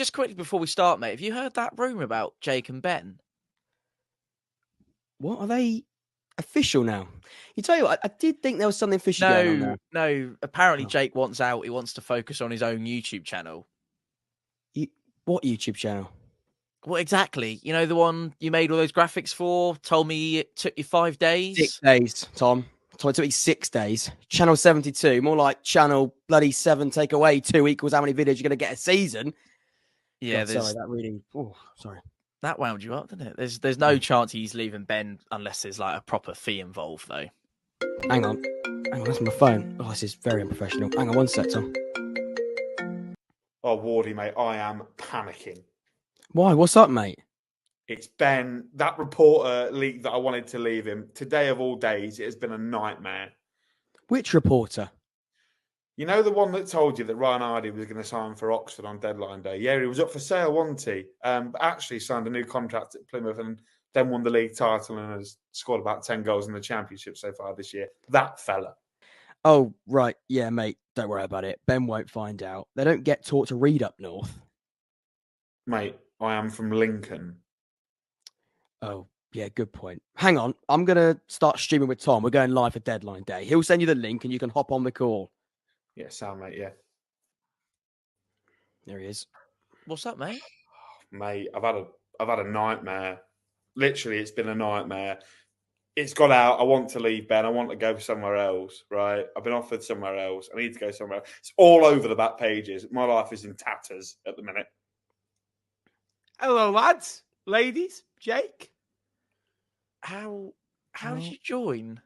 just quickly before we start, mate, have you heard that rumour about Jake and Ben? What are they official now? You tell you what, I did think there was something fishy going on there. No. Apparently, Jake wants out. He wants to focus on his own YouTube channel. What YouTube channel? What exactly? You know, the one you made all those graphics for? Told me it took you 5 days? 6 days, Tom. It took me 6 days. Channel 72, more like channel bloody 7 take away 2 equals how many videos you're going to get a season. Yeah, God, sorry, that really... Oh, sorry. That wound you up, didn't it? There's no chance he's leaving Ben unless there's like a proper fee involved, though. Hang on, that's my phone. Oh, this is very unprofessional. Hang on, one sec, Tom. Oh, Wardy, mate, I am panicking. Why? What's up, mate? It's Ben, that reporter leaked that I wanted to leave him. Today of all days, it has been a nightmare. Which reporter? You know the one that told you that Ryan Hardy was going to sign for Oxford on deadline day? Yeah, he was up for sale, wasn't he? But actually signed a new contract at Plymouth and then won the league title and has scored about 10 goals in the championship so far this year. That fella. Oh, right. Yeah, mate. Don't worry about it. Ben won't find out. They don't get taught to read up north. Mate, I am from Lincoln. Oh, yeah, good point. Hang on. I'm going to start streaming with Tom. We're going live for deadline day. He'll send you the link and you can hop on the call. Yeah, sound, mate, yeah. There he is. What's up, mate? Mate, I've had a nightmare. Literally, it's been a nightmare. It's got out. I want to leave, Ben. I want to go somewhere else, right? I've been offered somewhere else. I need to go somewhere else. It's all over the back pages. My life is in tatters at the minute. Hello, lads, ladies, Jake. How did you join?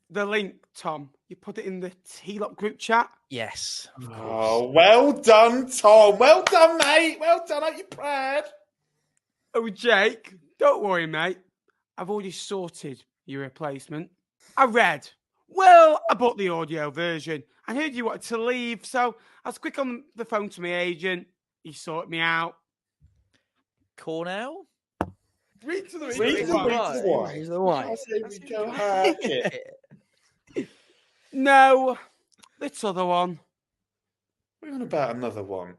The link, Tom. You put it in the T-Lock group chat? Yes. Oh, well done, Tom. Well done, mate. Well done. Aren't you proud? Oh, Jake, don't worry, mate. I've already sorted your replacement. I bought the audio version. I heard you wanted to leave, so I was quick on the phone to my agent. He sorted me out. Cornell? Read to the He's the one. No, this other one. We're on about another one.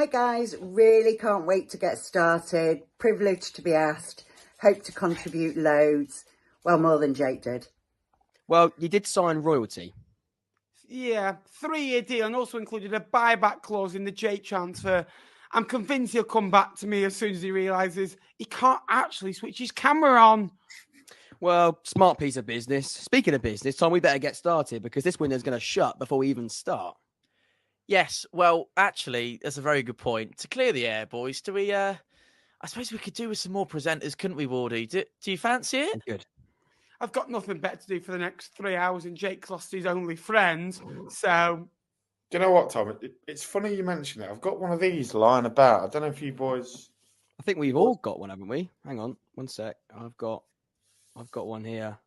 Hi guys, really can't wait to get started. Privileged to be asked. Hope to contribute loads. Well, more than Jake did. Well, you did sign royalty. Yeah, 3-year deal and also included a buyback clause in the Jake transfer. I'm convinced he'll come back to me as soon as he realises he can't actually switch his camera on. Well, smart piece of business. Speaking of business, Tom, we better get started because this window's going to shut before we even start. Yes. Well, actually, that's a very good point. To clear the air, boys, do we... I suppose we could do with some more presenters, couldn't we, Wardy? Do you fancy it? Good. I've got nothing better to do for the next 3 hours and Jake's lost his only friend, so... Do you know what, Tom? It's funny you mention it. I've got one of these lying about. I don't know if you boys... I think we've all got one, haven't we? Hang on, one sec. I've got one here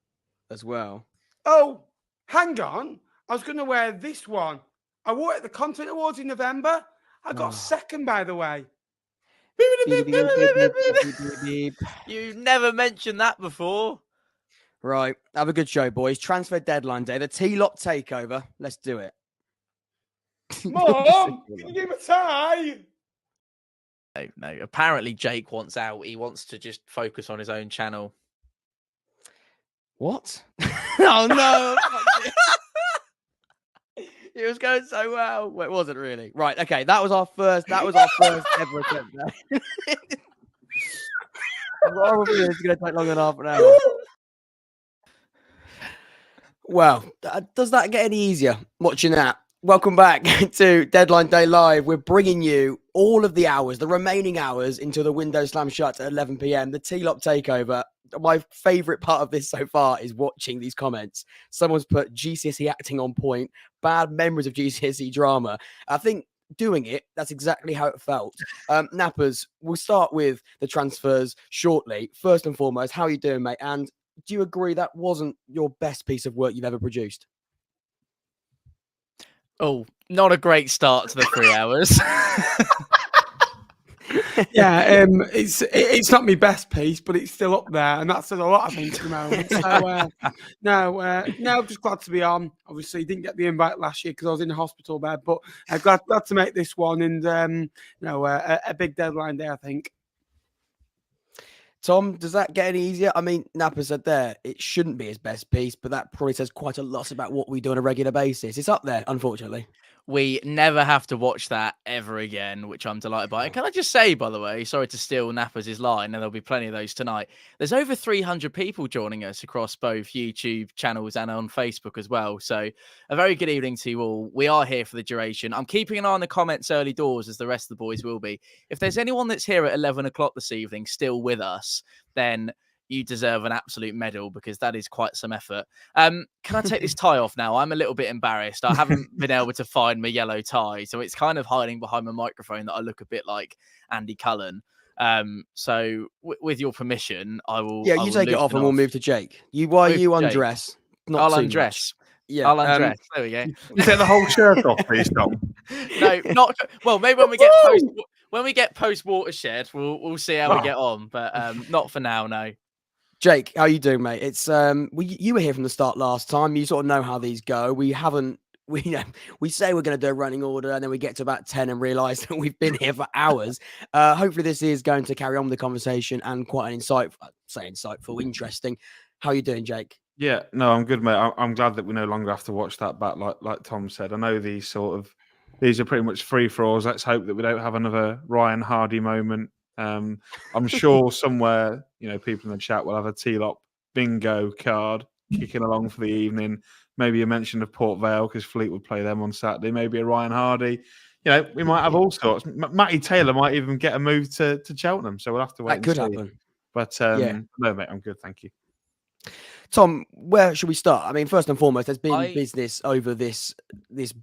as well. Oh, hang on. I was going to wear this one. I wore it at the Content Awards in November. I got second, by the way. You never mentioned that before. Right. Have a good show, boys. Transfer deadline day. The T-Lock takeover. Let's do it. Mom, can you give him a tie? No. Apparently, Jake wants out. He wants to just focus on his own channel. What? Oh, no. It was going so well. Well, it wasn't really. Right. Okay. That was our first ever attempt. Probably it's going to take longer than half an hour. Well, does that get any easier watching that? Welcome back to Deadline Day Live. We're bringing you all of the hours, the remaining hours until the window slams shut at 11 p.m. The T-Lock takeover. My favourite part of this so far is watching these comments. Someone's put GCSE acting on point, bad memories of GCSE drama. I think doing it, that's exactly how it felt. Nappers, we'll start with the transfers shortly. First and foremost, how are you doing, mate? And do you agree that wasn't your best piece of work you've ever produced? Oh, not a great start to the 3 hours. Yeah, it's not my best piece, but it's still up there, and that says a lot, I think, at the moment. So no, just glad to be on. Obviously, didn't get the invite last year because I was in the hospital bed, but glad to make this one, and a big deadline day, I think. Tom, does that get any easier? I mean, Napa said there it shouldn't be his best piece, but that probably says quite a lot about what we do on a regular basis. It's up there, unfortunately. We never have to watch that ever again, which I'm delighted by. And can I just say, by the way, sorry to steal Napper's line, and there'll be plenty of those tonight. There's over 300 people joining us across both YouTube channels and on Facebook as well. So a very good evening to you all. We are here for the duration. I'm keeping an eye on the comments early doors, as the rest of the boys will be. If there's anyone that's here at 11 o'clock this evening still with us, then you deserve an absolute medal, because that is quite some effort. Can I take this tie off now? I'm a little bit embarrassed. I haven't been able to find my yellow tie, so it's kind of hiding behind my microphone that I look a bit like Andy Cullen. So with your permission, I will. Yeah, you take it off and we'll move to Jake. While you undress. I'll undress. Yeah, I'll undress. There we go. You take the whole shirt off, please, Tom. No, not well. Maybe when we get post watershed, we'll see how we get on. But not for now. No. Jake, how you doing, mate? It's you were here from the start last time. You sort of know how these go. We say we're going to do a running order, and then we get to about 10 and realise that we've been here for hours. Hopefully, this is going to carry on the conversation and quite an insightful, interesting. How are you doing, Jake? Yeah, no, I'm good, mate. I'm glad that we no longer have to watch that back, like Tom said. I know these are pretty much free for alls. Let's hope that we don't have another Ryan Hardy moment. I'm sure somewhere, people in the chat will have a T-Lop bingo card kicking along for the evening. Maybe a mention of Port Vale, because Fleetwood play them on Saturday. Maybe a Ryan Hardy. We might have all sorts. Matty Taylor might even get a move to Cheltenham, so we'll have to wait. That could happen. But no, mate, I'm good. Thank you. Tom, where should we start? I mean, first and foremost, there's been business over this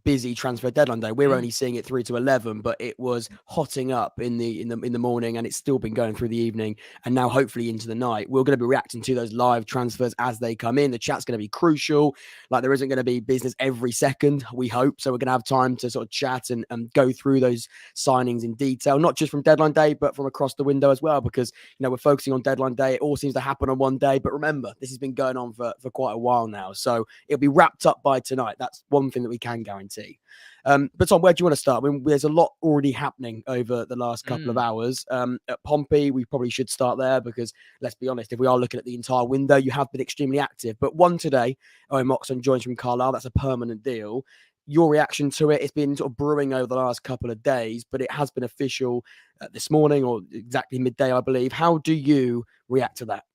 busy transfer deadline day. We're only seeing it through to 11, but it was hotting up in the morning, and it's still been going through the evening, and now hopefully into the night. We're going to be reacting to those live transfers as they come in. The chat's going to be crucial. Like, there isn't going to be business every second, we hope. So we're going to have time to sort of chat and go through those signings in detail, not just from deadline day, but from across the window as well, because we're focusing on deadline day. It all seems to happen on one day, but remember, this has been going on for quite a while now, so it'll be wrapped up by tonight. That's one thing that we can guarantee. But Tom, where do you want to start? I mean, there's a lot already happening over the last couple of hours. At Pompey, we probably should start there, because let's be honest, if we are looking at the entire window, you have been extremely active. But one today, Owen Moxon joins from Carlisle. That's a permanent deal. Your reaction to it? It's been sort of brewing over the last couple of days, but it has been official this morning, or exactly midday, I believe. How do you react to that?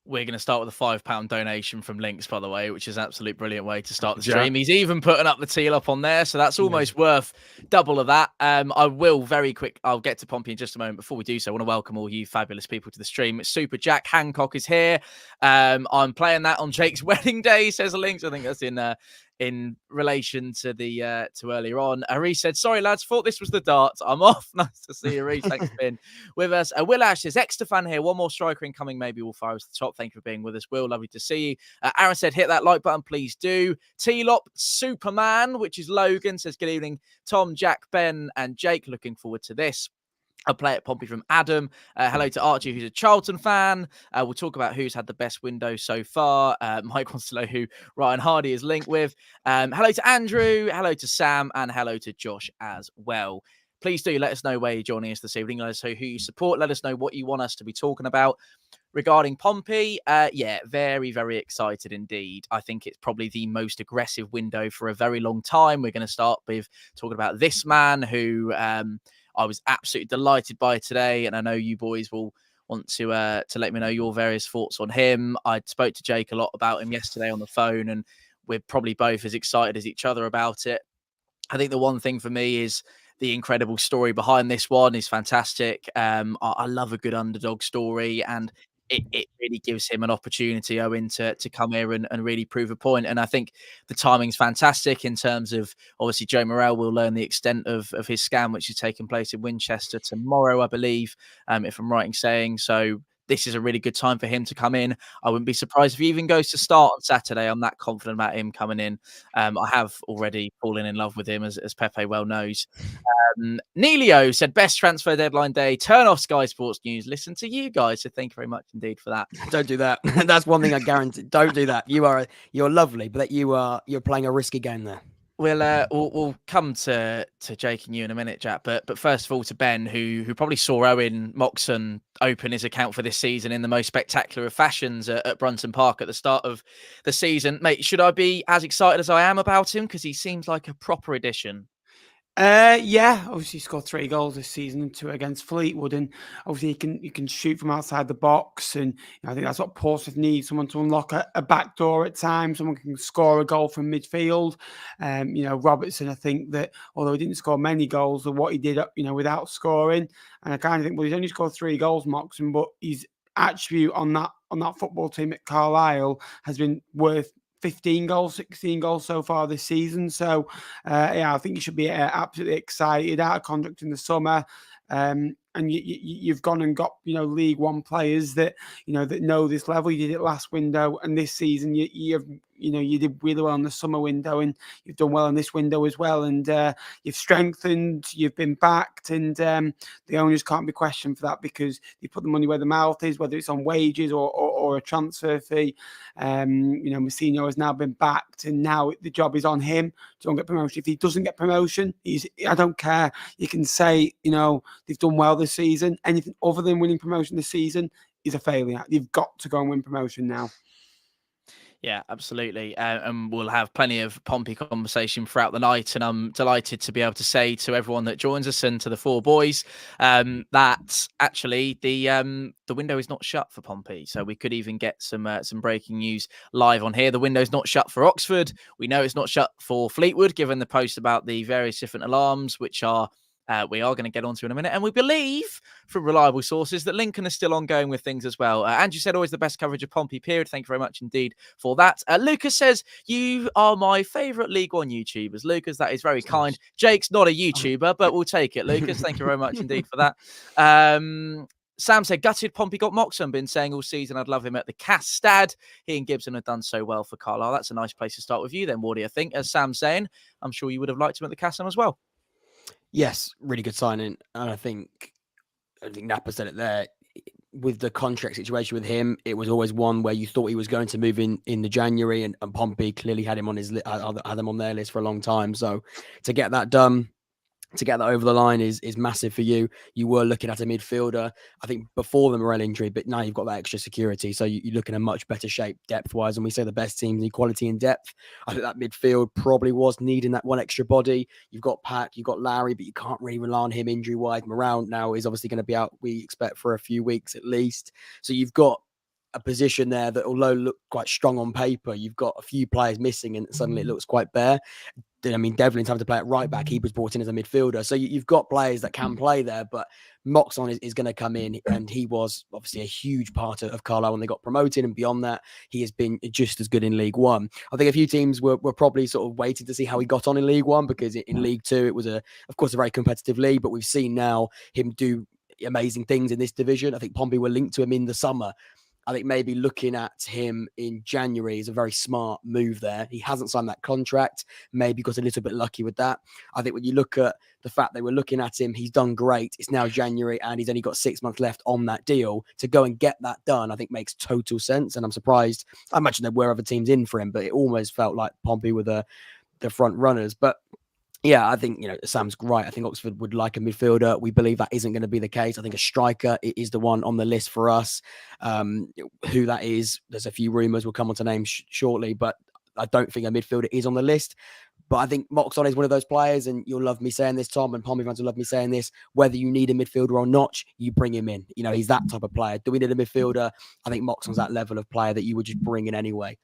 We're going to start with a £5 donation from Links, by the way, which is an absolute brilliant way to start the stream. He's even putting up the teal up on there, so that's almost worth double of that. I will I'll get to Pompey in just a moment. Before we do so, I want to welcome all you fabulous people to the stream. Super Jack Hancock is here. I'm playing that on Jake's wedding day, says Links. I think that's in relation to the to earlier on. Reese said, sorry lads, thought this was the darts. I'm off. Nice to see you, Reese. Thanks for being with us. Will Ash says, extra fan here. One more striker incoming. Maybe we'll fire us to the top. Thank you for being with us, Will. Lovely to see you. Aaron said, hit that like button, please do. T-Lop Superman, which is Logan, says, good evening, Tom, Jack, Ben, and Jake. Looking forward to this. I'll play at Pompey from Adam. Hello to Archie, who's a Charlton fan. We'll talk about who's had the best window so far. Mike wants to know who Ryan Hardy is linked with. Hello to Andrew. Hello to Sam. And hello to Josh as well. Please do let us know where you're joining us this evening. Let us know who you support. Let us know what you want us to be talking about regarding Pompey. Very, very excited indeed. I think it's probably the most aggressive window for a very long time. We're going to start with talking about this man who... I was absolutely delighted by today, and I know you boys will want to let me know your various thoughts on him. I spoke to Jake a lot about him yesterday on the phone, and we're probably both as excited as each other about it. I think the one thing for me is the incredible story behind this one is fantastic. I love a good underdog story, and it really gives him an opportunity, Owen, to come here and really prove a point. And I think the timing's fantastic in terms of, obviously, Joe Morrell will learn the extent of his scam, which is taking place in Winchester tomorrow, I believe, if I'm right in saying. So this is a really good time for him to come in. I wouldn't be surprised if he even goes to start on Saturday. I'm that confident about him coming in. I have already fallen in love with him, as Pepe well knows. Neilio said, best transfer deadline day, turn off Sky Sports News, listen to you guys. So thank you very much indeed for that. Don't do that. That's one thing I guarantee. Don't do that. You're lovely, but you're playing a risky game there. We'll come to Jake and you in a minute, Jack. But first of all, to Ben, who probably saw Owen Moxon open his account for this season in the most spectacular of fashions at Brunton Park at the start of the season. Mate, should I be as excited as I am about him? Because he seems like a proper addition. Yeah, obviously he scored 3 goals this season and 2 against Fleetwood, and obviously he can shoot from outside the box, and I think that's what Portsmouth needs, someone to unlock a back door at times, someone who can score a goal from midfield. Robertson, I think that although he didn't score many goals, of what he did, without scoring, and I kind of think, well, he's only scored 3 goals, Moxon, but his attribute on that football team at Carlisle has been worth 15 goals, 16 goals so far this season. So, I think you should be absolutely excited. Out of contract in the summer, and you've gone and got League One players that that know this level. You did it last window, and this season you did really well in the summer window, and you've done well in this window as well. And you've strengthened, you've been backed, and the owners can't be questioned for that because you put the money where the mouth is, whether it's on wages or a transfer fee. Mourinho has now been backed, and now the job is on him to don't get promotion. If he doesn't get promotion, I don't care. You can say they've done well this season. Anything other than winning promotion this season is a failure. You've got to go and win promotion now. Yeah, absolutely. And we'll have plenty of Pompey conversation throughout the night. And I'm delighted to be able to say to everyone that joins us and to the 4 boys that actually the window is not shut for Pompey. So we could even get some breaking news live on here. The window's not shut for Oxford. We know it's not shut for Fleetwood, given the post about the various different alarms, which are we are going to get onto in a minute. And we believe from reliable sources that Lincoln is still ongoing with things as well. Andrew said, always the best coverage of Pompey, period. Thank you very much indeed for that. Lucas says, you are my favourite League One YouTubers. Lucas, that is very kind. Jake's not a YouTuber, but we'll take it. Lucas, thank you very much indeed for that. Sam said, gutted Pompey got Moxon. Been saying all season I'd love him at the Castad. He and Gibson have done so well for Carlisle. That's a nice place to start with you then, Wardy, I think. As Sam's saying, I'm sure you would have liked him at the Castad as well. Yes, really good signing. And I think Napper said it there. With the contract situation with him, it was always one where you thought he was going to move in the January, and Pompey clearly had him on had them on their list for a long time. So to get that done, to get that over the line is massive for you. You were looking at a midfielder, I think, before the Morel injury, but now you've got that extra security. So you're looking in a much better shape depth-wise. And we say the best teams need quality and depth. I think that midfield probably was needing that one extra body. You've got Pack, you've got Larry, but you can't really rely on him injury-wise. Morel now is obviously going to be out, we expect, for a few weeks at least. So you've got a position there that, although look quite strong on paper, you've got a few players missing and suddenly it looks quite bare. I mean, Devlin's having to play at right back. He was brought in as a midfielder. So you've got players that can play there, but Moxon is going to come in, and he was obviously a huge part of Carlisle when they got promoted, and beyond that, he has been just as good in League One. I think a few teams were probably sort of waiting to see how he got on in League One, because in League Two, it was, of course, a very competitive league, but we've seen now him do amazing things in this division. I think Pompey were linked to him in the summer. I think maybe looking at him in January is a very smart move there. He hasn't signed that contract. Maybe got a little bit lucky with that. I think when you look at the fact they were looking at him, he's done great. It's now January and he's only got 6 months left on that deal. To go and get that done, I think makes total sense. And I'm surprised. I imagine there were other teams in for him, but it almost felt like Pompey were the front runners. But yeah, I think, Sam's right. I think Oxford would like a midfielder. We believe that isn't going to be the case. I think a striker is the one on the list for us. Who that is, there's a few rumours. We'll come on to names shortly, but I don't think a midfielder is on the list. But I think Moxon is one of those players, and you'll love me saying this, Tom, and Pompey fans will love me saying this. Whether you need a midfielder or not, you bring him in. He's that type of player. Do we need a midfielder? I think Moxon's that level of player that you would just bring in anyway.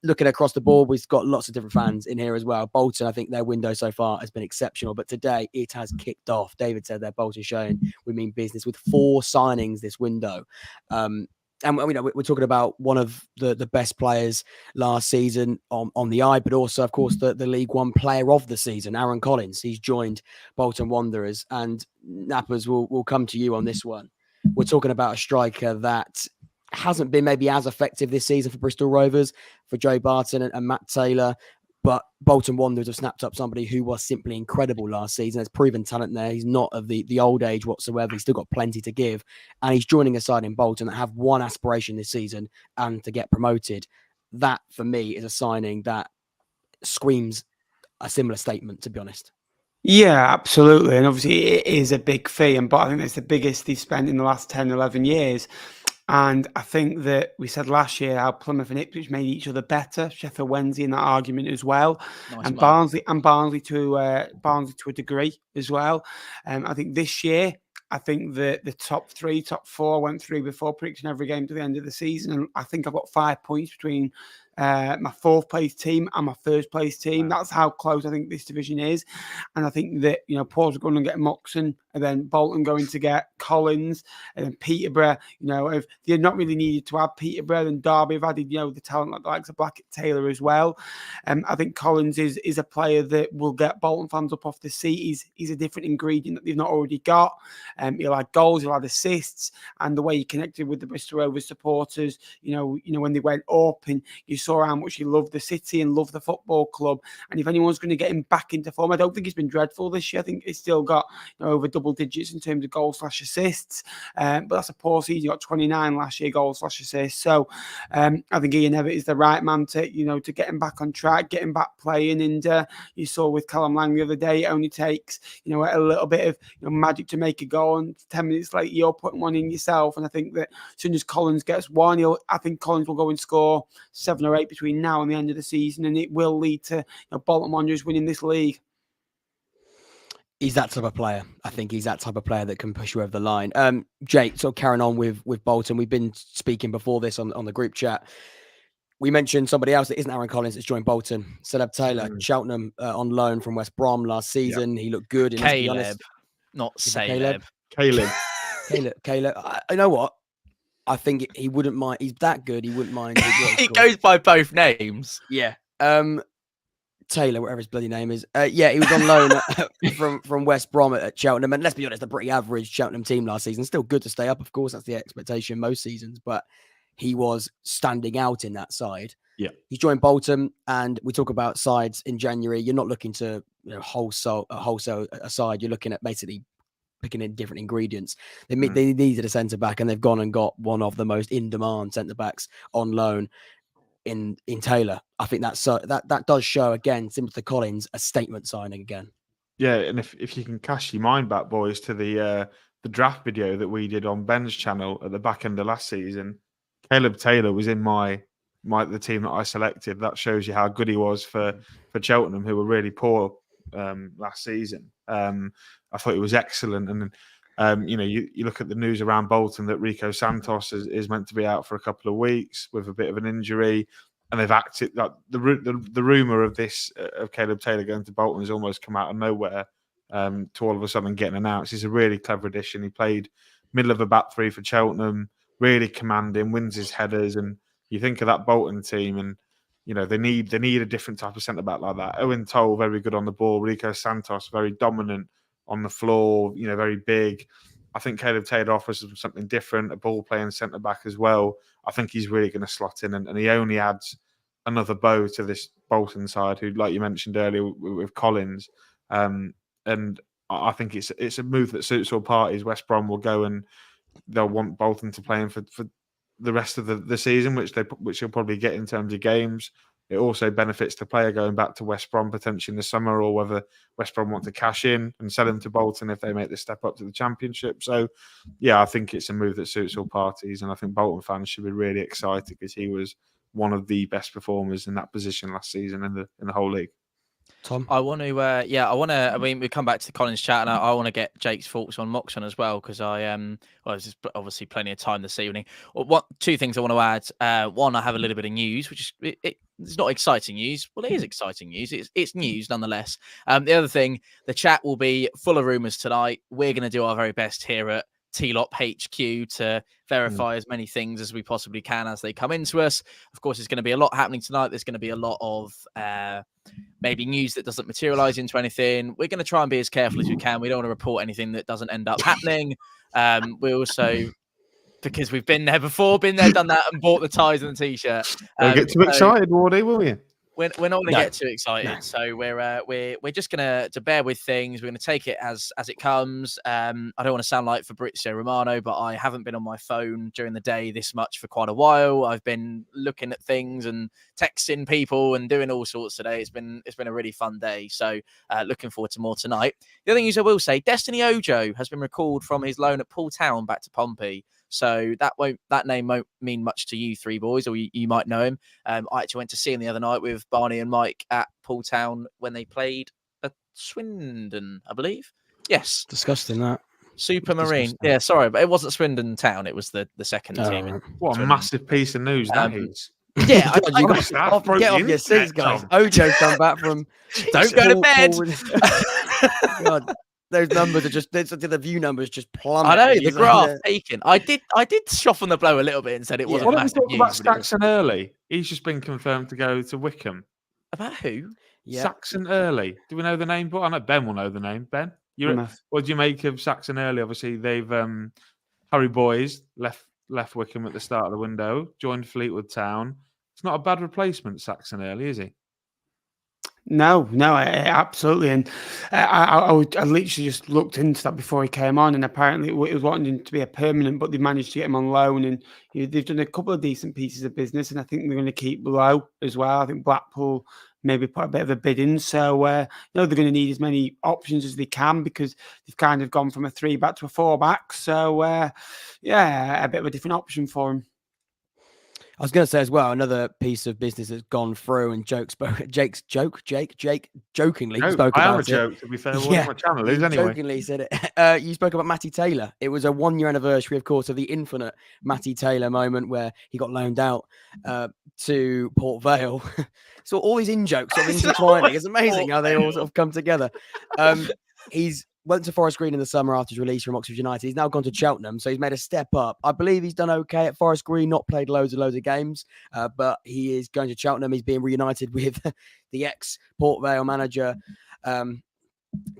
Looking across the board, we've got lots of different fans in here as well. Bolton, I think their window so far has been exceptional, but today it has kicked off. David said there, Bolton showing we mean business with 4 signings this window. And we're talking about one of the best players last season on the eye, but also, of course, the League One player of the season, Aaron Collins. He's joined Bolton Wanderers, and Nappers will come to you on this one. we're talking about a striker that hasn't been maybe as effective this season for Bristol Rovers, for Joe Barton and Matt Taylor. But Bolton Wanderers have snapped up somebody who was simply incredible last season. There's proven talent there. He's not of the old age whatsoever. He's still got plenty to give. And he's joining a side in Bolton that have one aspiration this season and to get promoted. That, for me, is a signing that screams a similar statement, to be honest. Yeah, absolutely. And obviously it is a big fee. But I think it's the biggest he's spent in the last 10, 11 years. And I think that we said last year how Plymouth and Ipswich made each other better. Sheffield Wednesday in that argument as well, Nice and man. Barnsley to a degree as well. I think this year, I think that the top 3, top 4 went through before predicting every game to the end of the season, and I think I've got 5 points between my 4th place team and my 1st place team. That's how close I think this division is. And I think that, Paul's going to get Moxon, and then Bolton going to get Collins, and then Peterborough, if they're not really needed to add Peterborough, and Derby have added, the talent like the likes of Blackett Taylor as well. I think Collins is a player that will get Bolton fans up off the seat. He's a different ingredient that they've not already got. He'll add goals, he'll add assists, and the way he connected with the Bristol Rovers supporters, when they went up, and you saw how much he loved the city and loved the football club. And if anyone's going to get him back into form, I don't think he's been dreadful this year. I think he's still got over double digits in terms of goals/assists. But that's a poor season. He got 29 last year, goals/assists. So I think Ian Evatt is the right man to get him back on track, get him back playing. And you saw with Callum Lang the other day, it only takes a little bit of magic to make a goal, and 10 minutes later you're putting one in yourself. And I think that as soon as Collins gets one, I think Collins will go and score 7 or 8 between now and the end of the season, and it will lead to Bolton Wanderers winning this league. He's that type of player. I think he's that type of player that can push you over the line. Jake, sort of carrying on with Bolton, we've been speaking before this on the group chat. We mentioned somebody else that isn't Aaron Collins that's joined Bolton. Celeb Taylor, Cheltenham on loan from West Brom last season. He looked good. Caleb, not Caleb. Caleb. Caleb. You know what? I think he wouldn't mind. He's that good. He wouldn't mind. He goes by both names. Yeah. Taylor, whatever his bloody name is. He was on loan from West Brom at Cheltenham. And let's be honest, a pretty average Cheltenham team last season. Still good to stay up, of course. That's the expectation most seasons. But he was standing out in that side. Yeah. He's joined Bolton, and we talk about sides in January. You're not looking to wholesale a side. You're looking at basically picking in different ingredients. They needed a centre back, and they've gone and got one of the most in-demand centre backs on loan in Taylor. I think that does show, again, similar to Collins, a statement signing again. Yeah, and if you can cast your mind back, boys, to the draft video that we did on Ben's channel at the back end of last season, Caleb Taylor was in the team that I selected. That shows you how good he was for Cheltenham, who were really poor last season. I thought he was excellent. And you look at the news around Bolton that Rico Santos is meant to be out for a couple of weeks with a bit of an injury, and they've acted like the rumor of this of Caleb Taylor going to Bolton has almost come out of nowhere to all of a sudden getting announced. He's a really clever addition. He played middle of a back three for Cheltenham, really commanding, wins his headers, and you think of that Bolton team, and they need a different type of centre back like that. Owen Toll, very good on the ball. Rico Santos, very dominant on the floor, very big. I think Caleb Taylor offers something different, a ball playing centre back as well. I think he's really going to slot in, and he only adds another bow to this Bolton side, who, like you mentioned earlier, with Collins. And I think it's a move that suits all parties. West Brom will go and they'll want Bolton to play him for the rest of the season, which he'll probably get in terms of games. It also benefits the player going back to West Brom potentially in the summer, or whether West Brom want to cash in and sell him to Bolton if they make the step up to the Championship. So, yeah, I think it's a move that suits all parties, and I think Bolton fans should be really excited because he was one of the best performers in that position last season in the whole league. Tom, I want to. I mean, we come back to the Collins chat, and I want to get Jake's thoughts on Moxon as well, because there's obviously plenty of time this evening. Two things I want to add. One, I have a little bit of news, which is it's not exciting news. Well, it is exciting news. It's news nonetheless. The other thing, the chat will be full of rumours tonight. We're going to do our very best here at TLOP HQ to verify as many things as we possibly can as they come into us. Of course, there's going to be a lot happening tonight. There's going to be a lot of maybe news that doesn't materialize into anything. We're going to try and be as careful as we can. We don't want to report anything that doesn't end up happening. We also because we've been there before, been there, done that, and bought the ties and the t-shirt. Don't get too excited, Wardy, will you? We're not going to No. get too excited, so we're just going to bear with things. We're going to take it as it comes. I don't want to sound like Fabrizio Romano, but I haven't been on my phone during the day this much for quite a while. I've been looking at things and texting people and doing all sorts today. It's been a really fun day, so looking forward to more tonight. The other thing is, I will say, Destiny Ojo has been recalled from his loan at Poole Town back to Pompey. So that name won't mean much to you three boys, or you might know him. I actually went to see him the other night with Barney and Mike at Poole Town when they played at Swindon, I believe. Yes. Disgusting, that. Supermarine. Disgusting. Yeah, sorry, but it wasn't Swindon Town. It was the second team. Right. What a Swindon. massive piece of news that is. Yeah, God, you got that broke get the off your seats, internet, guys. Tom. Ojo's come back from. Don't go to bed. God, those numbers are just. The view numbers just plummet. I know, the It's graph like peaking. I did soften the blow a little bit and said it Yeah. wasn't What have we massive talked about news, but it was- Saxon Early? He's just been confirmed to go to Wickham. About who? Yeah. Saxon Early. Do we know the name? But I know Ben will know the name. Ben, what do you make of Saxon Early? Obviously, they've Harry Boys left Wickham at the start of the window, joined Fleetwood Town. It's not a bad replacement, Saxon Early, is he? No, absolutely. And I literally just looked into that before he came on, and apparently it was wanting him to be a permanent, but they managed to get him on loan, and they've done a couple of decent pieces of business, and I think they're going to keep low as well. I think Blackpool maybe put a bit of a bid in, so they're going to need as many options as they can because they've kind of gone from a 3-back to a 4-back. So a bit of a different option for them. I was going to say as well, another piece of business that's gone through, and Jake jokingly spoke I am about a joke, to be fair. Yeah, What my channel is he anyway. jokingly said it. You spoke about Matty Taylor. It was a 1-year anniversary, of course, of the infinite Matty Taylor moment where he got loaned out to Port Vale. So all these in-jokes sort of intertwining. It's amazing how they all sort of come together. He's went to Forest Green in the summer after his release from Oxford United. He's now gone to Cheltenham, so he's made a step up. I believe he's done okay at Forest Green, not played loads of games, but he is going to Cheltenham. He's being reunited with the ex-Port Vale manager,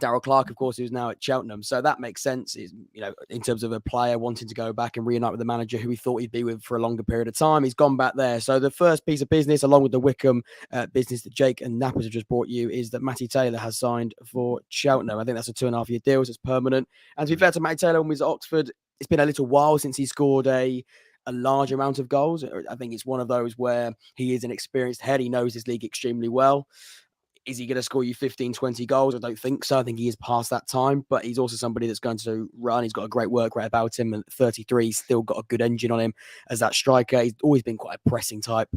Darryl Clark, of course, who's now at Cheltenham. So that makes sense, in terms of a player wanting to go back and reunite with the manager who he thought he'd be with for a longer period of time. He's gone back there. So the first piece of business, along with the Wickham business that Jake and Nappers have just brought you, is that Matty Taylor has signed for Cheltenham. I think that's a 2.5-year deal, so it's permanent. And to be fair to Matty Taylor, when he was at Oxford, it's been a little while since he scored a large amount of goals. I think it's one of those where he is an experienced head. He knows his league extremely well. Is he going to score you 15, 20 goals? I don't think so. I think he is past that time, but he's also somebody that's going to run. He's got a great work rate about him, and 33, he's still got a good engine on him as that striker. He's always been quite a pressing type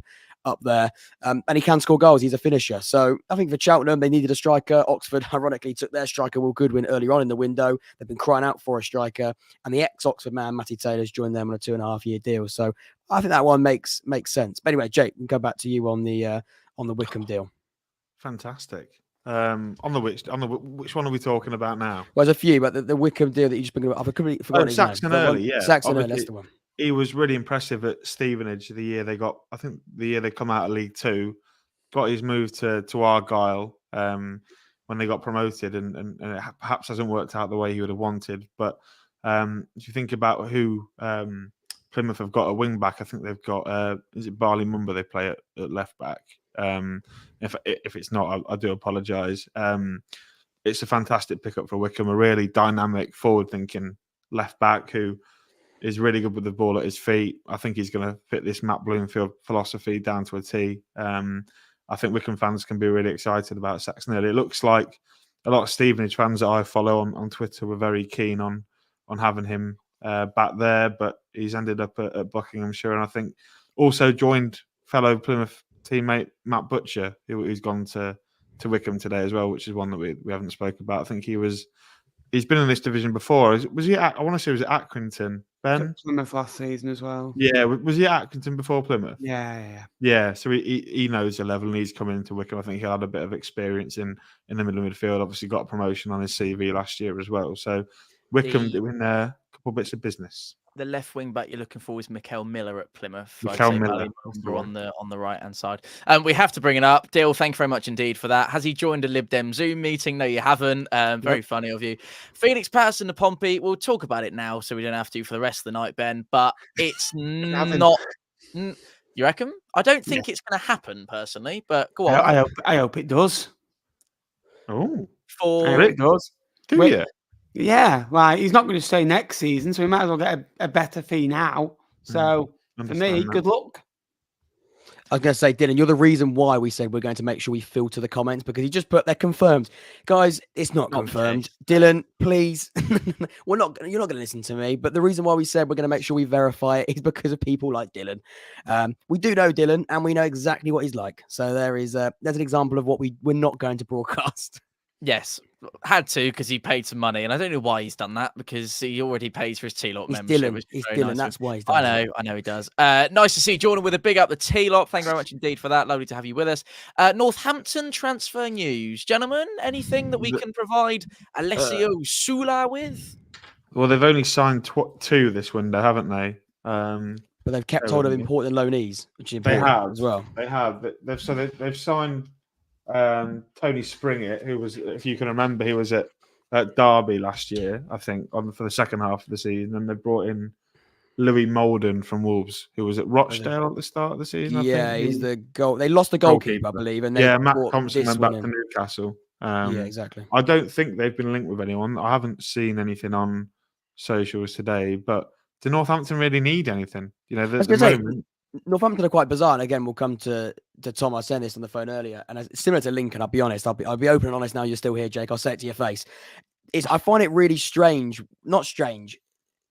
up there, and he can score goals. He's a finisher. So I think for Cheltenham, they needed a striker. Oxford, ironically, took their striker, Will Goodwin, earlier on in the window. They've been crying out for a striker, and the ex-Oxford man, Matty Taylor's joined them on a 2.5-year deal. So I think that one makes sense. But anyway, Jake, we can go back to you on the Wickham deal. Fantastic. On the which one are we talking about now? Well, there's a few, but the Wickham deal that you just been about, I've completely forgotten his Saxon name. Early, yeah. Saxon Early, that's the one. He was really impressive at Stevenage the year they got. I think the year they come out of League Two, got his move to Argyle when they got promoted, and it perhaps hasn't worked out the way he would have wanted. But if you think about who Plymouth have got a wing back, I think they've got is it Barley Mumba they play at left back. If it's not, I do apologise. It's a fantastic pickup for Wickham, a really dynamic, forward-thinking left back who is really good with the ball at his feet. I think he's going to fit this Matt Bloomfield philosophy down to a T. I think Wickham fans can be really excited about Saxon Early. It looks like a lot of Stevenage fans that I follow on Twitter were very keen on having him back there, but he's ended up at Buckinghamshire, and I think also joined fellow Plymouth teammate Matt Butcher, who's gone to Wickham today as well, which is one that we haven't spoken about. I think he's been in this division before. Was he? I want to say was it Accrington, Ben? Plymouth last season as well. Yeah, was he at Accrington before Plymouth? Yeah. So he knows the level, and he's coming into Wickham. I think he had a bit of experience in the middle of midfield. Obviously, got a promotion on his CV last year as well. So Wickham doing a couple bits of business. the left wing back you're looking for is Mikael Miller at Plymouth. Mikael I'd say Miller, Ballymumba on the right hand side. We have to bring it up. Dill, thank you very much indeed for that. Has he joined a Lib Dem Zoom meeting? No, you haven't. Very funny of you. Felix Patterson to Pompey. We'll talk about it now, so we don't have to for the rest of the night, Ben. But it's not. You reckon? I don't think it's going to happen personally. But go on. I hope it does. Oh, I hope it does. Do you? Yeah, like he's not going to stay next season, so we might as well get a better fee now. So for me, good luck. I was going to say, Dylan, you're the reason why we said we're going to make sure we filter the comments, because you just put they're confirmed. Guys, it's not confirmed. Dylan, please. You're not going to listen to me. But the reason why we said we're going to make sure we verify it is because of people like Dylan. We do know Dylan and we know exactly what he's like. So there's an example of what we're not going to broadcast. Yes, had to because he paid some money, and I don't know why he's done that because he already pays for his T-Lot membership. He's Dylan. Nice That's why he's done it. I know he does. Nice to see Jordan with a big up the T-Lot. Thank you very much indeed for that. Lovely to have you with us. Northampton transfer news, gentlemen. Anything that we can provide Alessio Sula with? Well, they've only signed 2 this window, haven't they? But they've kept hold of important loanees, which is important as well. They have. They've signed Tony Springett, who was, if you can remember, he was at Derby last year, I think, for the second half of the season. And they brought in Louis Molden from Wolves, who was at Rochdale at the start of the season. Yeah, I think. He's the goal. They lost the goalkeeper, I believe. And Matt Thompson went back to Newcastle. Yeah, exactly. I don't think they've been linked with anyone. I haven't seen anything on socials today, but do Northampton really need anything? Northampton are quite bizarre, and again, we'll come to Tom. I was saying this on the phone earlier, and it's similar to Lincoln. I'll be honest. I'll be open and honest. Now you're still here, Jake. I'll say it to your face. I find it really strange. Not strange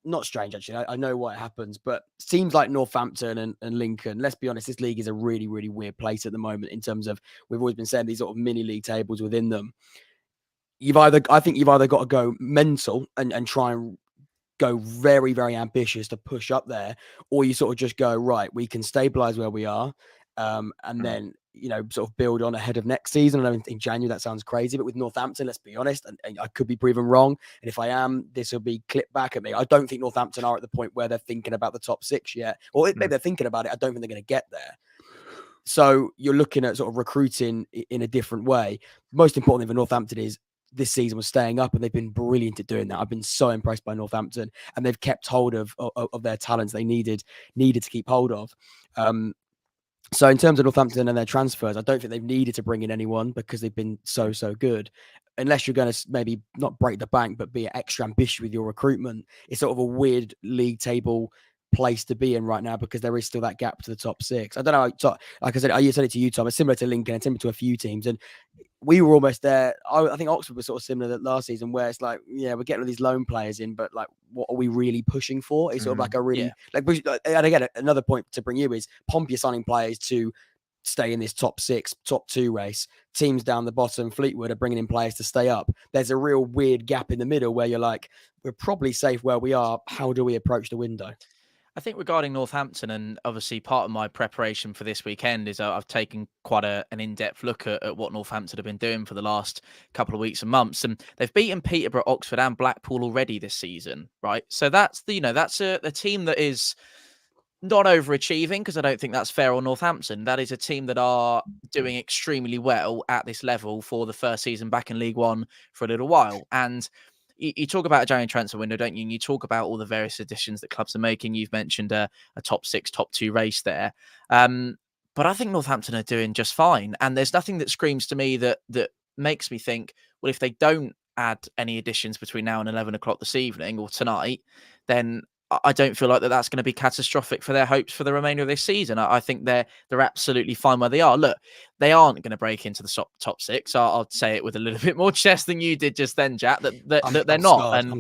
actually. I know what happens, but it seems like Northampton and Lincoln. Let's be honest. This league is a really, really weird place at the moment in terms of we've always been saying these sort of mini league tables within them. I think you've either got to go mental and try and go very, very ambitious to push up there, or you sort of just go, right, we can stabilize where we are, and then sort of build on ahead of next season. I know in January that sounds crazy, but with Northampton, let's be honest, and I could be proven wrong, and if I am, this will be clipped back at me. I don't think Northampton are at the point where they're thinking about the top 6 yet, or maybe they're thinking about it. I don't think they're going to get there. So you're looking at sort of recruiting in a different way. Most importantly for Northampton is this season was staying up, and they've been brilliant at doing that. I've been so impressed by Northampton, and they've kept hold of their talents they needed to keep hold of. So in terms of Northampton and their transfers, I don't think they've needed to bring in anyone because they've been so good. Unless you're going to maybe not break the bank, but be extra ambitious with your recruitment, it's sort of a weird league table place to be in right now because there is still that gap to the top 6. I don't know. Like I said it to you, Tom. It's similar to Lincoln and similar to a few teams, and we were almost there. I think Oxford was sort of similar to last season, where it's like, yeah, we're getting all these loan players in, but like, what are we really pushing for? It's sort of like a really and again, another point to bring you is Pompey signing players to stay in this top 6, top 2 race. Teams down the bottom, Fleetwood, are bringing in players to stay up. There's a real weird gap in the middle where you're like, we're probably safe where we are. How do we approach the window? I think regarding Northampton, and obviously part of my preparation for this weekend is I've taken quite an in-depth look at what Northampton have been doing for the last couple of weeks and months, and they've beaten Peterborough, Oxford, and Blackpool already this season, right? So that's a team that is not overachieving, because I don't think that's fair on Northampton. That is a team that are doing extremely well at this level for the first season back in League One for a little while, and you talk about a January transfer window, don't you? And you talk about all the various additions that clubs are making. You've mentioned a top 6, top 2 race there. But I think Northampton are doing just fine. And there's nothing that screams to me that makes me think, well, if they don't add any additions between now and 11 o'clock this evening or tonight, then I don't feel like that's going to be catastrophic for their hopes for the remainder of this season. I think they're absolutely fine where they are. Look, they aren't going to break into the top 6. I'll say it with a little bit more chest than you did just then, Jack. That they're not. Scarred. And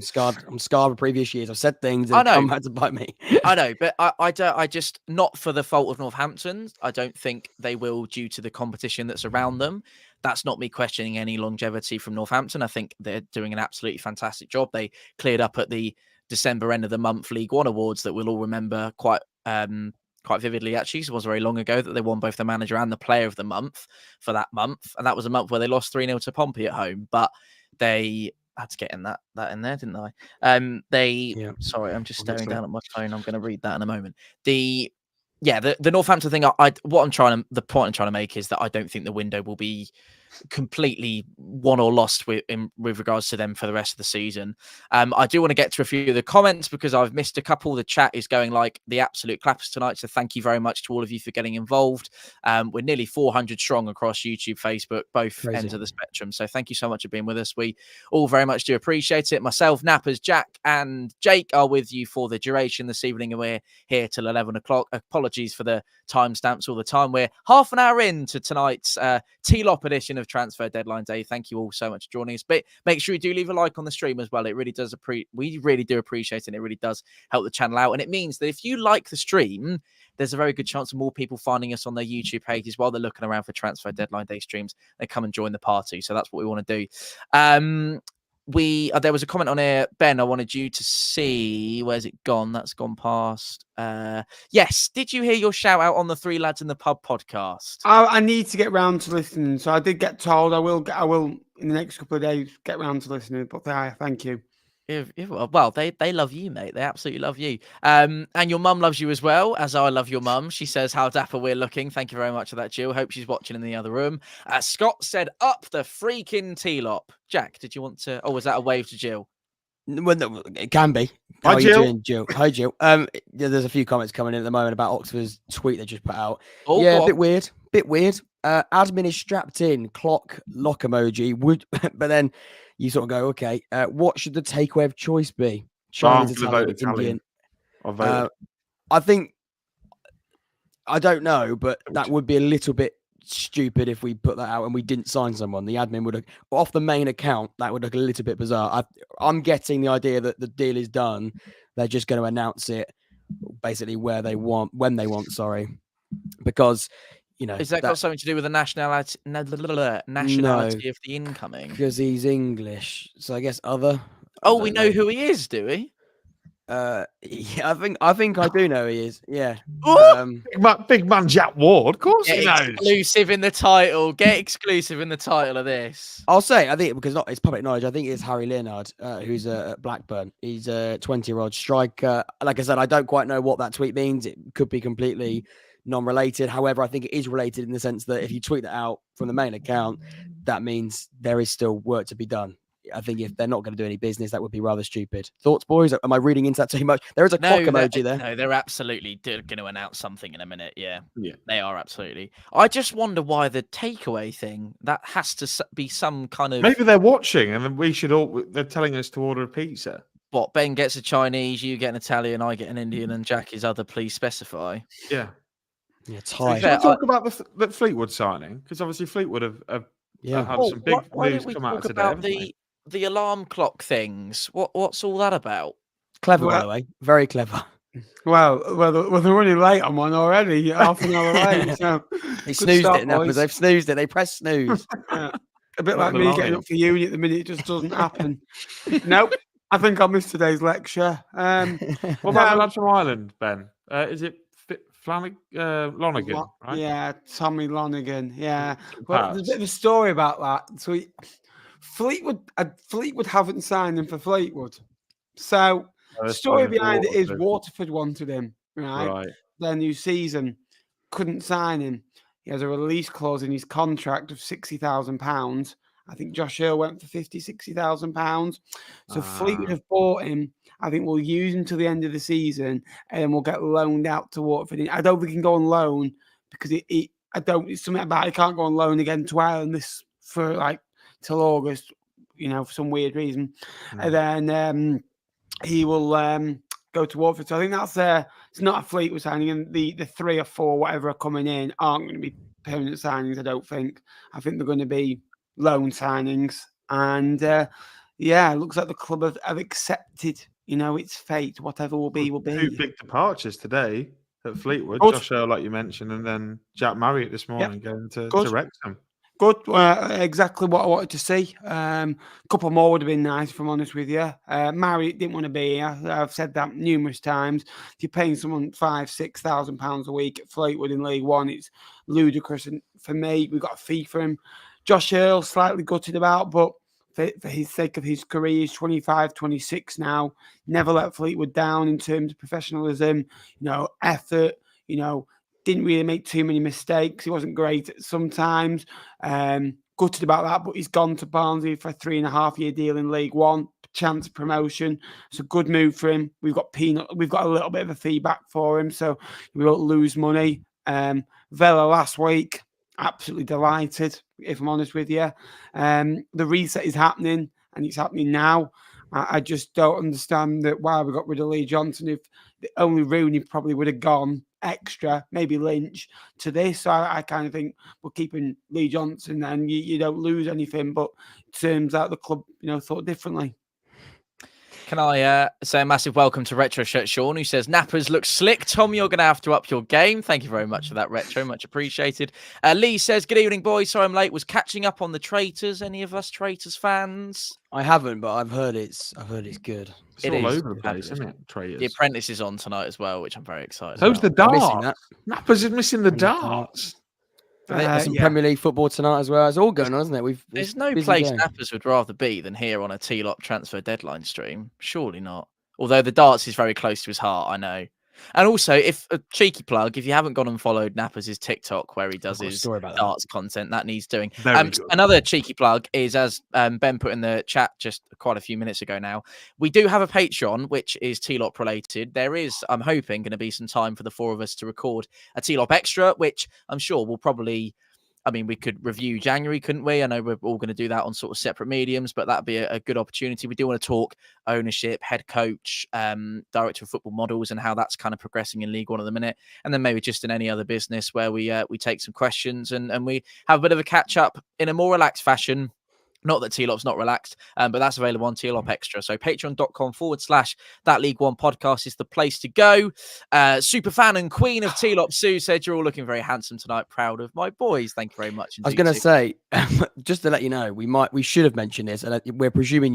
I'm scarred with previous years. I've said things and come back to bite me. I know, but I just, not for the fault of Northampton. I don't think they will, due to the competition that's around them. That's not me questioning any longevity from Northampton. I think they're doing an absolutely fantastic job. They cleared up at the December end of the month League One awards that we'll all remember quite vividly. Actually, it was very long ago that they won both the manager and the player of the month for that month, and that was a month where they lost 3-0 to Pompey at home, but they had to get in that in there, didn't I? Sorry, I'm just staring down at my phone. I'm going to read that in a moment. The Northampton thing. The point I'm trying to make is that I don't think the window will be completely won or lost with regards to them for the rest of the season. I do want to get to a few of the comments because I've missed a couple. The chat is going like the absolute clappers tonight, so thank you very much to all of you for getting involved. We're nearly 400 strong across YouTube, Facebook, both ends of the spectrum, so thank you so much for being with us. We all very much do appreciate it. Myself, Nappers, Jack and Jake are with you for the duration this evening, and we're here till 11 o'clock. Apologies for the timestamps all the time. We're half an hour into tonight's T-Lop edition of Transfer Deadline Day. Thank you all so much for joining us. But make sure you do leave a like on the stream as well. It really does we really do appreciate it. And it really does help the channel out. And it means that if you like the stream, there's a very good chance of more people finding us on their YouTube pages while they're looking around for Transfer Deadline Day streams. They come and join the party. So that's what we want to do. There was a comment on here, Ben. I wanted you to see. Where's it gone? That's gone past. Yes. Did you hear your shout out on the Three Lads in the Pub podcast? I need to get round to listening. So I did get told I will in the next couple of days get round to listening. But thank you. Well, they love you, mate. They absolutely love you. And your mum loves you as well, as I love your mum. She says how dapper we're looking. Thank you very much for that, Jill. Hope she's watching in the other room. Scott said, up the freaking T-Lop. Jack, did you want to... Oh, was that a wave to Jill? Well, no, it can be. Hi, Jill. How are you doing, Jill? Hi, Jill. There's a few comments coming in at the moment about Oxford's tweet they just put out. Oh, yeah, a bit weird. Admin is strapped in. Clock lock emoji. But then you sort of go, okay, what should the takeaway of choice be? Chinese, Italian. I think, I don't know, but that would be a little bit stupid if we put that out and we didn't sign someone. The admin would have, off the main account, that would look a little bit bizarre. I'm getting the idea that the deal is done. They're just going to announce it basically when they want, because, you know. Is that got something to do with the nationality of the incoming? Because he's English. So I guess other. Oh, we know who he is, do we? Yeah, I think I do know he is. Yeah. Big man Jack Ward, of course he knows. Exclusive in the title. Get exclusive in the title of this. I'll say, I think because it's public knowledge. I think it's Harry Leonard, who's at Blackburn. He's a 20-year-old striker. Like I said, I don't quite know what that tweet means. It could be completely non-related. However, I think it is related in the sense that if you tweet that out from the main account, that means there is still work to be done. I think if they're not going to do any business, that would be rather stupid. Thoughts, boys? Am I reading into that too much? There is a clock emoji there. No, they're absolutely going to announce something in a minute. Yeah, they are absolutely. I just wonder why the takeaway thing, that has to be some kind of... Maybe they're watching and we should all... They're telling us to order a pizza. What, Ben gets a Chinese, you get an Italian, I get an Indian, and Jack is other, please specify. Yeah. Yeah, Thai. Can we talk about the Fleetwood signing? Because obviously Fleetwood have had some big news come out today. The alarm clock things. What's all that about? Clever, by the way. Very clever. Well, they're running late on one already. Half an hour late. So they snoozed it, Nappers. They've snoozed it. They pressed snooze. A bit like me getting up for uni at the minute. It just doesn't happen. Nope. I think I'll miss today's lecture. What about the lads from Ireland, Ben? Is it Lonergan, right? Yeah, Tommy Lonergan. Yeah. Well, there's a bit of a story about that. So Fleetwood haven't signed him for Fleetwood. So the story behind it is Waterford wanted him, right? Their new season, couldn't sign him. He has a release clause in his contract of £60,000. I think Josh Earl went for £60,000. So Fleetwood have bought him. I think we'll use him till the end of the season, and then we'll get loaned out to Watford. I don't think he can go on loan because it's something about he can't go on loan again to Ireland till August, for some weird reason. And then he will go to Watford. So I think that's it's not a Fleetwood signing, and the 3 or 4 whatever are coming in aren't going to be permanent signings. I don't think. I think they're going to be loan signings, and it looks like the club have accepted, its fate. Whatever will be, will be. 2 big departures today at Fleetwood. Josh Earl, like you mentioned, and then Jack Marriott this morning going to Wrexham. Good, exactly what I wanted to see. A couple more would have been nice, if I'm honest with you. Marriott didn't want to be here. I've said that numerous times. If you're paying someone £5,000-6,000 a week at Fleetwood in League One, it's ludicrous. And for me, we got a fee for him. Josh Earl, slightly gutted about, but for his sake of his career. He's 25, 26 now. Never let Fleetwood down in terms of professionalism, effort, didn't really make too many mistakes. He wasn't great at sometimes. Gutted about that, but he's gone to Barnsley for a 3.5-year deal in League One, chance of promotion. It's a good move for him. We've got a little bit of a feedback for him, so we won't lose money. Vela last week, absolutely delighted, if I'm honest with you. The reset is happening, and it's happening now. I just don't understand that why we got rid of Lee Johnson. If the only Rooney probably would have gone extra, maybe Lynch, to this. So I kind of think we're keeping Lee Johnson, and you don't lose anything. But it turns out the club, thought differently. Can I say a massive welcome to Retro Shirt Sean, who says, Nappers look slick. Tom, you're going to have to up your game. Thank you very much for that, Retro. Much appreciated. Lee says, good evening, boys. Sorry I'm late. Was catching up on the Traitors. Any of us Traitors fans? I haven't, but I've heard it's good. It's It all is. over the place, isn't it? Traitors. The Apprentice is on tonight as well, which I'm very excited So's the about. Missing darts. that. Nappers is missing the darts. There's some Premier League football tonight as well. It's all going on, isn't it? There's no place Nappers would rather be than here on a T-Lop transfer deadline stream. Surely not. Although the darts is very close to his heart, I know. And also, if a cheeky plug, if you haven't gone and followed Nappers' TikTok where he does his darts content, that needs doing. Another cheeky plug is, as Ben put in the chat just quite a few minutes ago now, we do have a Patreon, which is T-Lop related. There is, I'm hoping, going to be some time for the four of us to record a T-Lop extra, which I'm sure will probably... I mean, we could review January, couldn't we? I know we're all going to do that on sort of separate mediums, but that'd be a good opportunity. We do want to talk ownership, head coach, director of football models, and how that's kind of progressing in League One at the minute. And then maybe just in any other business where we take some questions and we have a bit of a catch up in a more relaxed fashion. Not that T-Lop's not relaxed, but that's available on T-Lop Extra. So patreon.com/That League One podcast is the place to go. Super fan and queen of T-Lop, Sue, said you're all looking very handsome tonight. Proud of my boys. Thank you very much. I was going to say, just to let you know, we should have mentioned this, and we're presuming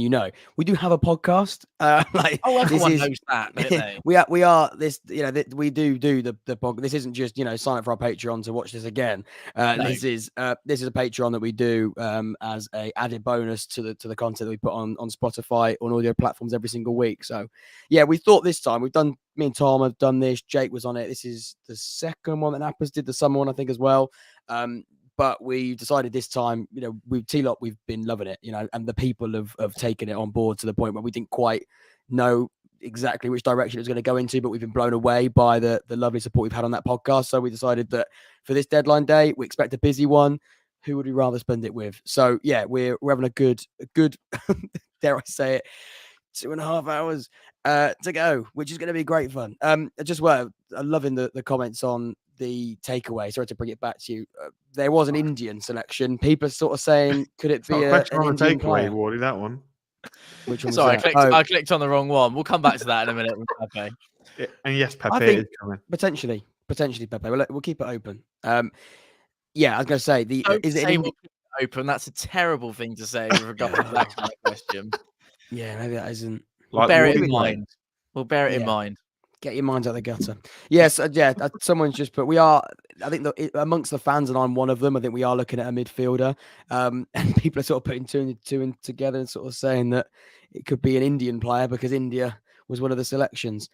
we do have a podcast. Everyone knows that, don't they? we are this. We do the podcast. This isn't just sign up for our Patreon to watch this again. No. This is a Patreon that we do as a added bonus to the content that we put on Spotify, on audio platforms every single week. So yeah, we thought this time me and Tom have done this. Jake was on it. This is the second one that Nappers did, the summer one, I think, as well. But we decided this time, with T-Lop, we've been loving it, and the people have taken it on board to the point where we didn't quite know exactly which direction it was going to go into, but we've been blown away by the lovely support we've had on that podcast. So we decided that for this deadline day, we expect a busy one. Who would we rather spend it with? So yeah, we're having a good, dare I say it, 2.5 hours to go, which is going to be great fun. I'm loving the comments on the takeaway. Sorry to bring it back to you. There was an Indian selection. People are sort of saying, could it be an Indian takeaway, Wardy, that one? Which one? Sorry, I clicked on the wrong one. We'll come back to that in a minute. Pepe. Yeah, and yes, Pepe I think is coming. Potentially Pepe. We'll keep it open. Yeah, I was going to say, is it open? That's a terrible thing to say with regard to that kind of question. Yeah, maybe that isn't. We'll bear it in mind. We'll bear it in mind. Get your minds out of the gutter. Yes, someone's just put, I think amongst the fans, and I'm one of them, I think we are looking at a midfielder. And people are sort of putting two and together and sort of saying that it could be an Indian player because India was one of the selections.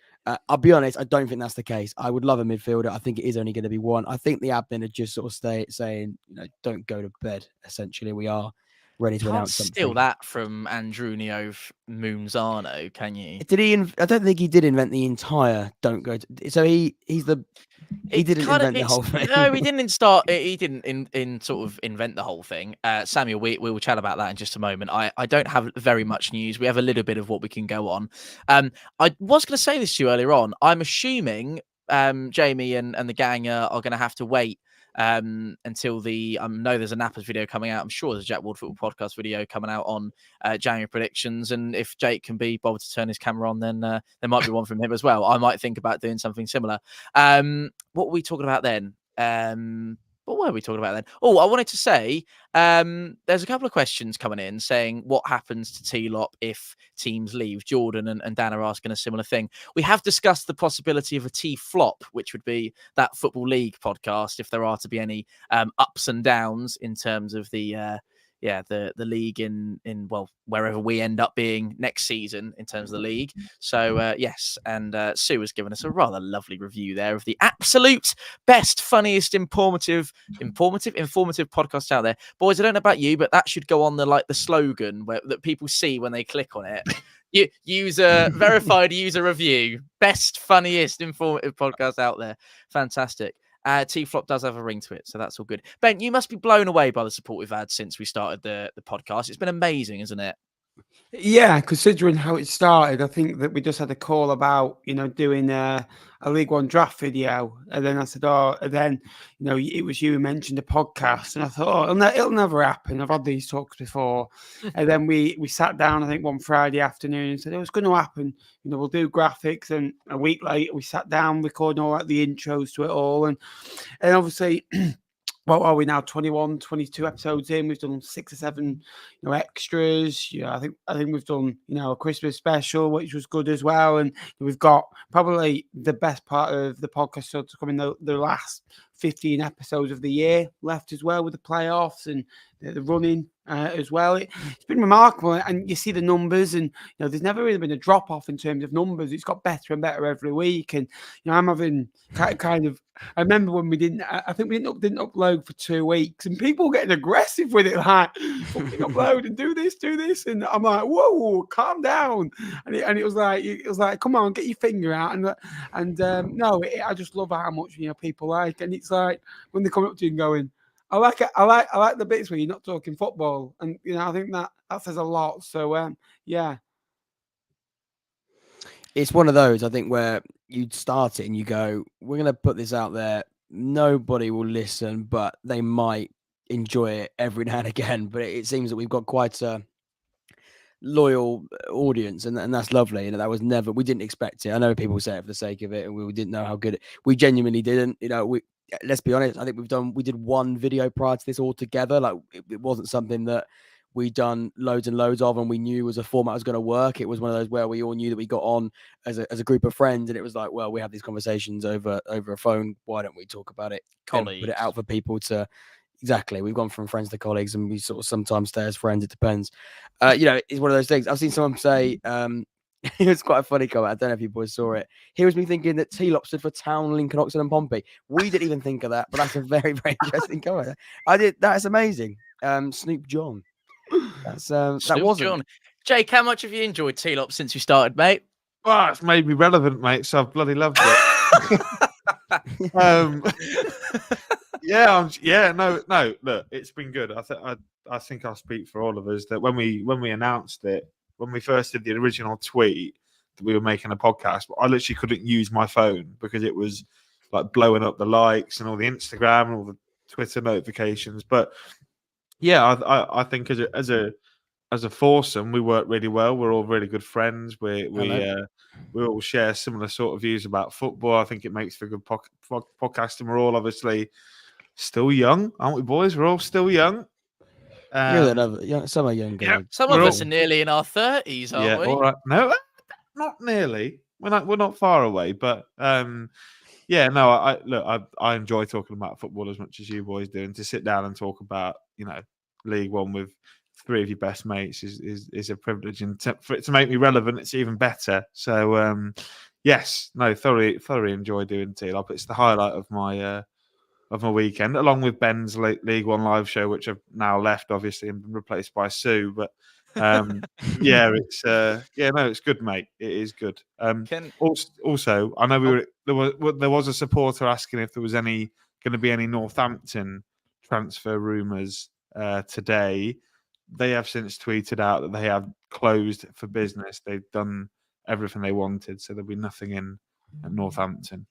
I'll be honest, I don't think that's the case. I would love a midfielder. I think it is only going to be one. I think the admin are just sort of saying, don't go to bed. Essentially, we are ready to announce something. Steal that from Andrunio Moonzano, can you? Did he? I don't think he did invent the entire "don't go to." So he didn't invent the whole thing. No, he didn't sort of invent the whole thing. Samuel, we will chat about that in just a moment. I don't have very much news. We have a little bit of what we can go on. I was going to say this to you earlier on. I'm assuming Jamie and the gang are going to have to wait until I know there's a Nappers video coming out. I'm sure there's a Jack Ward Football Podcast video coming out on January predictions. And if Jake can be bothered to turn his camera on, then there might be one from him as well. I might think about doing something similar. What were we talking about then? What were we talking about then? Oh, I wanted to say there's a couple of questions coming in saying what happens to T-Lop if teams leave. Jordan and Dan are asking a similar thing. We have discussed the possibility of a T-Flop, which would be that Football League podcast if there are to be any ups and downs in terms of the the league in well, wherever we end up being next season in terms of the league. So yes, and Sue has given us a rather lovely review there of the absolute best, funniest, informative podcast out there. Boys, I don't know about you, but that should go on the slogan that people see when they click on it. Verified user review, best, funniest, informative podcast out there. Fantastic. T-Flop does have a ring to it, so that's all good. Ben, you must be blown away by the support we've had since we started the podcast. It's been amazing, isn't it? Yeah, considering how it started, I think that we just had a call about, doing a League One draft video. And then I said, and then, it was you who mentioned a podcast. And I thought, it'll never happen. I've had these talks before. And then we sat down, I think, one Friday afternoon and said, it's going to happen. We'll do graphics. And a week later, we sat down, recording all the intros to it all. And obviously... What are we now? 21, 22 episodes in. We've done 6 or 7, extras. I think we've done, a Christmas special, which was good as well. And we've got probably the best part of the podcast still to come in the last 15 episodes of the year left as well, with the playoffs and the running as well. It's been remarkable, and you see the numbers, and there's never really been a drop off in terms of numbers. It's got better and better every week, and I'm having kind of. I remember when we didn't. I think we didn't upload for 2 weeks, and people getting aggressive with it, like upload and do this, and I'm like, whoa, calm down. And it was like, come on, get your finger out, I just love how much people like, and it's like when they come up to you and going, I like the bits where you're not talking football, and I think that says a lot. So yeah. It's one of those, I think, where you start it and you go, we're going to put this out there. Nobody will listen, but they might enjoy it every now and again. But it seems that we've got quite a loyal audience, and that's lovely. And that was never, we didn't expect it. I know people say it for the sake of it, and we didn't know how good we genuinely didn't. Let's be honest, I think we did one video prior to this altogether. Like it wasn't something that we'd done loads and loads of, and we knew was a format was going to work. It was one of those where we all knew that we got on as a group of friends, and it was like, well, we have these conversations over a phone. Why don't we talk about it? Colleagues. Put it out for people to. Exactly. We've gone from friends to colleagues, and we sort of sometimes stay as friends. It depends. It's one of those things. I've seen someone say, it was quite a funny comment. I don't know if you boys saw it. Here's me thinking that T-Lop stood for Town, Lincoln, Oxford, and Pompey. We didn't even think of that, but that's a very, very interesting comment. I did. That is amazing. Snoop John. That's that wasn't. John. Jake, how much have you enjoyed T-Lop since you started, mate? Well, it's made me relevant, mate. So I've bloody loved it. No. Look, it's been good. I think I'll speak for all of us that when we announced it, when we first did the original tweet that we were making a podcast, I literally couldn't use my phone because it was like blowing up the likes and all the Instagram and all the Twitter notifications. But yeah, I think as a foursome, we work really well. We're all really good friends. We all share similar sort of views about football. I think it makes for good podcasting. We're all obviously still young, aren't we, boys? We're all still young. Some are younger. Yeah, some of us are nearly in our 30s, aren't we? All right. No, not nearly. We're not far away, but I enjoy talking about football as much as you boys do, and to sit down and talk about League One with 3 of your best mates is a privilege, and for it to make me relevant, it's even better. So thoroughly enjoy doing T-Lop. It's the highlight of my weekend, along with Ben's League One live show, which I've now left, obviously, and been replaced by Sue. But it's good, mate. It is good. Also, I know there was a supporter asking if there was going to be any Northampton transfer rumours today. They have since tweeted out that they have closed for business. They've done everything they wanted, so there'll be nothing in at Northampton.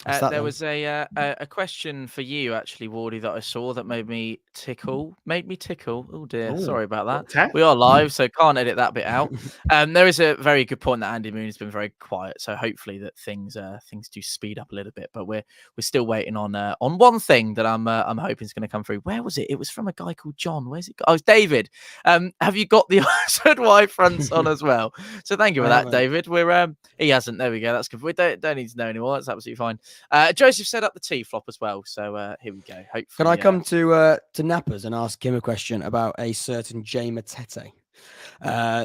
There was a question for you, actually, Wardy, that I saw that made me tickle. Oh dear, sorry about that. We are live, so can't edit that bit out. There is a very good point that Andy Moon has been very quiet, so hopefully that things do speed up a little bit. But we're still waiting on one thing that I'm hoping is going to come through. Where was it? It was from a guy called John. Where's it? Oh, it's David. Have you got the Oxford Y fronts on as well? So thank you for that, David. He hasn't. There we go. That's good. We don't need to know anymore. That's absolutely fine. Joseph set up the T-flop as well, so here we go. Hopefully, Can I come to Nappers and ask him a question about a certain Jay Matete?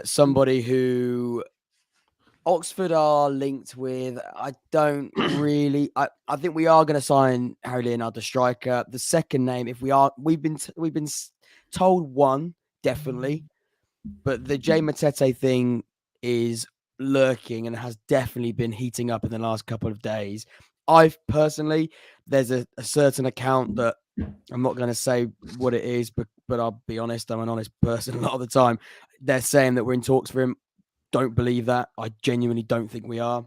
Somebody who Oxford are linked with. I don't really. I think we are going to sign Harry Leonard, the striker. The second name, we've been told one definitely, but the Jay Matete thing is lurking and has definitely been heating up in the last couple of days. I've personally, there's a certain account that I'm not going to say what it is, but I'll be honest. I'm an honest person a lot of the time. They're saying that we're in talks for him. Don't believe that. I genuinely don't think we are.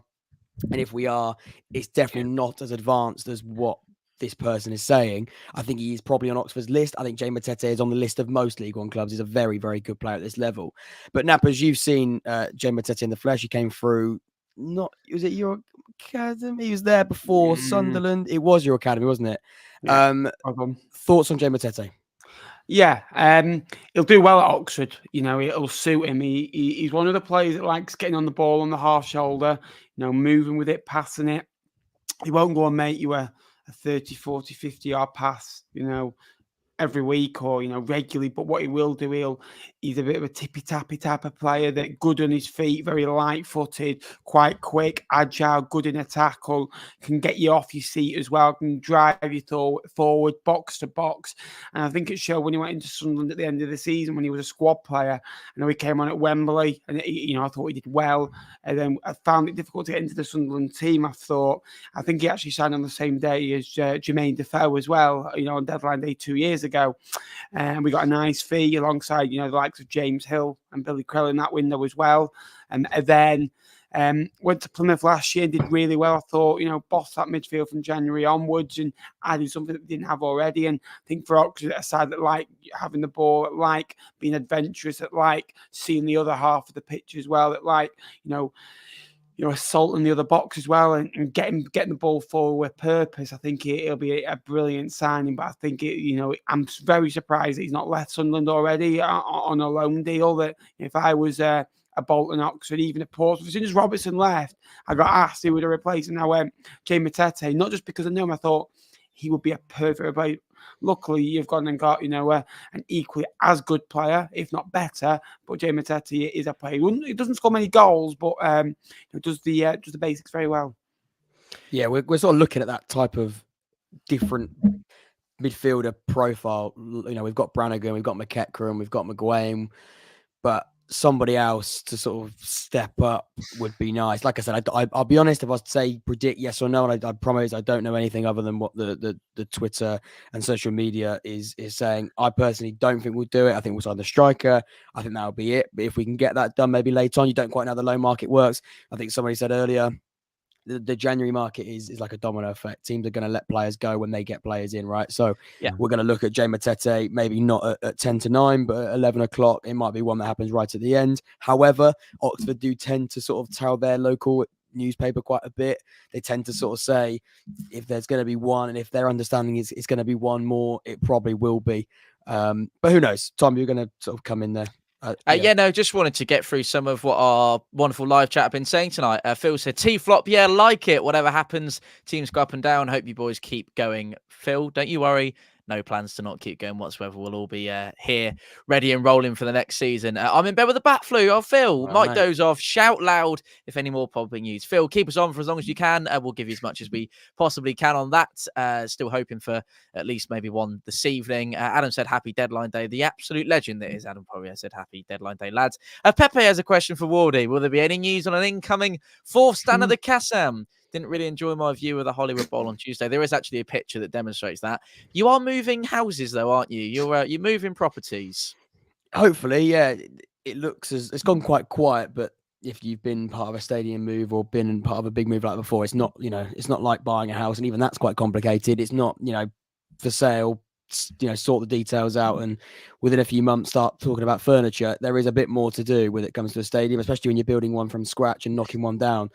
And if we are, it's definitely not as advanced as what this person is saying. I think he is probably on Oxford's list. I think Jay Matete is on the list of most League One clubs. He's a very, very good player at this level. But Nappers, you've seen Jay Matete in the flesh. He came through. Was it your academy? He was there before Sunderland. It was your academy, wasn't it? Yeah. Thoughts on Jay Matete? Yeah, he'll do well at Oxford. It'll suit him. He's one of the players that likes getting on the ball on the half shoulder, moving with it, passing it. He won't go and make you a 30, 40, 50-yard pass, every week or, regularly. But what he will do, he's a bit of a tippy-tappy type of player that good on his feet, very light-footed, quite quick, agile, good in a tackle, can get you off your seat as well, can drive you forward, box to box. And I think it showed when he went into Sunderland at the end of the season when he was a squad player. I know he came on at Wembley and, I thought he did well. And then I found it difficult to get into the Sunderland team, I think he actually signed on the same day as Jermaine Defoe as well, on deadline day 2 years ago. And we got a nice fee alongside, the likes of James Hill and Billy Krell in that window as well. And then went to Plymouth last year and did really well. I thought, bossed that midfield from January onwards and added something that we didn't have already. And I think for Oxford, a side that like having the ball, that like being adventurous, that like seeing the other half of the pitch as well, that like, assaulting the other box as well and getting the ball forward with purpose. I think it'll be a brilliant signing, but I think I'm very surprised that he's not left Sunderland already on a loan deal. That if I was a Bolton, Oxford, even at Portsmouth, as soon as Robertson left, I got asked who would have replaced him. And I went Jay Matete, not just because I knew him. I thought he would be a perfect replacement. Luckily, you've gone and got, an equally as good player, if not better. But Jay Matete is a player. He doesn't score many goals, but does the basics very well. Yeah, we're sort of looking at that type of different midfielder profile. We've got Brannigan, we've got McEachran, and we've got McGuane, but somebody else to sort of step up would be nice. Like I said, I'll be honest, if I say predict yes or no, and I promise I don't know anything other than what the Twitter and social media is saying. I personally don't think we'll do it. I think we'll sign the striker. I think that'll be it. But if we can get that done maybe later on, you don't quite know how the loan market works. I think somebody said earlier, the January market is like a domino effect. Teams are going to let players go when they get players in, right? So we're going to look at Jay Matete, maybe not at 10 to 9, but at 11 o'clock, it might be one that happens right at the end. However, Oxford do tend to sort of tell their local newspaper quite a bit. They tend to sort of say if there's going to be one, and if their understanding is it's going to be one more, it probably will be. But who knows? Tom, you're going to sort of come in there. Just wanted to get through some of what our wonderful live chat have been saying tonight. Phil said, T-flop, like it. Whatever happens, teams go up and down. Hope you boys keep going. Phil, don't you worry. No plans to not keep going whatsoever. We'll all be here, ready and rolling for the next season. I'm in bed with a bat flu. Oh, Phil, might doze off. Shout loud if any more popping news. Phil, keep us on for as long as you can. We'll give you as much as we possibly can on that. Still hoping for at least maybe one this evening. Adam said happy deadline day. The absolute legend that is Adam Poirier said happy deadline day, lads. Pepe has a question for Wardy. Will there be any news on an incoming fourth stand of the Kassam? Didn't really enjoy my view of the Hollywood Bowl on Tuesday. There is actually a picture that demonstrates that. You are moving houses, though, aren't you? You're moving properties. Hopefully, yeah. It looks as it's gone quite quiet, but if you've been part of a stadium move or been part of a big move like before, it's not it's not like buying a house, and even that's quite complicated. It's not for sale. Sort the details out, and within a few months start talking about furniture. There is a bit more to do when it comes to a stadium, especially when you're building one from scratch and knocking one down.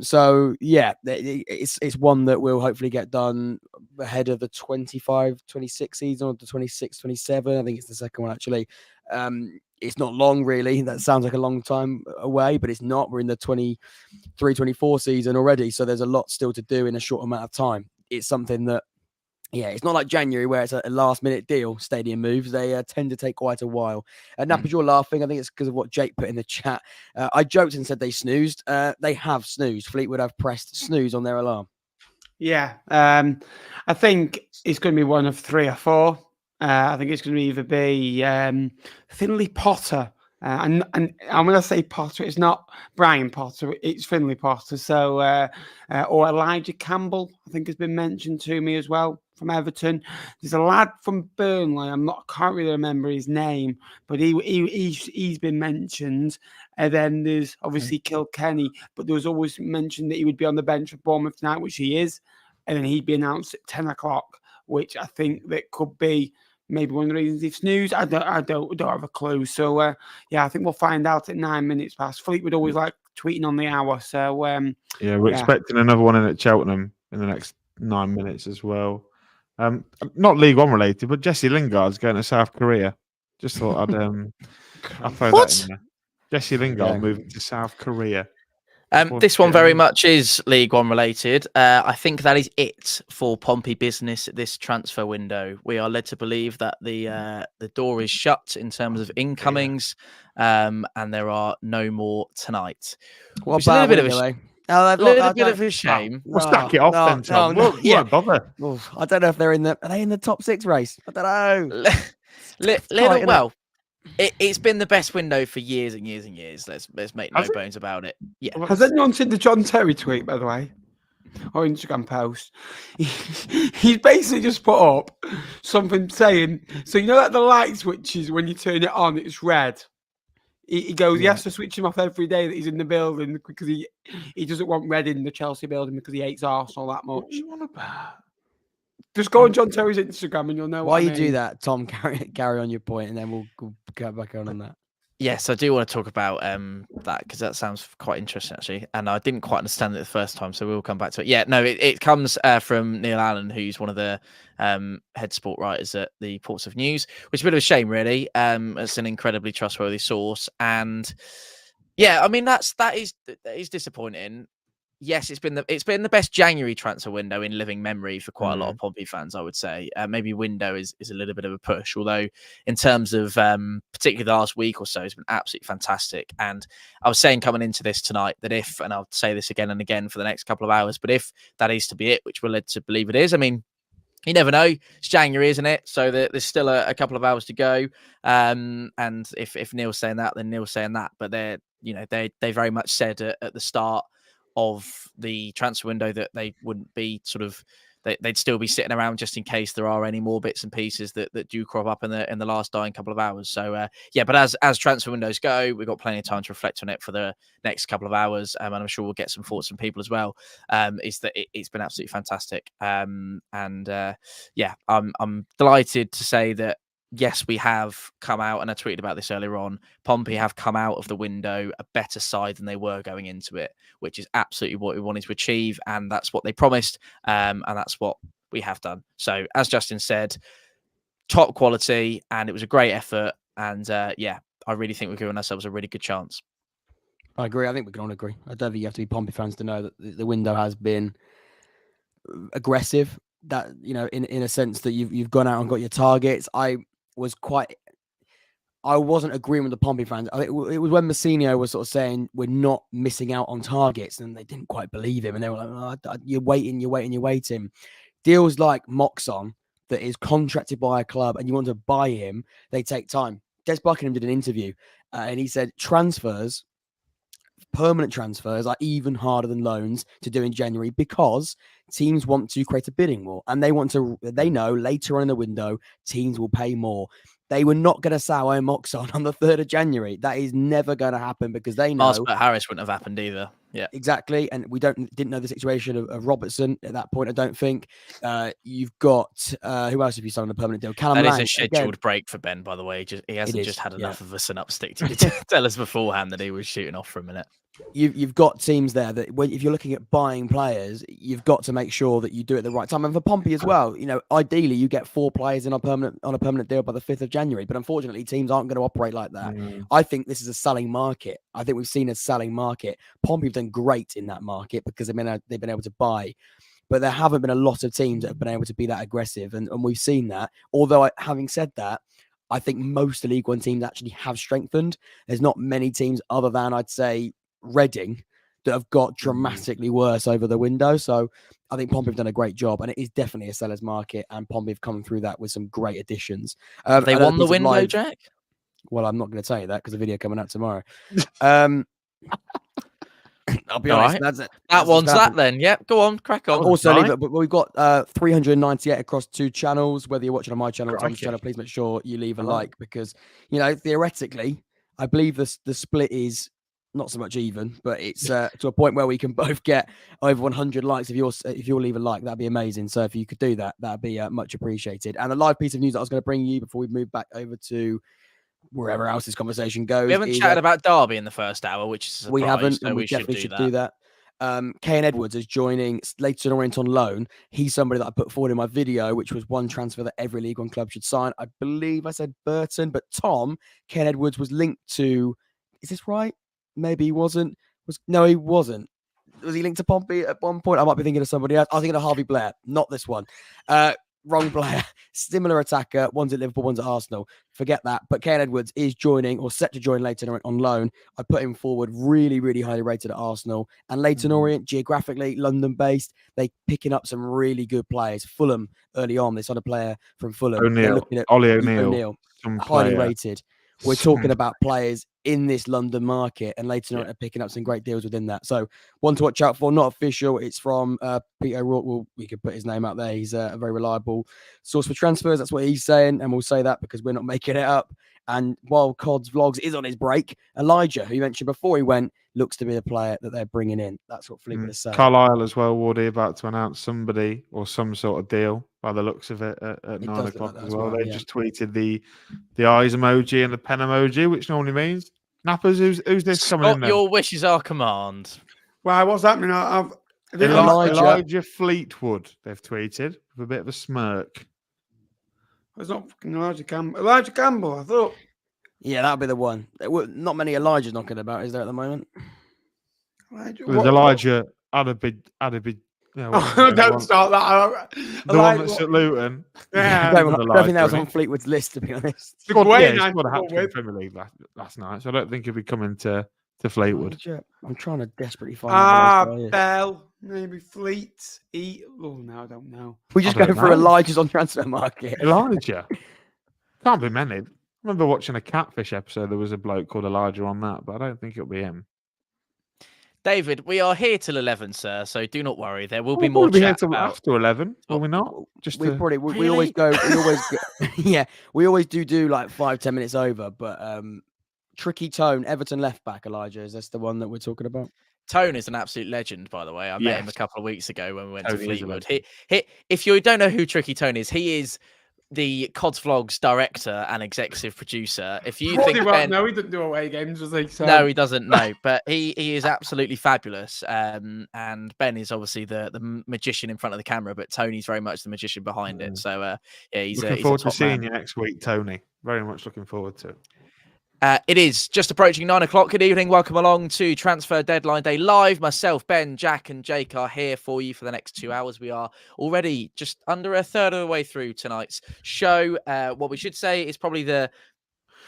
So yeah, it's one that will hopefully get done ahead of the 25-26 season, or the 26-27. I think it's the second one actually. it's not long, really. That sounds like a long time away, but it's not. We're in the 23-24 season already, so there's a lot still to do in a short amount of time. It's something that, yeah, it's not like January where it's a last-minute deal, stadium moves. They tend to take quite a while. Nappers, you're laughing. I think it's because of what Jake put in the chat. I joked and said they snoozed. They have snoozed. Fleetwood have pressed snooze on their alarm. Yeah, I think it's going to be one of 3 or 4. I think it's going to either be Finley Potter, and when I say Potter, it's not Brian Potter, it's Finley Potter. So, or Elijah Campbell, I think has been mentioned to me as well from Everton. There's a lad from Burnley. I can't really remember his name, but he's been mentioned. And then there's obviously Kilkenny, but there was always mentioned that he would be on the bench for Bournemouth tonight, which he is, and then he'd be announced at 10 o'clock, which I think that could be maybe one of the reasons he snoozed. I don't have a clue. So yeah, I think we'll find out at 9 minutes past. Fleetwood always like tweeting on the hour. So yeah, we're expecting another one in at Cheltenham in the next 9 minutes as well. Not League One related, but Jesse Lingard's going to South Korea. Just thought I'd throw that in there. Jesse Lingard moving to South Korea. This one very much is League One related. I think that is it for Pompey business this transfer window. We are led to believe that the door is shut in terms of incomings, and there are no more tonight. What Which is a little bit of a shame. We'll stack it off then, Tom. Won't bother. I don't know if they're are they in the top 6 race? I don't know. Well, it's been the best window for years and years and years. Let's make no bones about it. Yeah. Has anyone seen the John Terry tweet, by the way, or Instagram post? He's basically just put up something saying, so you know that the light switches when you turn it on, it's red. He goes, he has to switch them off every day that he's in the building because he doesn't want red in the Chelsea building because he hates Arsenal that much. What do you want about? Just go on John Terry's Instagram and you'll know why what you do that, Tom. Carry on your point, and then we'll go back on that. Yes, I do want to talk about that because that sounds quite interesting actually, and I didn't quite understand it the first time, so we'll come back to it. Yeah, no, it comes from Neil Allen, who's one of the head sport writers at the Portsmouth News, which is a bit of a shame, really. It's an incredibly trustworthy source, and yeah, I mean that is disappointing. Yes, it's been the best January transfer window in living memory for quite a lot of Pompey fans, I would say. Maybe window is a little bit of a push, although in terms of particularly the last week or so, it's been absolutely fantastic. And I was saying coming into this tonight that if, and I'll say this again and again for the next couple of hours, but if that is to be it, which we're led to believe it is, I mean, you never know. It's January, isn't it? So there's still a couple of hours to go. And if Neil's saying that, then Neil's saying that. But they very much said at the start of the transfer window that they wouldn't be they'd still be sitting around just in case there are any more bits and pieces that do crop up in the last dying couple of hours. So but as transfer windows go, we've got plenty of time to reflect on it for the next couple of hours, and I'm sure we'll get some thoughts from people as well. Is that it's been absolutely fantastic, I'm delighted to say that yes, we have come out, and I tweeted about this earlier on. Pompey have come out of the window a better side than they were going into it, which is absolutely what we wanted to achieve, and that's what they promised, and that's what we have done. So, as Justin said, top quality, and it was a great effort, and I really think we're giving ourselves a really good chance. I agree. I think we can all agree. I don't think you have to be Pompey fans to know that the window has been aggressive. That in a sense that you've gone out and got your targets. I wasn't agreeing with the Pompey fans. I think it was when Mousinho was sort of saying we're not missing out on targets, and they didn't quite believe him, and they were like, oh, you're waiting. Deals like Moxon that is contracted by a club and you want to buy him, they take time. Des Buckingham did an interview and he said permanent transfers are even harder than loans to do in January because teams want to create a bidding war, and they know later on in the window teams will pay more. They were not going to sell Owen Moxon on the 3rd of January. That is never going to happen because they know. But Harris wouldn't have happened either. Yeah, exactly. And we didn't know the situation of Robertson at that point. I don't think. You've got who else have you signed on a permanent deal? Callum That Lang, is a scheduled break for Ben, by the way. He hasn't just had enough of us an upstick to tell us beforehand that he was shooting off for a minute. you've got teams there that if you're looking at buying players, you've got to make sure that you do it at the right time. And for Pompey as well, ideally you get 4 players on a permanent deal by the 5th of January. But unfortunately, teams aren't going to operate like that. I think this is a selling market. I think we've seen a selling market. Pompey have done great in that market because they've been able to buy. But there haven't been a lot of teams that have been able to be that aggressive. And we've seen that. Although, having said that, I think most of the League One teams actually have strengthened. There's not many teams other than, I'd say, Reading that have got dramatically worse over the window. So I think Pompey have done a great job, and it is definitely a seller's market, and Pompey have come through that with some great additions. They won the window, Jack? Well, I'm not going to tell you that because the video coming out tomorrow. I'll be All honest. right. That's it. That one's that then. Yep, go on, crack on. Also, leave it, but we've got 398 across 2 channels. Whether you're watching on my channel or Tom's channel, please make sure you leave a like because, theoretically, I believe the split is not so much even, but it's to a point where we can both get over 100 likes. If you'll leave a like, that'd be amazing. So if you could do that, that'd be much appreciated. And a live piece of news that I was going to bring you before we move back over to wherever else this conversation goes. We haven't chatted about Derby in the first hour, which is a surprise, we haven't, so and we definitely should do that. Kane Edwards is joining Leighton Orient on loan. He's somebody that I put forward in my video, which was one transfer that every League One club should sign. I believe I said Burton, but Tom, Kane Edwards was linked to, is this right? Maybe he wasn't. No, he wasn't. Was he linked to Pompey at one point? I might be thinking of somebody else. I was thinking of Harvey Blair, not this one. Wrong player. Similar attacker. One's at Liverpool, one's at Arsenal. Forget that. But Kane Edwards is joining or set to join Leighton Orient on loan. I put him forward really, really highly rated at Arsenal. And Leighton Orient, geographically, London-based, they picking up some really good players. Fulham early on, they signed a player from Fulham. Ollie O'Neill. Highly rated. We're talking about players in this London market, and Leighton are picking up some great deals within that. So one to watch out for, not official. It's from Peter O'Rourke. Well, we could put his name out there. He's a very reliable source for transfers. That's what he's saying, and we'll say that because we're not making it up. And while Cod's Vlogs is on his break, Elijah, who you mentioned before he went, looks to be a player that they're bringing in. That's what Fleetwood is saying. Carlisle as well, Wardy, about to announce somebody or some sort of deal by the looks of it at 9 o'clock as well. They just tweeted the eyes emoji and the pen emoji, which normally means Nappers. Who's this coming in? Your wish is our command. Wow, what's happening? Elijah Fleetwood, they've tweeted with a bit of a smirk. It's not fucking Elijah Campbell. Elijah Campbell, I thought. Yeah, that'll be the one. Not many Elijahs knocking about, is there, at the moment? Elijah Adabid. Don't start that. The one that's at Luton. Yeah, I don't think that was on Fleetwood's list, to be honest. He scored a hat-trick in Premier League last night, so I don't think he'll be coming to Fleetwood. I'm trying to desperately find Bell, maybe Fleet, oh no, I don't know. We just go for Elijah's on transfer market. Elijah? Can't be many. I remember watching a Catfish episode. There was a bloke called Elijah on that, but I don't think it'll be him. David, we are here till 11, sir, so do not worry. There will be more chat about... after 11, will we not? We always go. Yeah, we always do like 5-10 minutes over, but Tricky Tone, Everton left back, Elijah, is this the one that we're talking about? Tone is an absolute legend, by the way. I met him a couple of weeks ago when we went to Fleetwood. If you don't know who Tricky Tone is, he is the Cod's Vlogs director and executive producer. If you think Ben... No, he doesn't do away games, does he? So... No, he doesn't. No, but he is absolutely fabulous. And Ben is obviously the magician in front of the camera, but Tony's very much the magician behind it. So he's looking forward to seeing you next week, Tony. Very much looking forward to it. It is just approaching 9 o'clock. Good evening. Welcome along to Transfer Deadline Day Live. Myself, Ben, Jack and Jake are here for you for the next 2 hours. We are already just under a third of the way through tonight's show. What we should say is probably the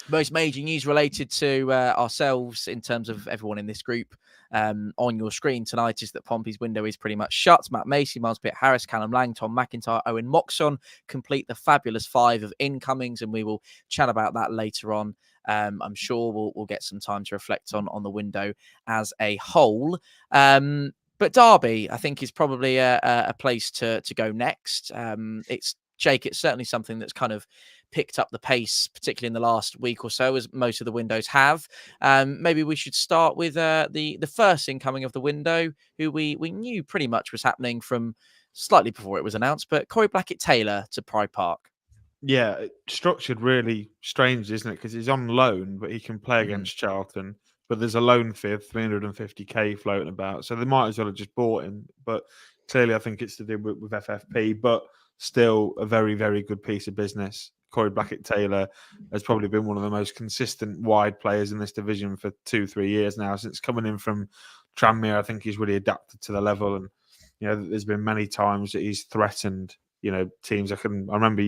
most major news related to ourselves in terms of everyone in this group on your screen tonight is that Pompey's window is pretty much shut. Matt Macy, Miles Pitt-Harris, Callum Lang, Tom McIntyre, Owen Moxon complete the fabulous 5 of incomings, and we will chat about that later on. I'm sure we'll get some time to reflect on the window as a whole. But Derby, I think, is probably a place to go next. It's certainly something that's kind of picked up the pace, particularly in the last week or so, as most of the windows have. Maybe we should start with the first incoming of the window, who we knew pretty much was happening from slightly before it was announced, but Corey Blackett-Taylor to Pride Park. Yeah, structured really strange, isn't it? Because he's on loan, but he can play against Charlton. but there's a loan fee of 350k floating about, so they might as well have just bought him. But clearly, I think it's to do with FFP, but still a very, very good piece of business. Corey Blackett-Taylor has probably been one of the most consistent wide players in this division for 2-3 years now. Since coming in from Tranmere, I think he's really adapted to the level. And, there's been many times that he's threatened, teams. I remember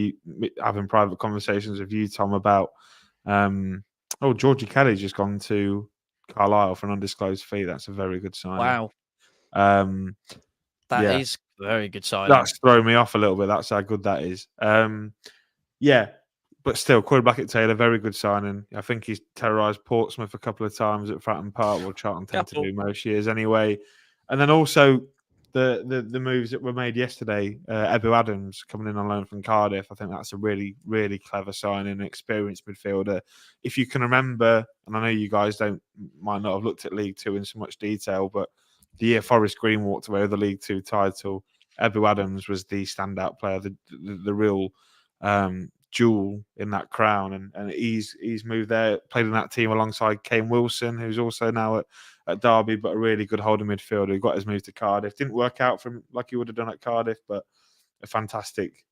having private conversations with you, Tom, about, Georgie Kelly's just gone to Carlisle for an undisclosed fee. That's a very good sign. Wow. That is a very good sign. That's thrown me off a little bit. That's how good that is. But still, Corey Blackett-Taylor, very good signing. I think he's terrorised Portsmouth a couple of times at Fratton Park, or Charlton tend to do most years anyway. And then also the moves that were made yesterday, Ebu Adams coming in on loan from Cardiff. I think that's a really, really clever signing, an experienced midfielder. If you can remember, and I know you guys might not have looked at League Two in so much detail, but the year Forest Green walked away with the League Two title, Ebu Adams was the standout player, the real jewel in that crown, and he's moved there, played in that team alongside Kane Wilson, who's also now at Derby, but a really good holding midfielder. He got his move to Cardiff. Didn't work out for him like he would have done at Cardiff, but a fantastic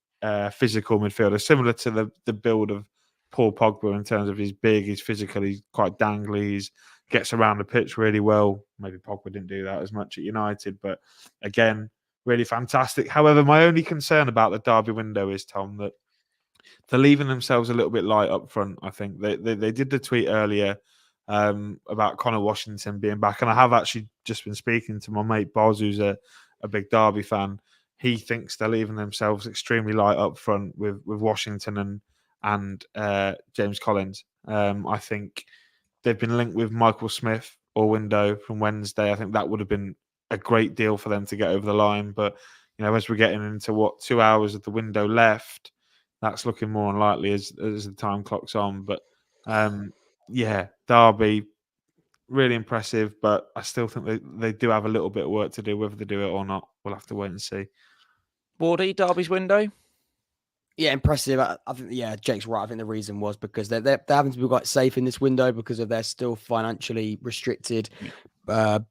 physical midfielder, similar to the build of Paul Pogba in terms of he's big, he's physical, he's quite dangly, he gets around the pitch really well. Maybe Pogba didn't do that as much at United, but again, really fantastic. However, my only concern about the Derby window is, Tom, that they're leaving themselves a little bit light up front. I think they did the tweet earlier about Connor Washington being back, and I have actually just been speaking to my mate Boz, who's a big Derby fan. He thinks they're leaving themselves extremely light up front with Washington and James Collins. I think they've been linked with Michael Smith or window from Wednesday. I think that would have been a great deal for them to get over the line. But as we're getting into 2 hours of the window left, that's looking more unlikely as the time clocks on. But Derby, really impressive, but I still think they do have a little bit of work to do. Whether they do it or not, we'll have to wait and see. Wardy, Derby's window? Yeah, impressive. I think, Jake's right. I think the reason was because they're having to be quite safe in this window because they're still financially restricted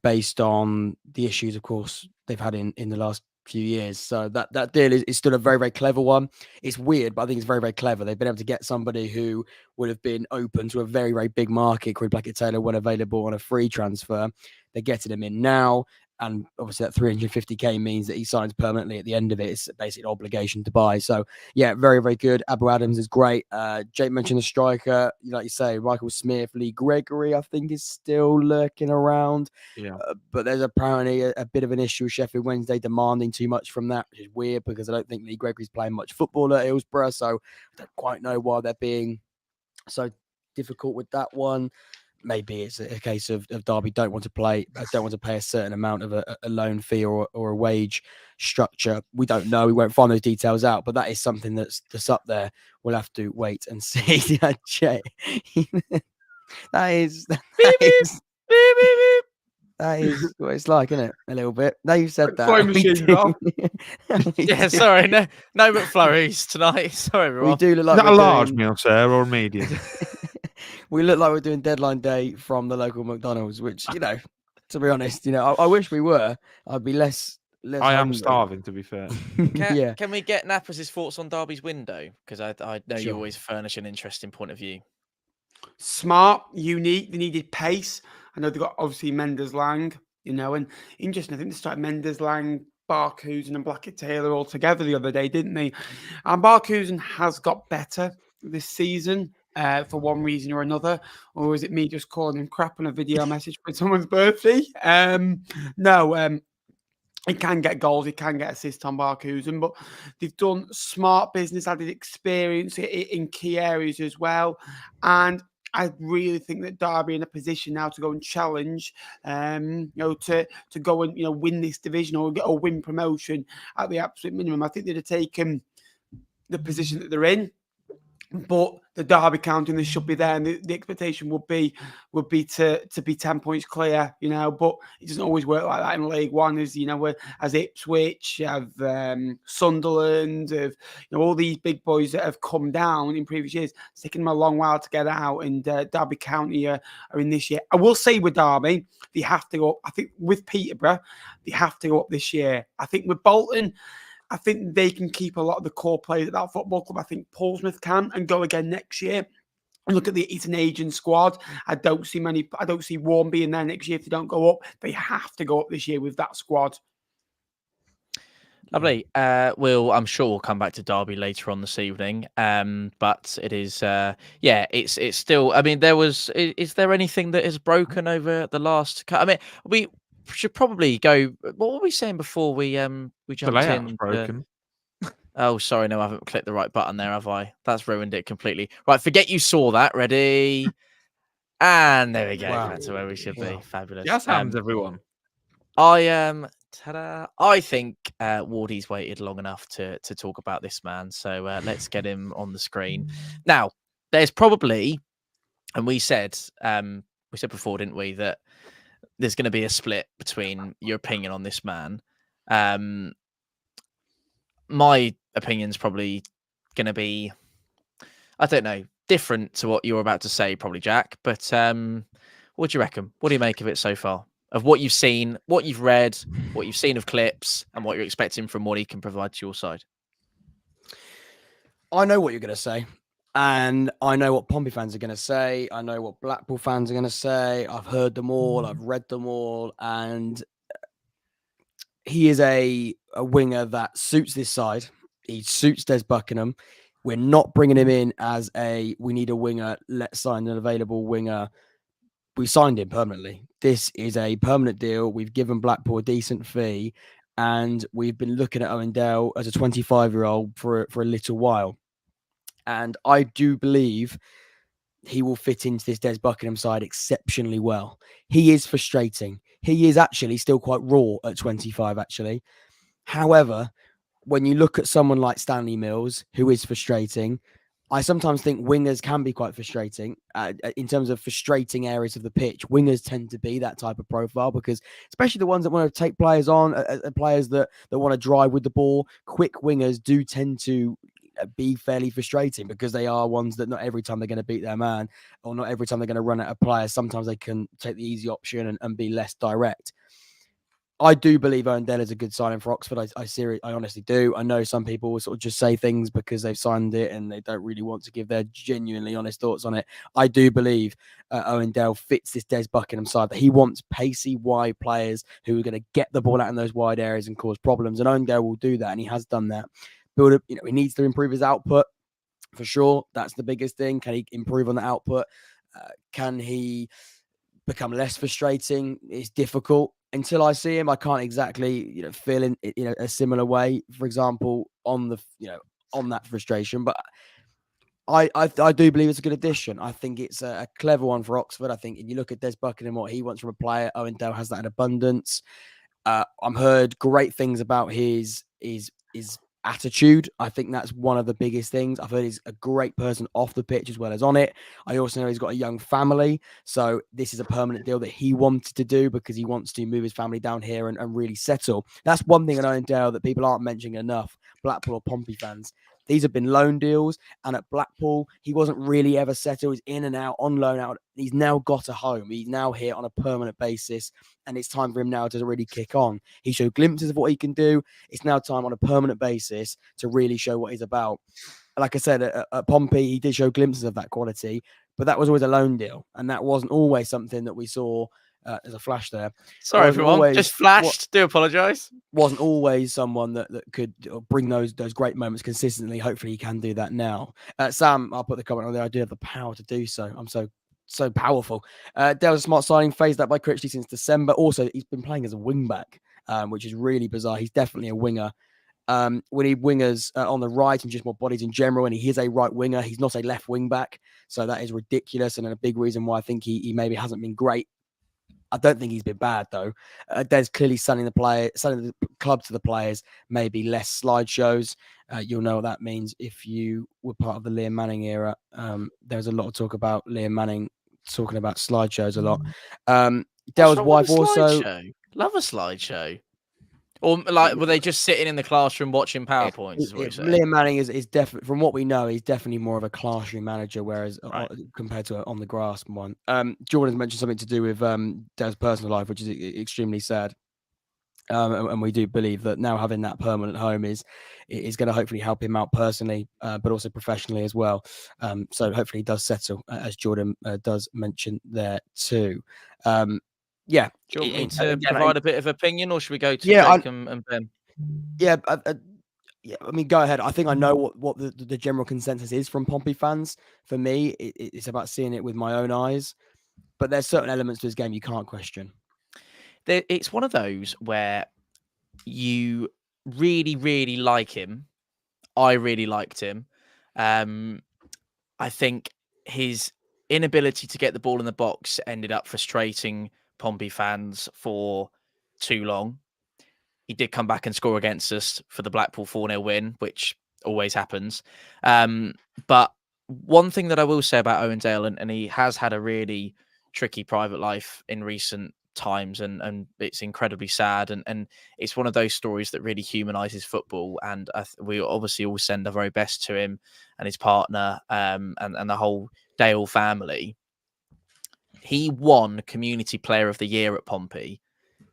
based on the issues, of course, they've had in the last few years. So that deal is still a very, very clever one. It's weird, but I think it's very, very clever. They've been able to get somebody who would have been open to a very, very big market. Corey Blackett-Taylor, when available on a free transfer. They're getting him in now. And obviously that 350k means that he signs permanently at the end of it. It's basically an obligation to buy. So, very, very good. Ebu Adams is great. Jake mentioned the striker. Like you say, Michael Smith, Lee Gregory, I think, is still lurking around. Yeah. But there's apparently a bit of an issue with Sheffield Wednesday demanding too much from that, which is weird because I don't think Lee Gregory's playing much football at Hillsborough. So I don't quite know why they're being so difficult with that one. Maybe it's a case of Derby don't want to pay a certain amount of a loan fee or a wage structure. We don't know. We won't find those details out, but that is something that's up there. We'll have to wait and see. that is what it's like, isn't it? A little bit. Now you've said that. Sorry. No McFlurries tonight. Sorry, everyone. We do look like is that a large meal, sir, or a medium? We look like we're doing deadline day from the local McDonald's, which, to be honest, I wish we were. I'd be less I am hungry. starving, to be fair. Can we get Nappers' thoughts on Derby's window? Because I know you always furnish an interesting point of view. Smart, unique. They needed pace. I know they got obviously Mendes Lang, and interesting. I think they started Mendes Lang, Barkhuizen, and Blackett-Taylor all together the other day, didn't they? And Barkhuizen has got better this season. For one reason or another, or is it me just calling him crap on a video message for someone's birthday? No, he can get goals, he can get assists on Barkhuizen, but they've done smart business, added experience in key areas as well, and I really think that Derby are in a position now to go and challenge, to go and win this division or win promotion at the absolute minimum. I think they'd have taken the position that they're in. But the Derby County, they should be there, and the expectation would be to be 10 points clear, you know. But it doesn't always work like that in League One, as you know, as Ipswich, have Sunderland, of all these big boys that have come down in previous years. It's taken them a long while to get out, and Derby County are in this year. I will say with Derby, they have to go up. I think with Peterborough, they have to go up this year. I think with Bolton, I think they can keep a lot of the core players at that football club. I think Portsmouth can and go again next year. And look at it's an aging squad. I don't see Warren being there next year if they don't go up. They have to go up this year with that squad. Lovely. I'm sure we'll come back to Derby later on this evening. But it is, it's still. I mean, is there anything that is broken over the last? I mean, we should probably go. What were we saying before we jumped The layout's in? broken. Oh, sorry, no, I haven't clicked the right button there, have I? That's ruined it completely. Right, forget you saw that. Ready, and there we go. Wow. Back to where we should be. Fabulous. Yes, hands, everyone. I think Wardy's waited long enough to talk about this man. So let's get him on the screen. Now, there's probably, and we said before, didn't we, that there's going to be a split between your opinion on this man. My opinion's probably going to be, I don't know, different to what you're about to say, probably, Jack. But what do you reckon? What do you make of it so far? Of what you've seen, what you've read, what you've seen of clips, and what you're expecting from what he can provide to your side? I know what you're going to say. And I know what Pompey fans are going to say. I know what Blackpool fans are going to say. I've heard them all. I've read them all. And he is a winger that suits this side. He suits Des Buckingham. We're not bringing him in as we need a winger. Let's sign an available winger. We signed him permanently. This is a permanent deal. We've given Blackpool a decent fee. And we've been looking at Owen Dale as a 25-year-old for a little while. And I do believe he will fit into this Des Buckingham side exceptionally well. He is frustrating. He is actually still quite raw at 25, actually. However, when you look at someone like Stanley Mills, who is frustrating, I sometimes think wingers can be quite frustrating in terms of frustrating areas of the pitch. Wingers tend to be that type of profile because especially the ones that want to take players on, players that want to drive with the ball, quick wingers do tend to be fairly frustrating because they are ones that not every time they're going to beat their man or not every time they're going to run at a player. Sometimes they can take the easy option and be less direct. I do believe Owen Dale is a good signing for Oxford. I honestly do. I know some people will sort of just say things because they've signed it and they don't really want to give their genuinely honest thoughts on it. I do believe Owen Dale fits this Des Buckingham side, that he wants pacey, wide players who are going to get the ball out in those wide areas and cause problems. And Owen Dale will do that, and he has done that. Build up, he needs to improve his output for sure. That's the biggest thing. Can he improve on the output? Can he become less frustrating? It's difficult. Until I see him, I can't exactly, feel in a similar way. For example, on that frustration, but I do believe it's a good addition. I think it's a clever one for Oxford. I think if you look at Des Buckingham, what he wants from a player, Owen Dale has that in abundance. I've heard great things about his attitude. I think that's one of the biggest things. I've heard he's a great person off the pitch as well as on it. I also know he's got a young family. So this is a permanent deal that he wanted to do because he wants to move his family down here and really settle. That's one thing in Owen Dale that people aren't mentioning enough, Blackpool or Pompey fans. These have been loan deals. And at Blackpool, he wasn't really ever settled. He's in and out, on loan out. He's now got a home. He's now here on a permanent basis. And it's time for him now to really kick on. He showed glimpses of what he can do. It's now time on a permanent basis to really show what he's about. Like I said, at Pompey, he did show glimpses of that quality, but that was always a loan deal. And that wasn't always something that we saw as a flash there. Sorry, everyone. Just flashed. Do apologise. Wasn't always someone that could bring those great moments consistently. Hopefully he can do that now. Sam, I'll put the comment on there. I do have the power to do so. I'm so powerful. Dale's a smart signing, phased that by Critchley since December. Also, he's been playing as a wing back, which is really bizarre. He's definitely a winger. We need wingers on the right and just more bodies in general. And he is a right winger. He's not a left wing back. So that is ridiculous. And a big reason why I think he maybe hasn't been great I don't think he's been bad though. There's clearly selling the club to the players, maybe less slideshows. You'll know what that means if you were part of the Liam Manning era. There's a lot of talk about Liam Manning talking about slideshows a lot. Dale's wife also love a slideshow. Or like, were they just sitting in the classroom watching PowerPoints? Is what you're saying? Liam Manning is definitely, from what we know, he's definitely more of a classroom manager, whereas compared to on the grass one. Jordan's mentioned something to do with Dale's personal life, which is extremely sad. And we do believe that now having that permanent home is going to hopefully help him out personally, but also professionally as well. So hopefully he does settle, as Jordan does mention there too. Yeah. Do you want me to provide a bit of opinion, or should we go to Jake and Ben? Yeah, I mean, go ahead. I think I know what the general consensus is from Pompey fans. For me, it's about seeing it with my own eyes. But there's certain elements to his game you can't question. It's one of those where you really, really like him. I really liked him. I think his inability to get the ball in the box ended up frustrating Pompey fans for too long. He did come back and score against us for the Blackpool 4-0 win, which always happens. But one thing that I will say about Owen Dale, and he has had a really tricky private life in recent times, and it's incredibly sad, and it's one of those stories that really humanizes football, and we obviously all send our very best to him and his partner, and the whole Dale family. He won Community Player of the Year at Pompey.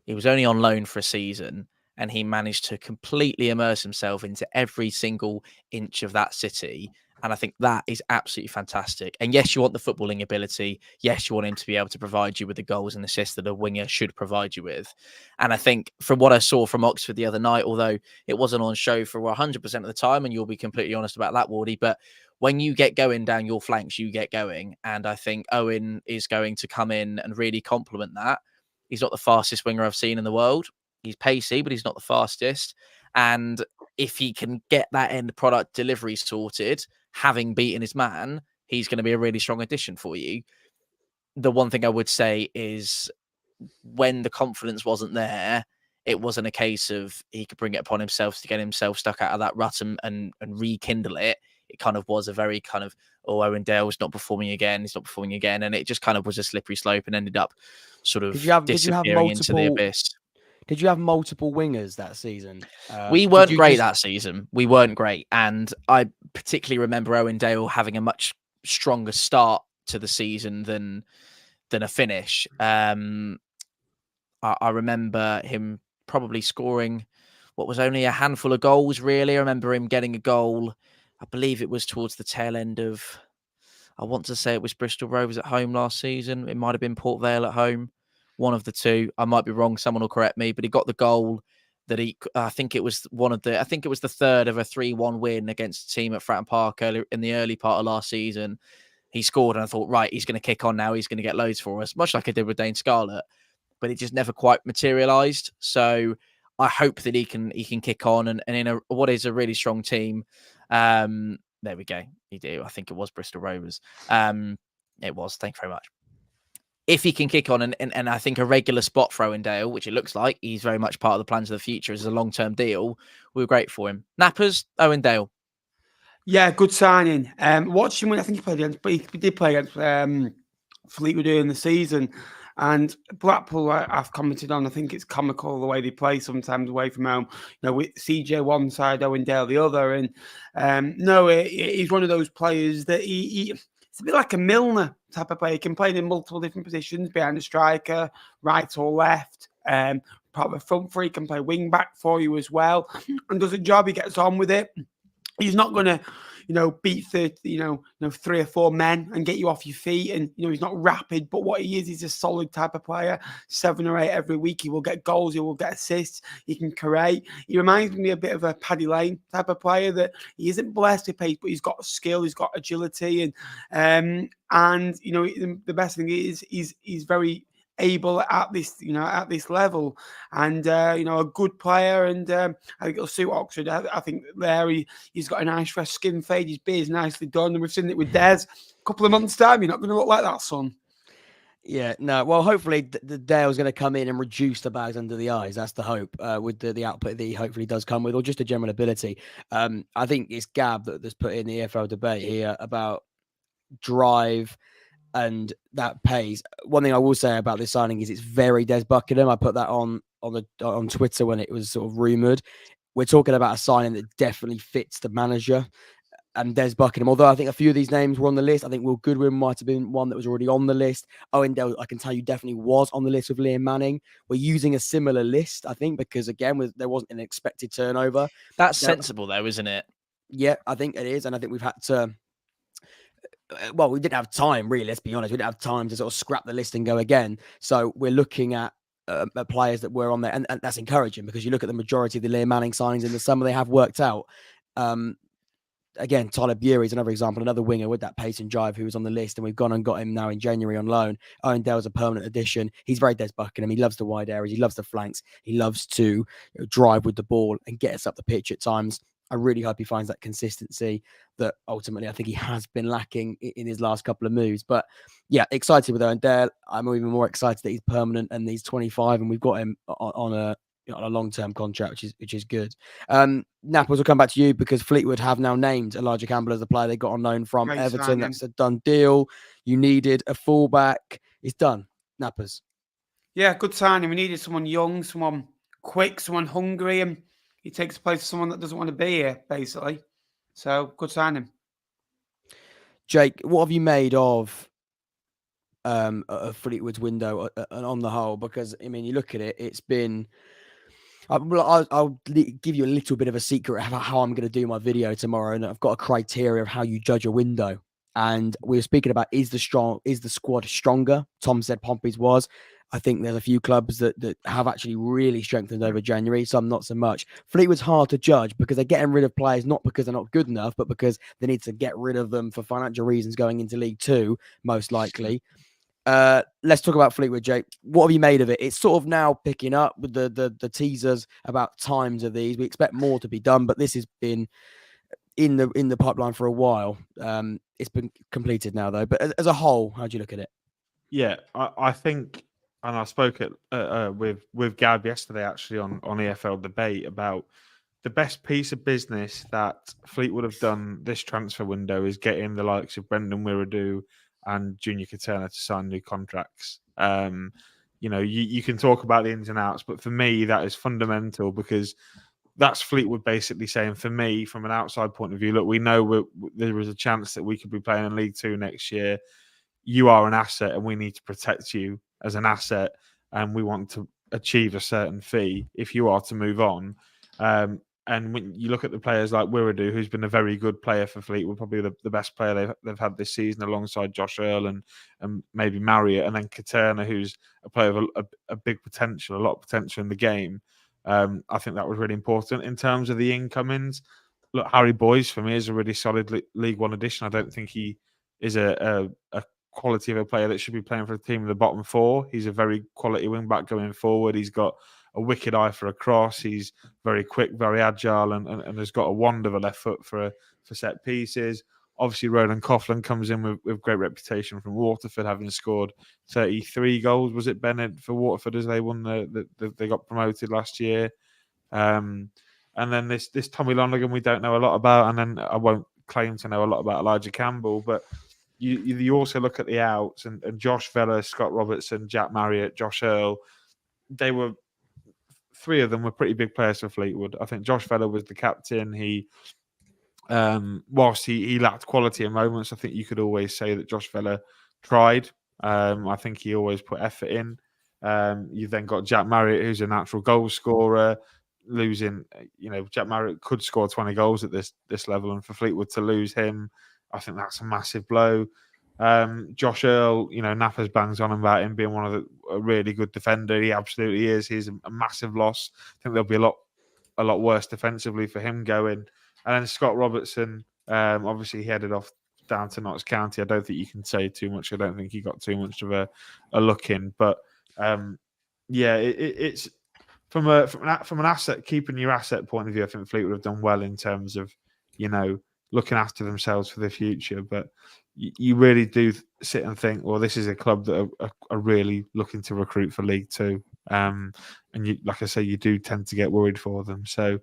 He was only on loan for a season, and he managed to completely immerse himself into every single inch of that city. And I think that is absolutely fantastic. And yes, you want the footballing ability. Yes, you want him to be able to provide you with the goals and assists that a winger should provide you with. And I think from what I saw from Oxford the other night, although it wasn't on show for 100% of the time, and you'll be completely honest about that, Wardy, but when you get going down your flanks, you get going. And I think Owen is going to come in and really complement that. He's not the fastest winger I've seen in the world. He's pacey, but he's not the fastest. And if he can get that end product delivery sorted, having beaten his man, he's going to be a really strong addition for you. The one thing I would say is when the confidence wasn't there, it wasn't a case of he could bring it upon himself to get himself stuck out of that rut and rekindle it. It kind of was a very kind of, Owen Dale's not performing again. He's not performing again. And it just kind of was a slippery slope and ended up sort of disappearing into the abyss. Did you have multiple wingers that season? We weren't great that season. We weren't great. And I particularly remember Owen Dale having a much stronger start to the season than a finish. I remember him probably scoring what was only a handful of goals, really. I remember him getting a goal. I believe it was towards the tail end of, I want to say it was Bristol Rovers at home last season. It might have been Port Vale at home. One of the two. I might be wrong. Someone will correct me, but he got the goal that I think it was the third of a 3-1 win against a team at Fratton Park earlier in the early part of last season. He scored, and I thought, right, he's going to kick on now. He's going to get loads for us, much like I did with Dane Scarlett, but it just never quite materialized. So I hope that he can kick on and in what is a really strong team. There we go. He did. I think it was Bristol Rovers. It was. Thank you very much. If he can kick on and I think a regular spot for Owen Dale, which it looks like he's very much part of the plans of the future as a long-term deal, we're great for him. Nappers, Owen Dale. Yeah, good signing. Watched him when I think he played against, but he did play against Fleetwood in the season. And Blackpool, I've commented on, I think it's comical the way they play sometimes away from home. You know, with CJ one side, Owen Dale the other. And he's one of those players that it's a bit like a Milner type of player. He can play in multiple different positions, behind the striker, right or left. Part of a front three, can play wing back for you as well, and does a job. He gets on with it. He's not going to, beat 3 or 4 men and get you off your feet. And, he's not rapid, but what he is, he's a solid type of player. 7 or 8 every week. He will get goals. He will get assists. He can create. He reminds me a bit of a Paddy Lane type of player that he isn't blessed with pace, but he's got skill. He's got agility. And the best thing is he's very able at this level, and a good player, and I think it'll suit Oxford. I think there he's got a nice fresh skin fade, his beard's nicely done, and we've seen it with Des. A couple of months' time, you're not going to look like that, son. Yeah, no. Well, hopefully the Dale's going to come in and reduce the bags under the eyes. That's the hope with the output that he hopefully does come with, or just a general ability. I think it's Gab that's put in the EFL debate here about drive and that pays. One thing I will say about this signing is it's very Des Buckingham. I put that on Twitter when it was sort of rumoured. We're talking about a signing that definitely fits the manager and Des Buckingham. Although I think a few of these names were on the list. I think Will Goodwin might have been one that was already on the list. Owen, I can tell you, definitely was on the list with Liam Manning. We're using a similar list, I think, because again, there wasn't an expected turnover. That's sensible, though, isn't it? Yeah, I think it is, and I think we've had to. Well, we didn't have time, really. Let's be honest. We didn't have time to sort of scrap the list and go again. So we're looking at players that were on there, and that's encouraging because you look at the majority of the Liam Manning signings in the summer, they have worked out. Again, Tyler Bury is another example, another winger with that pace and drive who was on the list, and we've gone and got him now in January on loan. Owen Dale's a permanent addition. He's very Des Buckingham. He loves the wide areas. He loves the flanks. He loves to drive with the ball and get us up the pitch at times. I really hope he finds that consistency that ultimately I think he has been lacking in his last couple of moves. But yeah, excited with Owen Dale. I'm even more excited that he's permanent and he's 25 and we've got him on a long-term contract, which is good. Napples, will come back to you because Fleetwood have now named Elijah Campbell as the player they got on loan from Everton. That's a done deal. You needed a fullback. It's done. Nappers. Yeah, good signing. We needed someone young, someone quick, someone hungry, and he takes the place of someone that doesn't want to be here, basically. So, good signing. Jake, what have you made of Fleetwood's window on the whole? Because, I mean, you look at it, it's been... I'll give you a little bit of a secret about how I'm going to do my video tomorrow, and I've got a criteria of how you judge a window. And we were speaking about is the squad stronger? Tom said Pompey's was. I think there's a few clubs that have actually really strengthened over January, some not so much. Fleetwood's hard to judge because they're getting rid of players not because they're not good enough, but because they need to get rid of them for financial reasons going into League Two, most likely. Let's talk about Fleetwood, Jake. What have you made of it? It's sort of now picking up with the teasers about times of these. We expect more to be done, but this has been in the pipeline for a while. It's been completed now, though. But as a whole, how do you look at it? Yeah, I think, and I spoke with Gab yesterday actually on EFL Debate about the best piece of business that Fleetwood have done this transfer window is getting the likes of Brendan Wiradu and Junior Katerna to sign new contracts. You can talk about the ins and outs, but for me, that is fundamental because that's Fleetwood basically saying, for me, from an outside point of view, look, we know there is a chance that we could be playing in League Two next year. You are an asset and we need to protect you as an asset, and we want to achieve a certain fee if you are to move on. And when you look at the players like Wiradu, who's been a very good player for Fleetwood, probably the best player they've had this season alongside Josh Earl and maybe Marriott, and then Katerna, who's a player of a big potential, a lot of potential in the game. I think that was really important. In terms of the incomings, look, Harry Boyes for me is a really solid League One addition. I don't think he is a quality of a player that should be playing for a team in the bottom four. He's a very quality wing back going forward. He's got a wicked eye for a cross. He's very quick, very agile, and has got a wand of a left foot for set pieces. Obviously, Roland Coughlin comes in with great reputation from Waterford, having scored 33 goals. Was it Bennett for Waterford as they won they got promoted last year? And then this Tommy Lonergan we don't know a lot about, and then I won't claim to know a lot about Elijah Campbell, but you also look at the outs and Josh Vella, Scott Robertson, Jack Marriott, Josh Earl. Three of them were pretty big players for Fleetwood. I think Josh Vella was the captain. He, whilst he lacked quality in moments, I think you could always say that Josh Vella tried. I think he always put effort in. You've then got Jack Marriott, who's a natural goal scorer. Jack Marriott could score 20 goals at this level, and for Fleetwood to lose him, I think that's a massive blow. Josh Earl, Nappers bangs on about him being a really good defender. He absolutely is. He's a massive loss. I think there'll be a lot worse defensively for him going. And then Scott Robertson, obviously he headed off down to Notts County. I don't think you can say too much. I don't think he got too much of a look in. But it's from an asset, keeping your asset point of view, I think Fleetwood have done well in terms of, looking after themselves for the future. But you really do sit and think, well, this is a club that are really looking to recruit for League Two. And you, like I say, you do tend to get worried for them. So,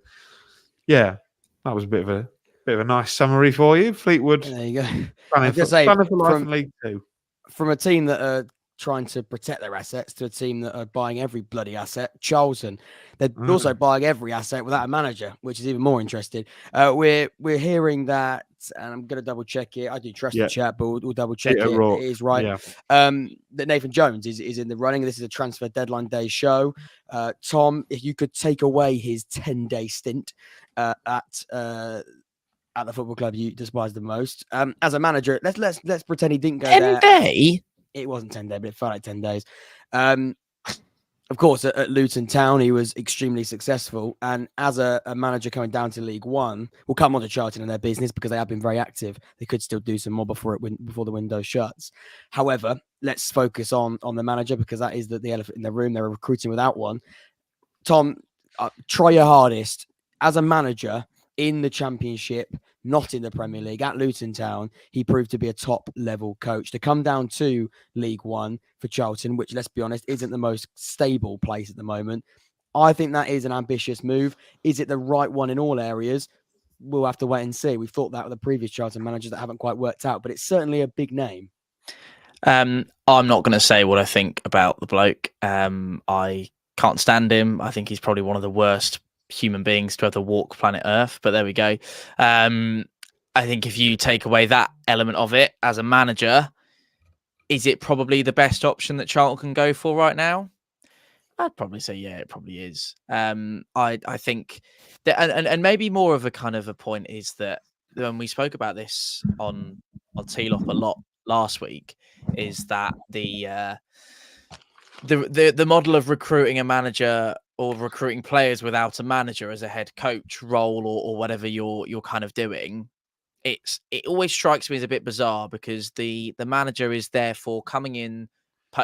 yeah, that was a bit of a nice summary for you, Fleetwood. There you go. Planning for life in League Two. From a team that are trying to protect their assets to a team that are buying every bloody asset, Charlton. They're also buying every asset without a manager, which is even more interesting. We're hearing that, and I'm going to double check it. I do trust the chat, but we'll double check it. It is right. Yeah. That Nathan Jones is in the running. This is a transfer deadline day show. Tom, if you could take away his 10-day stint at the football club you despise the most, as a manager, let's pretend he didn't go 10 day. It wasn't 10 days, but it felt like 10 days. Of course, at Luton Town, he was extremely successful. And as a manager coming down to League One, we'll come on to Charlton and their business because they have been very active. They could still do some more before the window shuts. However, let's focus on the manager because that is the elephant in the room. They're recruiting without one. Tom, try your hardest as a manager in the Championship, not in the Premier League, at Luton Town. He proved to be a top level coach. To come down to League One for Charlton, which, let's be honest, isn't the most stable place at the moment. I think that is an ambitious move. Is it the right one in all areas? We'll have to wait and see. We've thought that with the previous Charlton managers that haven't quite worked out, but it's certainly a big name. I'm not going to say what I think about the bloke. I can't stand him. I think he's probably one of the worst human beings to ever walk planet Earth, but there we go. I think if you take away that element of it as a manager, is it probably the best option that Charlton can go for right now? I'd probably say, yeah, it probably is. I think that, and maybe more of a kind of a point is that when we spoke about this on T-Lop a lot last week, is that the model of recruiting a manager or recruiting players without a manager as a head coach role or whatever you're kind of doing, it always strikes me as a bit bizarre because the manager is therefore coming in,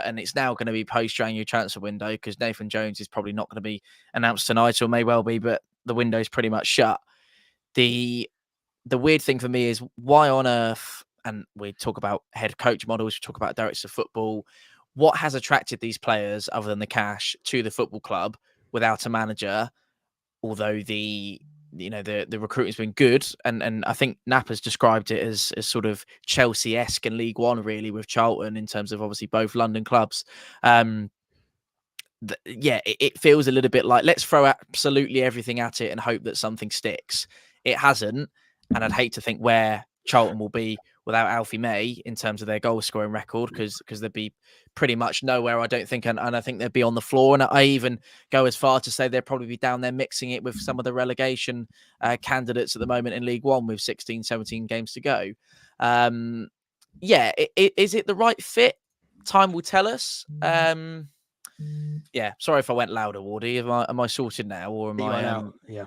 and it's now going to be post-January transfer window because Nathan Jones is probably not going to be announced tonight, or may well be, but the window's pretty much shut. The weird thing for me is why on earth, and we talk about head coach models, we talk about directors of football, what has attracted these players other than the cash to the football club without a manager? Although the recruiting's been good, and I think Knapp has described it as sort of Chelsea-esque in League One, really, with Charlton in terms of obviously both London clubs. It feels a little bit like let's throw absolutely everything at it and hope that something sticks. It hasn't, and I'd hate to think where Charlton will be without Alfie May in terms of their goal scoring record, because they'd be pretty much nowhere, I don't think, and I think they'd be on the floor. And I even go as far to say they'd probably be down there mixing it with some of the relegation candidates at the moment in League One with 16, 17 games to go. Is it the right fit? Time will tell us. Yeah, sorry if I went louder, Wardy. Am I sorted now, or am I? Out? Yeah.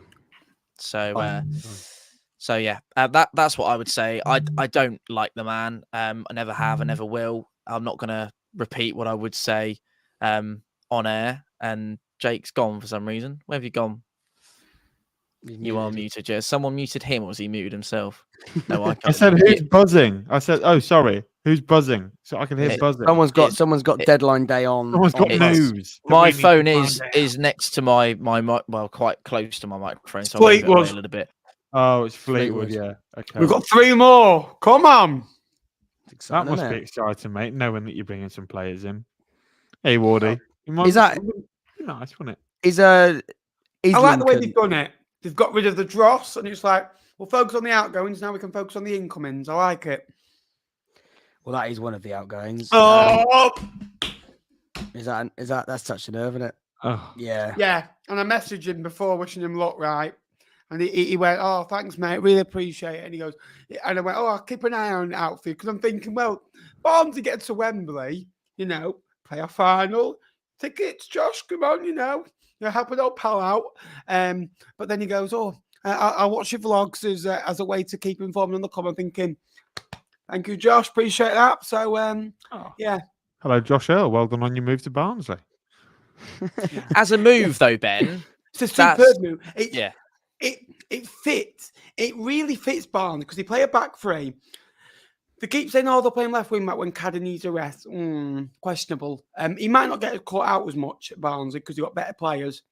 So yeah, that's what I would say. I don't like the man. I never have. I never will. I'm not going to repeat what I would say on air. And Jake's gone for some reason. Where have you gone? You are muted, Jez. Someone muted him, or was he muted himself? No, I can't. I said, who's buzzing? I said, oh, sorry. Who's buzzing? So I can hear buzzing. Someone's got deadline day on. Someone's got news. My phone is next to my well, quite close to my microphone. So I'll move it away a little bit. Oh, it's Fleetwood, yeah. Okay. We've got 3 more. Come on. That must be exciting, mate, knowing that you're bringing some players in. Hey, Wardy. Is that nice, wasn't it? I like the way they've done it. They've got rid of the dross, and it's like, we'll focus on the outgoings. Now we can focus on the incomings. I like it. Well, that is one of the outgoings. Oh! That's touched a nerve, isn't it? Oh. Yeah. Yeah. And I messaged him before wishing him luck, right? And he went, oh, thanks, mate. Really appreciate it. And he goes, and I went, oh, I'll keep an eye on it out for you. Because I'm thinking, well, Barnsley get to Wembley, playoff final, tickets, Josh, come on, help an old pal out. But then he goes, oh, I'll watch your vlogs as a way to keep informed on the club. I'm thinking, thank you, Josh. Appreciate that. So, yeah. Hello, Josh Earl. Well done on your move to Barnsley. As a move, though, Ben. It's a superb move. it fits. It really fits Barnes because they play a back three. They keep saying, "Oh, they're playing left wing back when Cadder needs a rest." Questionable. He might not get caught out as much at Barnsley because he's got better players.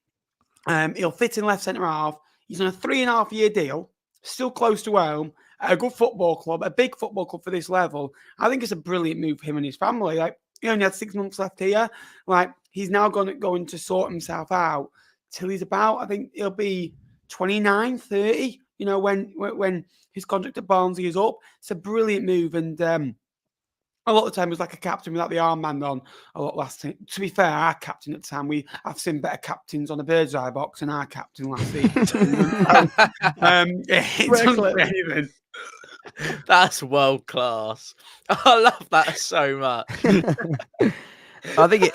He'll fit in left centre half. He's on a 3.5-year deal, still close to home, at a good football club, a big football club for this level. I think it's a brilliant move for him and his family. Like, he only had 6 months left here. Like, he's now going to sort himself out till he's about, I think he'll be 29, 30, when his contract at Barnsley is up. It's a brilliant move. And a lot of the time, it was like a captain without the armband on a lot last time. To be fair, our captain at the time, I've seen better captains on a bird's eye box than our captain last season. It's That's world class. I love that so much. I think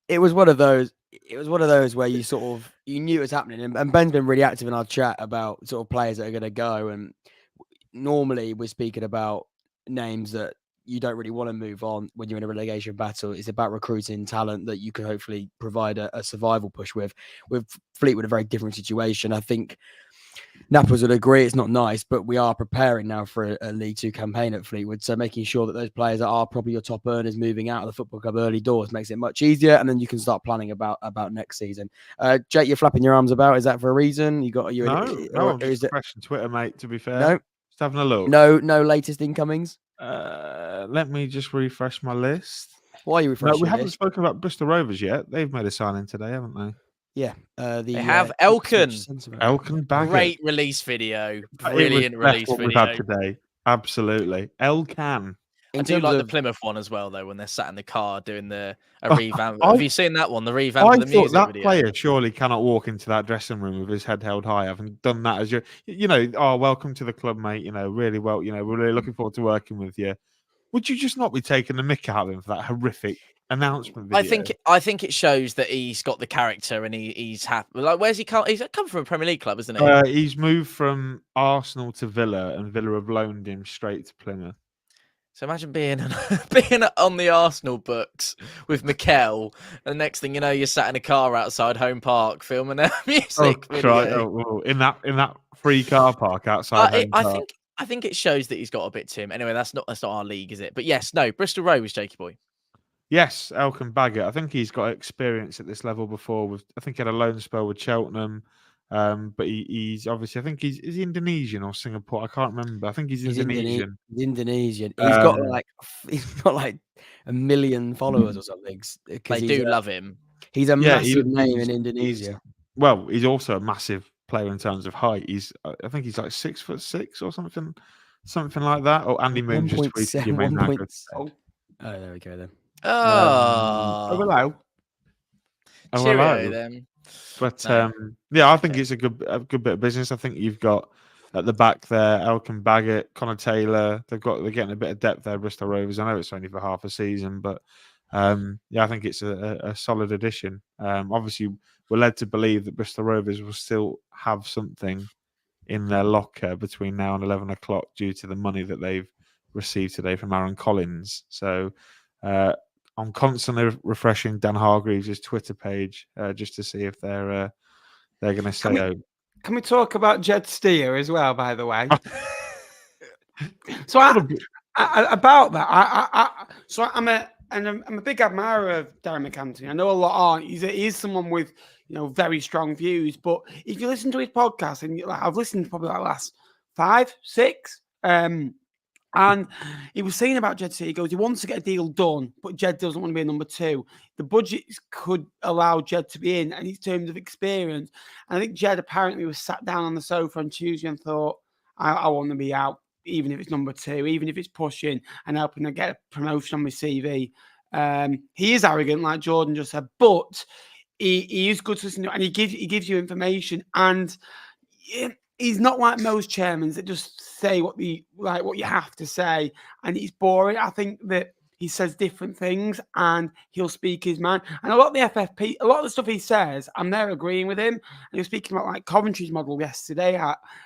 it was one of those. It was one of those where you knew it was happening, and Ben's been really active in our chat about sort of players that are going to go. And normally we're speaking about names that you don't really want to move on when you're in a relegation battle. It's about recruiting talent that you can hopefully provide a survival push with. With Fleetwood, a very different situation. I think Nappers would agree it's not nice, but we are preparing now for a League Two campaign at Fleetwood. So making sure that those players that are probably your top earners moving out of the football club early doors makes it much easier. And then you can start planning about next season. Jake, you're flapping your arms about. Is that for a reason? No, I'm just refreshing Twitter, mate, to be fair. No. Just having a look. No latest incomings? Let me just refresh my list. Why are you refreshing? No, we haven't spoken about Bristol Rovers yet. They've made a signing today, haven't they? Yeah. They have Elkin. Baggett. Great release video. Brilliant release video. We've had today. Absolutely. Elkan. I do like the Plymouth one as well, though, when they're sat in the car doing a revamp. Have you seen that one? The revamp of the music that video. Player surely cannot walk into that dressing room with his head held high, having done that as welcome to the club, mate. Really well. We're really looking forward to working with you. Would you just not be taking the mick out of him for that horrific announcement video? I think it shows that he's got the character and he's happy. Like, where's he come? He's come from a Premier League club, isn't he? He's moved from Arsenal to Villa, and Villa have loaned him straight to Plymouth. So imagine being on the Arsenal books with Mikel, and next thing you know, you're sat in a car outside Home Park filming a music video. In that free car park outside Home Park. I think it shows that he's got a bit to him. Anyway, that's not our league, is it? But yes, no, Bristol Rovers, Jakey boy. Yes, Elkan Baggett. I think he's got experience at this level before. I think he had a loan spell with Cheltenham. But he's obviously, I think is he Indonesian or Singapore? I can't remember. I think he's Indonesian. He's Indonesian. He's got like 1 million followers or something. They do love him. He's a massive name in Indonesia. He's also a massive player in terms of height. I think he's like 6'6" or something like that. Or Andy Moon just tweeted you. Oh, there we go then. Hello. Cheerio then. But I think it's a good bit of business. I think you've got at the back there Elkan Baggett, Connor Taylor. They're getting a bit of depth there. Bristol Rovers. I know it's only for half a season, but I think it's a solid addition. Obviously, we're led to believe that Bristol Rovers will still have something in their locker between now and 11 o'clock due to the money that they've received today from Aaron Collins. So. I'm constantly refreshing Dan Hargreaves' Twitter page just to see if they're going to say. Can we talk about Jed Steer as well? By the way, so about that, I'm a big admirer of Darren McAntony. I know a lot aren't. He is someone with very strong views. But if you listen to his podcast, and I've listened to probably the last 5, 6. And he was saying about Jed Steer, he goes, he wants to get a deal done, but Jed doesn't want to be a number 2. The budget could allow Jed to be in, and in terms of experience. And I think Jed apparently was sat down on the sofa on Tuesday and thought, I want to be out, even if it's number 2, even if it's pushing and helping to get a promotion on my CV. He is arrogant, like Jordan just said, but he is good to listen to, and he gives you information. And he's not like most chairmen that just say what you have to say, and it's boring. I think that he says different things and he'll speak his mind. And a lot of the FFP, a lot of the stuff he says, I'm there agreeing with him. And he was speaking about like Coventry's model yesterday,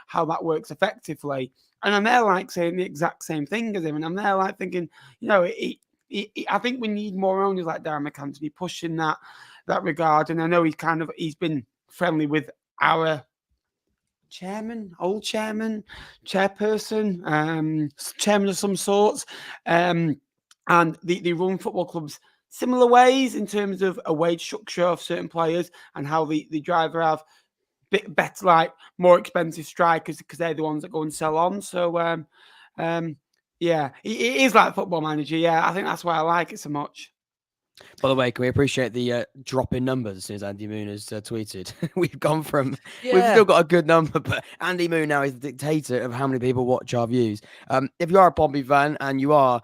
how that works effectively. And I'm there like saying the exact same thing as him. And I'm there like thinking, I think we need more owners like Darren McAntony pushing that regard. And I know he's been friendly with our old chairperson, chairman of some sorts, and they run football clubs similar ways in terms of a wage structure of certain players and how the driver have bit better, like more expensive strikers because they're the ones that go and sell on. So, yeah, it is like Football Manager. Yeah, I think that's why I like it so much. By the way, can we appreciate the drop in numbers as soon as Andy Moon has tweeted? We've gone from, we've still got a good number, but Andy Moon now is the dictator of how many people watch our views. If you are a Pompey fan and you are,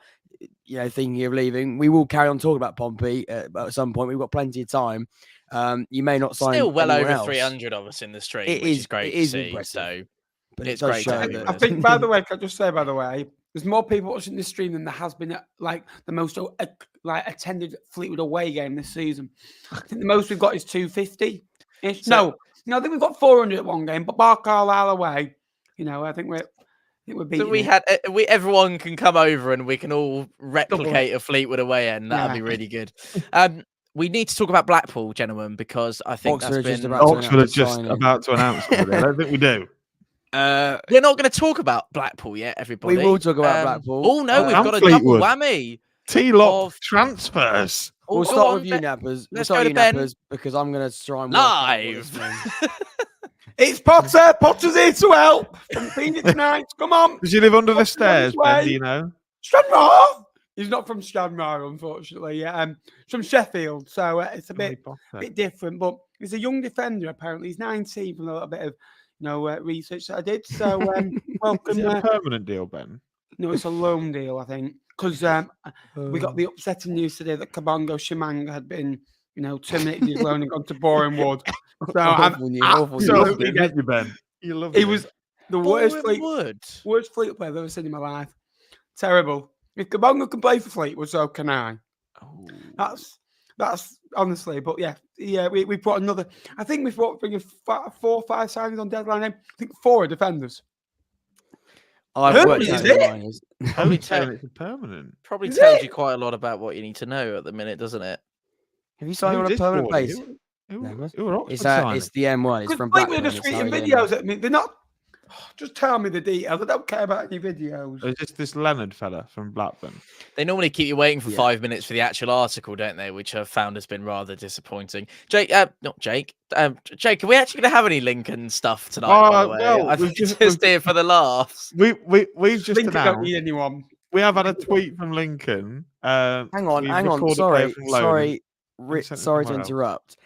thinking of leaving, we will carry on talking about Pompey at some point. We've got plenty of time. You may not sign still well over else. 300 of us in the stream, which is great to see. Impressive. So But it's great. I think, by the way, can I just say, by the way, there's more people watching this stream than there has been at like the most attended Fleetwood away game this season. I think the most we've got is 250. No, I think we've got 400 at one game, but Bar Carlisle away, I think we're beating. So everyone can come over and we can all replicate a Fleetwood away end. That'd be really good. We need to talk about Blackpool, gentlemen, because I think Oxford is just about to announce it. I don't think we do. We're not going to talk about Blackpool yet, everybody. We will talk about Blackpool. Oh no, we've got a Fleetwood. double whammy. T-Lock transfers. We'll start with you, Nappers. Let's go to Ben. Because I'm going to try and live. It's Potter. Potter's here to help. From Phoenix Knights. Come on. Does he live under the stairs, Ben? Do you know? Stranraer. He's not from Stranraer, unfortunately. From Sheffield, so it's a bit different. But he's a young defender. Apparently, he's 19 from a little bit of research that I did. So welcome. Is it a permanent deal, Ben? No, it's a loan deal, I think, because we got the upsetting news today that Kabongo Shimanga had been, terminated his loan and gone to Boreham Wood. So I'm absolutely you, Ben. You love He was the worst Fleetwood player I've ever seen in my life. Terrible. If Kabongo can play for Fleetwood, so can I. Oh. That's honestly, but we brought another. I think we've bringing 4 or 5 signings on deadline. I think 4 are defenders. I've worked out it's permanent. Probably tells you quite a lot about what you need to know at the minute, doesn't it? Have you signed on a permanent base? It's the M1. It's from Blackpool. They're just tweeting videos at me. They're not. Just tell me the details. I don't care about any videos. It's just this Leonard fella from Blackburn. They normally keep you waiting for 5 minutes for the actual article, don't they? Which I've found has been rather disappointing. Jake, not Jake. Jake, are we actually going to have any Lincoln stuff tonight? By the way, well, I think just here for the laughs. We've just Lincoln announced. Don't need anyone. We have had a tweet from Lincoln. Hang on. Sorry to interrupt.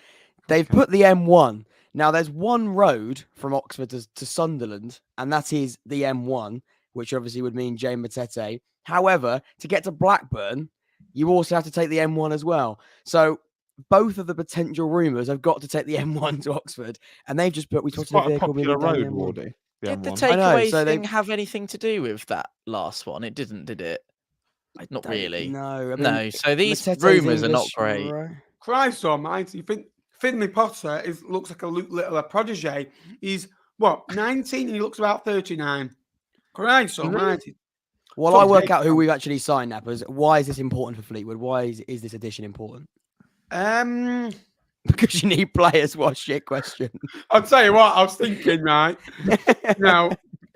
They've put the M1. Now, there's one road from Oxford to Sunderland, and that is the M1, which obviously would mean Jane Matete. However, to get to Blackburn, you also have to take the M1 as well. So both of the potential rumours have got to take the M1 to Oxford, and they've just put we talked about a popular road, Wardy. Did the takeaway thing have anything to do with that last one? It didn't, did it? Not really. No. No. So these rumours are not great. Christ almighty. You think Finley Potter looks like a little protege. He's 19 and he looks about 39. Christ almighty. While I work out who we've actually signed, Nappers, why is this important for Fleetwood? Why is this addition important? Because you need players. What a shit question. I'll tell you what, I was thinking, right?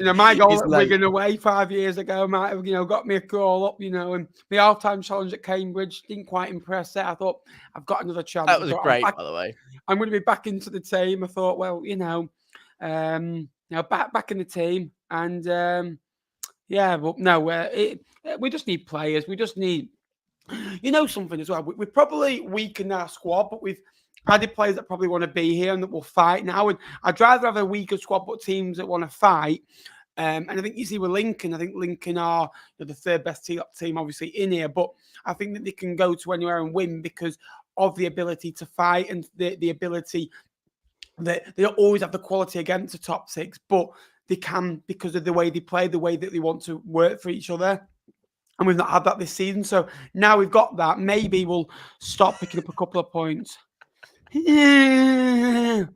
My goal at Wigan away 5 years ago might have, got me a call up, and the half-time challenge at Cambridge didn't quite impress it. I thought, I've got another chance. That was great, by the way. I'm going to be back into the team. I thought, well, back in the team. And, but no, we just need players. We just need, something as well. We've probably weakened our squad, but we've added players that probably want to be here and that will fight now. And I'd rather have a weaker squad, but teams that want to fight. And I think you see with Lincoln, I think Lincoln are the third best team, obviously, in here. But I think that they can go to anywhere and win because of the ability to fight and the ability that they don't always have the quality against the top 6, but they can because of the way they play, the way that they want to work for each other. And we've not had that this season. So now we've got that. Maybe we'll stop picking up a couple of points. Funny.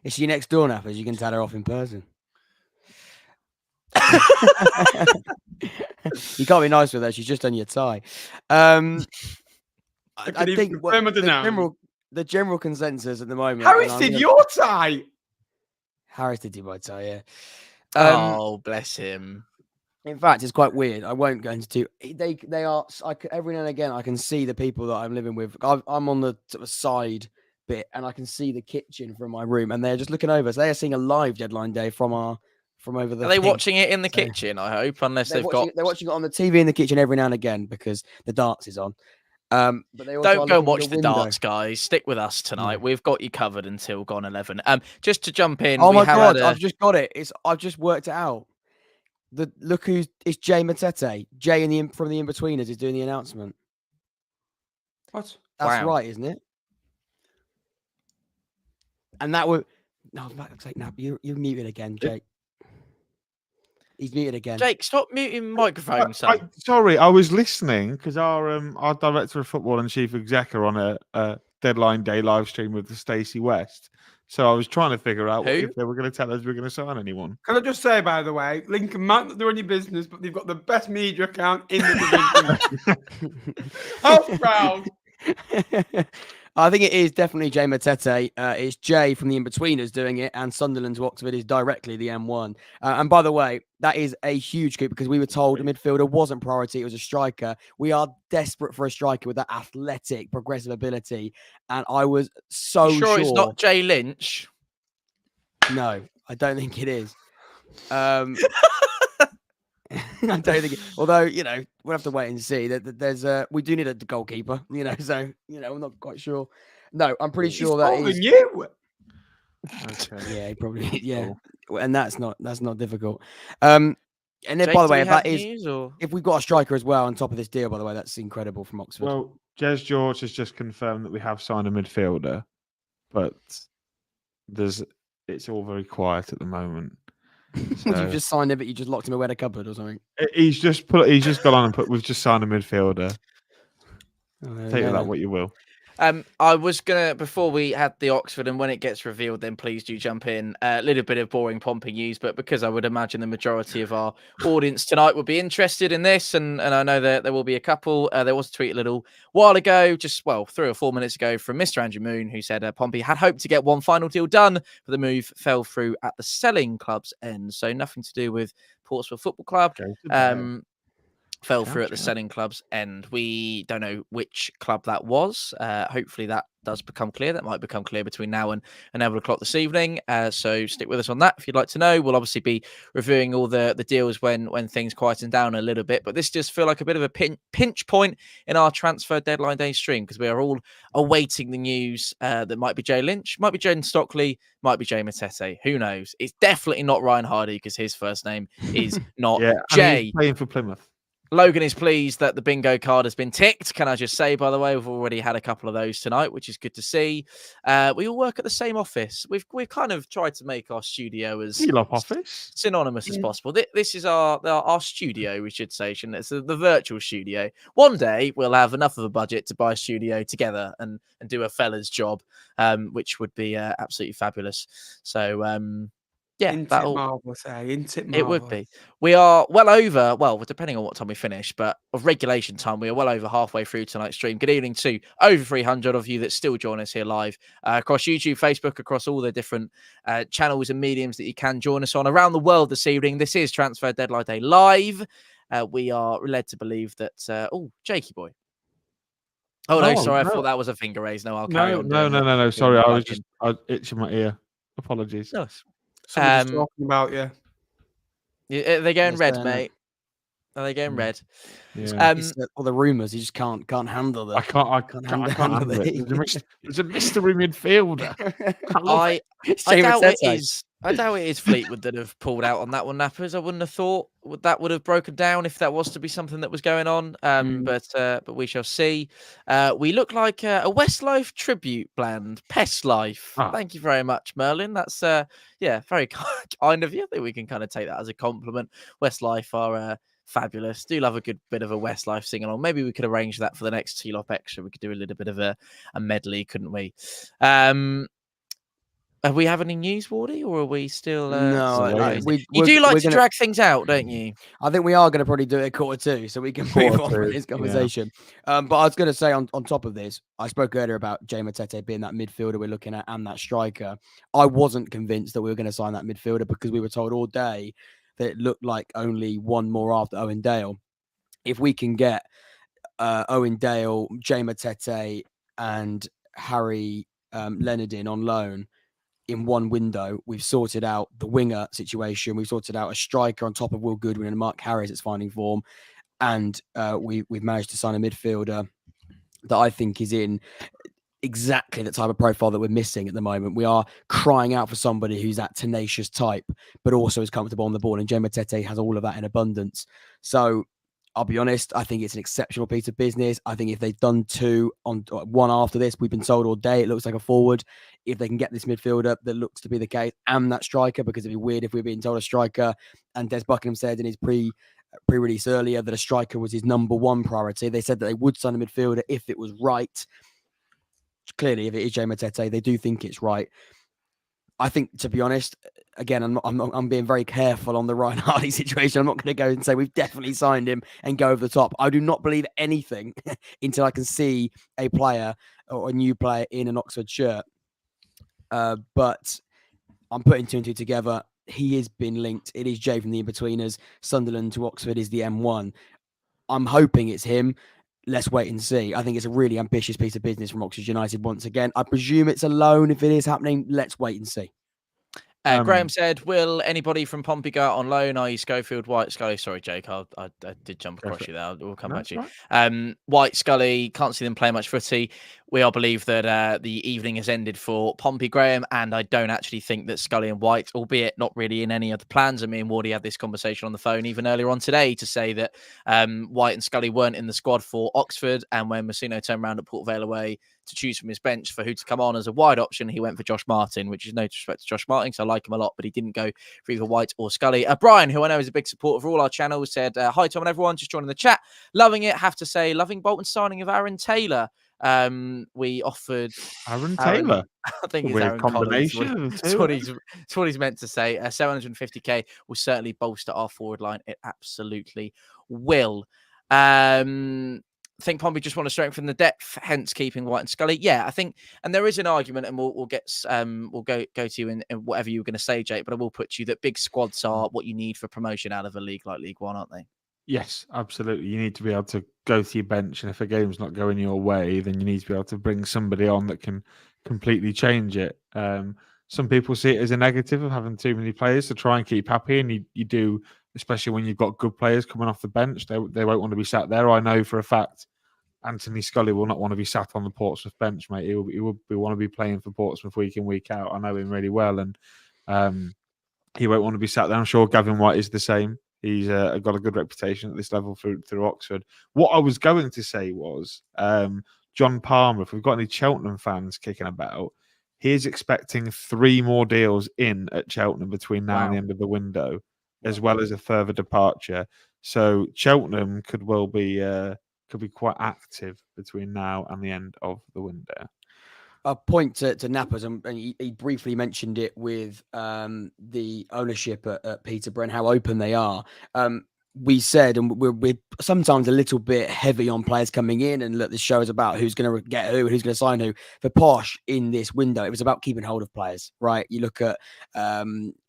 Is she next door, Nappers? You can tell her off in person. You can't be nice with her. She's just done your tie. I think the general consensus at the moment. Harris did your tie. Harris did do my tie, yeah. Oh, bless him. In fact, it's quite weird. I won't go into. They are. Every now and again, I can see the people that I'm living with. I'm on the sort of side bit, and I can see the kitchen from my room, and they're just looking over. So they are seeing a live deadline day from over the. Are they thing. watching it in the So kitchen? I hope, unless they're they've they're watching it on the TV in the kitchen every now and again because the darts is on. But they also Don't are go and looking watch through the window. darts, guys. Stick with us tonight. Yeah. We've got you covered until gone 11. Just to jump in. Oh we my have god! had I've just got it. I've just worked it out. Look who's it's Jay Matete. Jay from the In-Betweeners is doing the announcement. What? That's Wow. right, isn't it? And that would no, looks like no, you're muted again, Jake. He's muted again. Jake, stop muting microphones, son. Sorry, I was listening because our director of football and chief exec are on a deadline day live stream with the Stacey West. So I was trying to figure out if they were going to tell us we're going to sign anyone. Can I just say, by the way, Lincoln might not do any business, but they've got the best media account in the division. How proud! I think it is definitely Jay Matete. It's Jay from the In-Betweeners doing it, and Sunderland to Oxford is directly the M1. And by the way, that is a huge coup because we were told a midfielder wasn't priority; it was a striker. We are desperate for a striker with that athletic, progressive ability, and I was so sure it's not Jay Lynch. No, I don't think it is. I don't think. Although we'll have to wait and see. There's we do need a goalkeeper. So I'm not quite sure. No, I'm pretty sure that is. You. Okay. Yeah, probably. Yeah, and that's not difficult. And then, Jake, by the way, do if we have that is, news, or... if we've got a striker as well on top of this deal, by the way, that's incredible from Oxford. Well, Jez George has just confirmed that we have signed a midfielder, but it's all very quiet at the moment. So You've just signed him, but you just locked him away in a cupboard or something. he's just gone on and put. We've just signed a midfielder. Take that what you will. I was gonna, before we had the Oxford, and when it gets revealed, then please do jump in. A little bit of boring Pompey news, but because I would imagine the majority of our audience tonight would be interested in this, and I know that there will be a couple. There was a tweet a little while ago, just 3 or 4 minutes ago, from Mr. Andrew Moon, who said Pompey had hoped to get one final deal done, but the move fell through at the selling club's end. So nothing to do with Portsmouth Football Club. Fell through at the selling club's end. We don't know which club that was. Hopefully that does become clear. That might become clear between now and 11 o'clock this evening. So stick with us on that if you'd like to know. We'll obviously be reviewing all the deals when things quieten down a little bit. But this just feel like a bit of a pinch point in our transfer deadline day stream because we are all awaiting the news that might be Jay Lynch, might be Jaden Stockley, might be Jay Matete. Who knows? It's definitely not Ryan Hardy because his first name is not Jay. He's playing for Plymouth. Logan is pleased that the bingo card has been ticked. Can I just say, by the way, we've already had a couple of those tonight, which is good to see. We all work at the same office. We've kind of tried to make our studio as synonymous as possible. This is our studio, we should say. It's the virtual studio. One day we'll have enough of a budget to buy a studio together and do a fella's job, which would be absolutely fabulous. So. Yeah, marvelous. It would be. We are well over, depending on what time we finish, but of regulation time, we are well over halfway through tonight's stream. Good evening to over 300 of you that still join us here live across YouTube, Facebook, across all the different channels and mediums that you can join us on around the world this evening. This is Transfer Deadline Day Live. We are led to believe that, Jakey boy. Oh, no, sorry. I thought that was a finger raise. No, I'll carry on. No. Sorry, I was just itching my ear. Apologies. No. Somebody's talking about you. Are they going red, mate? Are they going red? Yeah. All the rumours, you just can't handle them. I can't handle it. There's a mystery midfielder. I doubt it is Fleetwood that have pulled out on that one, Nappers. I wouldn't have thought that would have broken down if that was to be something that was going on. But we shall see. We look like a Westlife tribute band, Pest Life. Oh. Thank you very much, Merlin. That's very kind of you. I think we can kind of take that as a compliment. Westlife are fabulous. Do love a good bit of a Westlife sing along. Maybe we could arrange that for the next T-Lop Extra. We could do a little bit of a medley, couldn't we? Are we having any news, Wardy, or are we still? No, you do like to drag things out, don't you? I think we are going to probably do it at 1:45, so we can move on from this conversation. Yeah. But I was going to say on top of this, I spoke earlier about Matete being that midfielder we're looking at and that striker. I wasn't convinced that we were going to sign that midfielder because we were told all day that it looked like only one more after Owen Dale. If we can get Owen Dale, Matete, and Harry Leonard in on loan in one window, we've sorted out the winger situation. We've sorted out a striker on top of Will Goodwin and Mark Harris that's finding form. And we've managed to sign a midfielder that I think is in exactly the type of profile that we're missing at the moment. We are crying out for somebody who's that tenacious type, but also is comfortable on the ball. And Matete has all of that in abundance. So I'll be honest, I think it's an exceptional piece of business. I think if they've done one after this, we've been told all day, it looks like a forward. If they can get this midfielder, that looks to be the case, and that striker, because it'd be weird if we were being told a striker. And Des Buckingham said in his pre-release earlier that a striker was his number one priority. They said that they would sign a midfielder if it was right. Clearly, if it is Matete, they do think it's right. I think, to be honest, again, I'm being very careful on the Ryan Hardy situation. I'm not going to go and say we've definitely signed him and go over the top. I do not believe anything until I can see a player or a new player in an Oxford shirt. But I'm putting two and two together. He has been linked. It is Jay from the Inbetweeners. Sunderland to Oxford is the M1. I'm hoping it's him. Let's wait and see. I think it's a really ambitious piece of business from Oxford United once again. I presume it's a loan if it is happening. Let's wait and see. Graham said, will anybody from Pompey go out on loan? Are you Schofield, White, Scully? Sorry, Jake, I did jump across you there. We'll come back to you. Right. White, Scully, can't see them play much footy. We all believe that the evening has ended for Pompey, Graham, and I don't actually think that Scully and White, albeit not really in any of the plans. I mean, Wardy had this conversation on the phone even earlier on today to say that White and Scully weren't in the squad for Oxford, and when Mousinho turned around at Port Vale away to choose from his bench for who to come on as a wide option, he went for Josh Martin, which is no disrespect to Josh Martin, because I like him a lot, but he didn't go for either White or Scully. Brian, who I know is a big supporter of all our channels, said, hi, Tom and everyone, just joining the chat. Loving it. Have to say, loving Bolton's signing of Aaron Taylor. We offered Aaron Taylor. I think it's Aaron combination. That's what he's meant to say. 750k will certainly bolster our forward line. It absolutely will. I think Pompey just want to strengthen the depth, hence keeping White and Scully. Yeah, I think, and there is an argument, and we'll go to you in whatever you were going to say, Jake. But I will put to you that big squads are what you need for promotion out of a league like League One, aren't they? Yes, absolutely. You need to be able to go to your bench, and if a game's not going your way, then you need to be able to bring somebody on that can completely change it. Some people see it as a negative of having too many players to try and keep happy, and you do, especially when you've got good players coming off the bench. They won't want to be sat there. I know for a fact Anthony Scully will not want to be sat on the Portsmouth bench, mate. He will want to be playing for Portsmouth week in, week out. I know him really well, and he won't want to be sat there. I'm sure Gavin White is the same. He's got a good reputation at this level through Oxford. What I was going to say was John Palmer, if we've got any Cheltenham fans kicking about, he is expecting 3 more deals in at Cheltenham between now and the end of the window, as well as a further departure. So Cheltenham could well be quite active between now and the end of the window. A point to Nappers, and he briefly mentioned it with the ownership at Peterborough and how open they are. We said, and we're sometimes a little bit heavy on players coming in, and look, this show is about who's going to get who and who's going to sign who. For Posh in this window, it was about keeping hold of players, right? You look at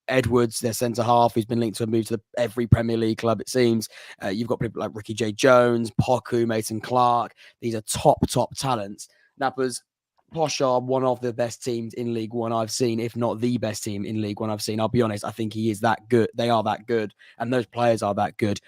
Edwards, their centre half, who's been linked to a move to every Premier League club, it seems. You've got people like Ricky J. Jones, Poku, Mason Clark. These are top talents. Nappers, Posh are one of the best teams in League One I've seen, if not the best team in League One I've seen. I'll be honest, I think he is that good. They are that good, and those players are that good.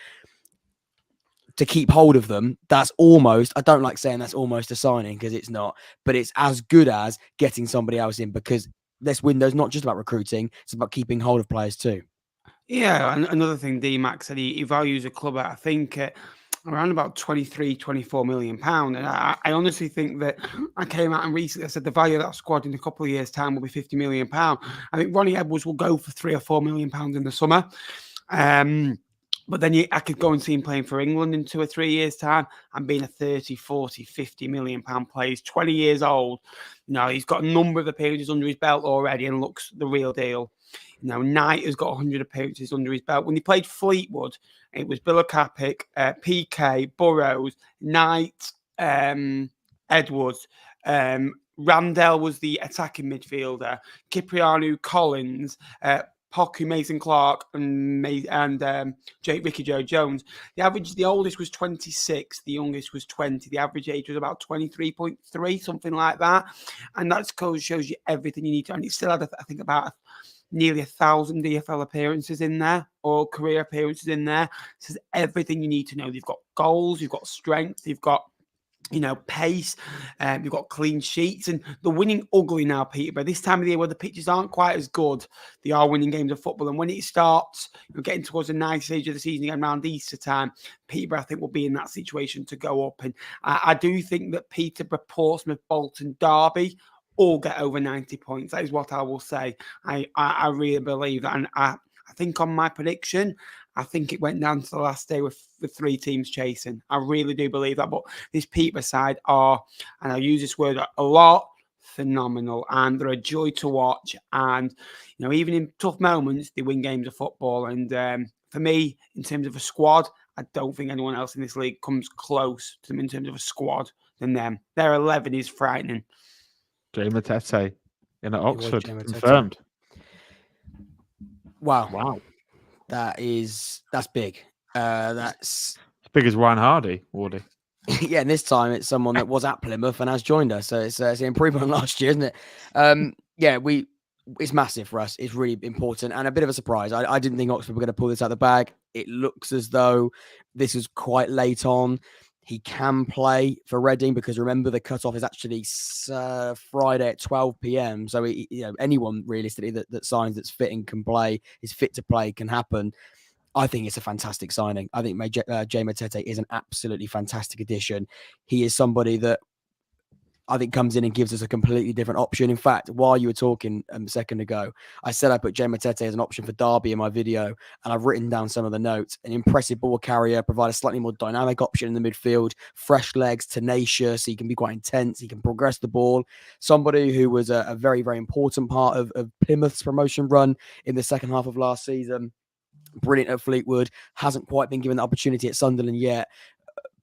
To keep hold of them, that's almost, I don't like saying that's almost a signing because it's not, but it's as good as getting somebody else in, because this window is not just about recruiting, it's about keeping hold of players too. Yeah, and another thing, D-Max said he values a club at, I think, around about 23, 24 million pound. And I honestly think that I came out and recently I said the value of that squad in a couple of years' time will be 50 million pound. I think Ronnie Edwards will go for 3 or 4 million pounds in the summer. But then I could go and see him playing for England in 2 or 3 years' time and being a 30, 40, 50 million pound player. He's 20 years old. He's got a number of appearances under his belt already and looks the real deal. Knight has got 100 appearances under his belt. When he played Fleetwood, it was Bilakapic, PK, Burrows, Knight, Edwards, Randell was the attacking midfielder, Cipriano, Collins, Poku, Mason Clark, and Ricky Joe Jones. The oldest was 26, the youngest was 20. The average age was about 23.3, something like that. And that shows you everything you need to. And it still had, I think, about nearly 1,000 EFL appearances in there, or career appearances in there. This is everything you need to know. They've got goals, you've got strength, you've got pace, you've got clean sheets, and they're winning ugly now, Peterborough. This time of the year where the pitches aren't quite as good, they are winning games of football. And when it starts, getting towards a nice stage of the season again around Easter time, Peterborough, I think, will be in that situation to go up. And I do think that Peterborough, Portsmouth, Bolton, Derby all get over 90 points. That is what I will say. I really believe that. And I think on my prediction, I think it went down to the last day with 3 teams chasing. I really do believe that. But this Peterborough side are, and I'll use this word a lot, phenomenal. And they're a joy to watch. And, even in tough moments, they win games of football. And for me, in terms of a squad, I don't think anyone else in this league comes close to them in terms of a squad than them. Their 11 is frightening. Jay Matete in Oxford, confirmed. Wow. That's big. That's as big as Ryan Hardy, Wardy. Yeah, and this time it's someone that was at Plymouth and has joined us, so it's an improvement on last year, isn't it? It's massive for us. It's really important and a bit of a surprise. I didn't think Oxford were going to pull this out of the bag. It looks as though this is quite late on. He can play for Reading because remember the cutoff is actually Friday at 12 p.m. So anyone realistically that signs that's fit and can play, is fit to play, can happen. I think it's a fantastic signing. I think Jay Matete is an absolutely fantastic addition. He is somebody that I think comes in and gives us a completely different option. In fact, while you were talking a second ago, I said I put Jay Matete as an option for Derby in my video, and I've written down some of the notes. An impressive ball carrier, provide a slightly more dynamic option in the midfield, fresh legs, tenacious, he can be quite intense, he can progress the ball. Somebody who was a very, very important part of Plymouth's promotion run in the second half of last season. Brilliant at Fleetwood, hasn't quite been given the opportunity at Sunderland yet,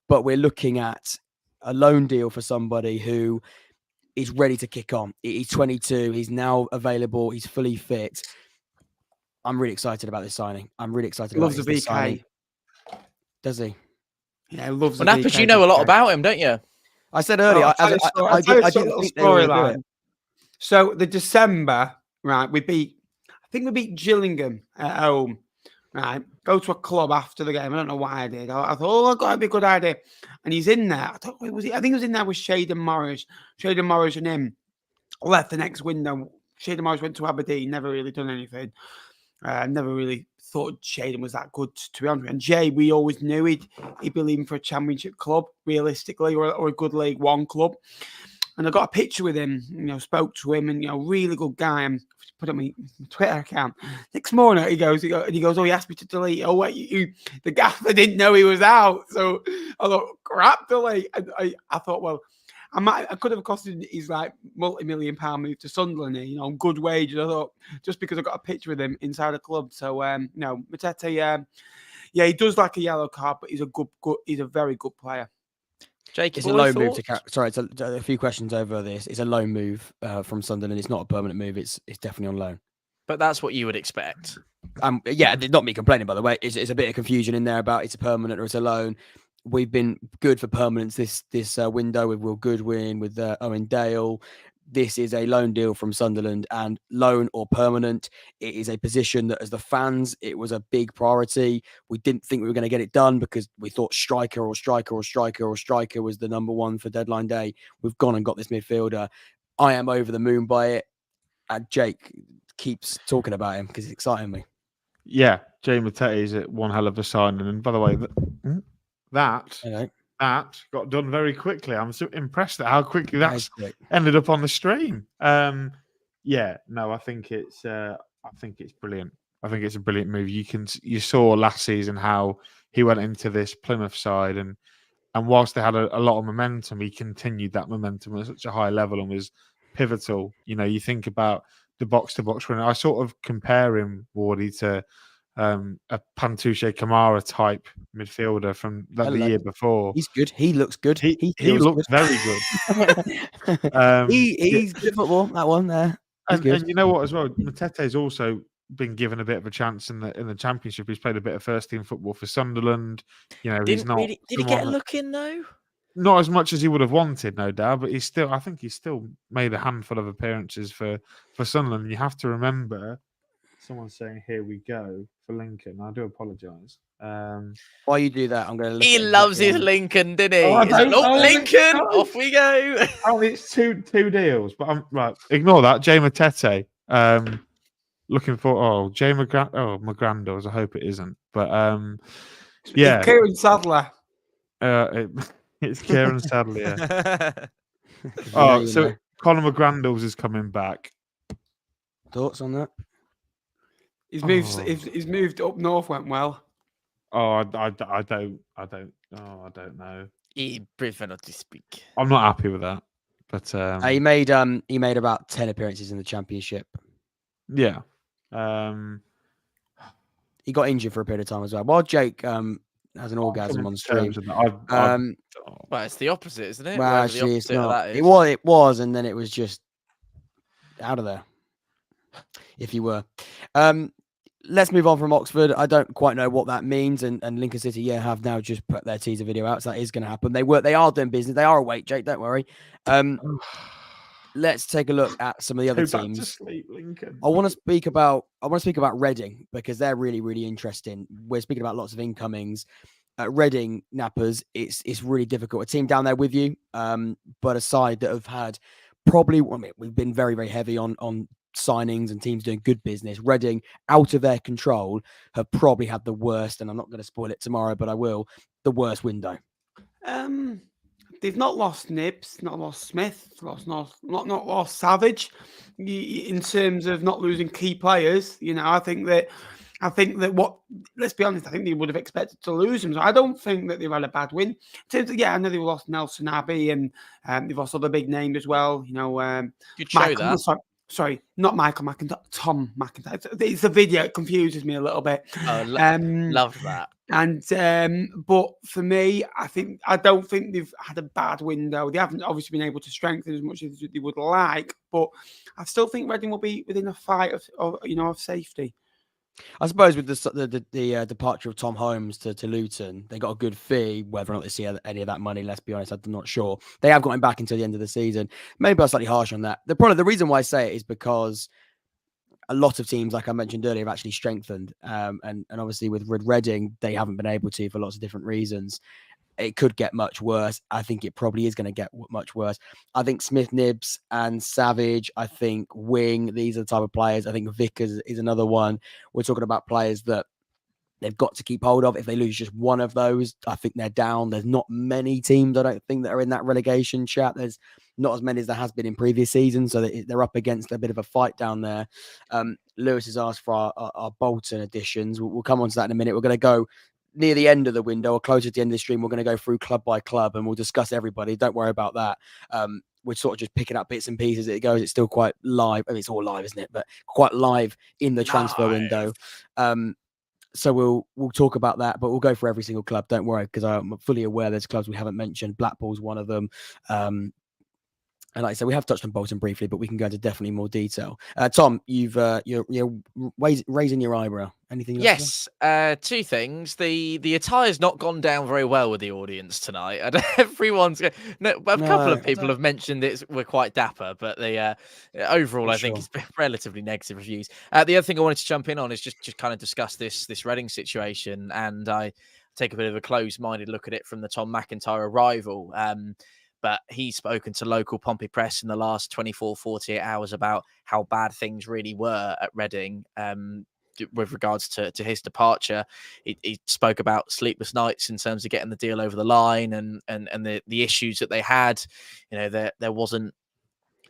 but we're looking at a loan deal for somebody who is ready to kick on. He's 22. He's now available. He's fully fit. I'm really excited about this signing. I'm really excited about this signing. Does he? Yeah, he loves the BK. You know a lot about him, don't you? I said earlier. I didn't think they were doing it. So the December, right? We beat Gillingham at home. Right, go to a club after the game. I don't know why I did. I thought, I've got a good idea. And he's in there. I think he was in there with Shaden Morris. Shaden Morris and him left the next window. Shaden Morris went to Aberdeen, never really done anything. Never really thought Shaden was that good, to be honest. And Jay, we always knew he'd be leaving for a championship club, realistically, or a good League One club. And I got a picture with him, spoke to him, and really good guy. And put it on my Twitter account. Next morning, he goes, oh, he asked me to delete. Oh, wait, the gaffer didn't know he was out. So I thought, crap, delete. I thought, well, I could have costed his multi-million-pound move to Sunderland, good wages. I thought, just because I got a picture with him inside a club. So, Matete, he does like a yellow card, but he's a very good player. Jake, it's a loan move to sorry, it's a few questions over this. It's a loan move from Sunderland. It's not a permanent move. It's definitely on loan. But that's what you would expect. Not me complaining, by the way. It's a bit of confusion in there about it's a permanent or it's a loan. We've been good for permanence this window with Will Goodwin, with Owen Dale. This is a loan deal from Sunderland, and loan or permanent, it is a position that as the fans, it was a big priority. We didn't think we were going to get it done because we thought striker was the number one for deadline day. We've gone and got this midfielder. I am over the moon by it. And Jake keeps talking about him because it's exciting me. Yeah, Jay Matete is one hell of a signing. And by the way, that got done very quickly. I'm so impressed at how quickly that's ended up on the stream. I think it's brilliant. I think it's a brilliant move. You saw last season how he went into this Plymouth side, and whilst they had a lot of momentum, he continued that momentum at such a high level and was pivotal. You think about the box-to-box run. I sort of compare him, Wardy, to a Pantuche Kamara type midfielder from the year before. He's good. He looks good. He looks very good. He's good at football. That one there. And you know what as well? Matete's also been given a bit of a chance in the Championship. He's played a bit of first team football for Sunderland. He's not. Did he get a look in though? Not as much as he would have wanted, no doubt, but I think he's still made a handful of appearances for Sunderland. You have to remember, someone's saying, "Here we go" for Lincoln. I do apologise. While you do that, I'm going to. He loves his Lincoln, didn't he? Lincoln, off we go. It's two deals, but I'm right. Ignore that. Jay Matete. Looking for Jay McGrandles. I hope it isn't, but yeah. Kieran Sadler. It's Kieran Sadler. Yeah. So Conor McGrandles is coming back. Thoughts on that? He's moved. He's moved up north. Went well. I don't know. He prefer not to speak. I'm not happy with that. But he made about 10 appearances in the Championship. Yeah. He got injured for a period of time as well. While Jake has an orgasm on stream. Well, it's the opposite, isn't it? Well, actually, it's not. It was, and then it was just out of there. If you were. Let's move on from Oxford. I don't quite know what that means, and Lincoln City, have now just put their teaser video out, so that is going to happen. They are doing business. They are awake, Jake. Don't worry. Let's take a look at some of the other teams. To sleep, Lincoln. I want to speak about Reading because they're really, really interesting. We're speaking about lots of incomings. Reading Nappers, it's really difficult. A team down there with you, but a side that have had we've been very, very heavy on signings and teams doing good business. Reading, out of their control, have probably had the worst, and I'm not going to spoil it tomorrow, but I will, the worst window. They've not lost Nibs, not lost Smith, not lost Savage. In terms of not losing key players, I think that let's be honest, I think they would have expected to lose them. So I don't think that they've had a bad win. I know they've lost Nelson Abbey and they've lost other big names as well. Good show that. Sorry, not Michael McIntyre, Tom McIntyre. It's the video, it confuses me a little bit. Oh, love that. And but for me, I don't think they've had a bad window. They haven't obviously been able to strengthen as much as they would like, but I still think Reading will be within a fight of safety. I suppose with the departure of Tom Holmes to Luton, they got a good fee. Whether or not they see any of that money, let's be honest, I'm not sure. They have got him back until the end of the season. Maybe I'm slightly harsh on that. The reason why I say it is because a lot of teams, like I mentioned earlier, have actually strengthened. And obviously with Reading, they haven't been able to for lots of different reasons. It could get much worse. I think it probably is going to get much worse. I think Smith, Nibs and Savage, I think Wing, these are the type of players. I think Vickers is another one. We're talking about players that they've got to keep hold of. If they lose just one of those, I think they're down. There's not many teams, I don't think, that are in that relegation chat. There's not as many as there has been in previous seasons, so they're up against a bit of a fight down there. Lewis has asked for our Bolton additions. We'll come on to that in a minute. We're going to go near the end of the window or closer to the end of the stream. We're going to go through club by club and we'll discuss everybody. Don't worry about that. We're sort of just picking up bits and pieces as it goes. It's still quite live. I mean, it's all live, isn't it? But quite live in the transfer window. So we'll talk about that, but we'll go for every single club. Don't worry, because I'm fully aware there's clubs we haven't mentioned. Blackpool's one of them. And like I said, we have touched on Bolton briefly, but we can go into definitely more detail. Tom, you're raising your eyebrow. Anything? Yes, two things. The attire's not gone down very well with the audience tonight. A couple of people have mentioned we're quite dapper, but the overall, I think it's been relatively negative reviews. The other thing I wanted to jump in on is just kind of discuss this Reading situation, and I take a bit of a closed-minded look at it from the Tom McIntyre arrival. But he's spoken to local Pompey press in the last 24, 48 hours about how bad things really were at Reading with regards to his departure. He spoke about sleepless nights in terms of getting the deal over the line and the issues that they had. There wasn't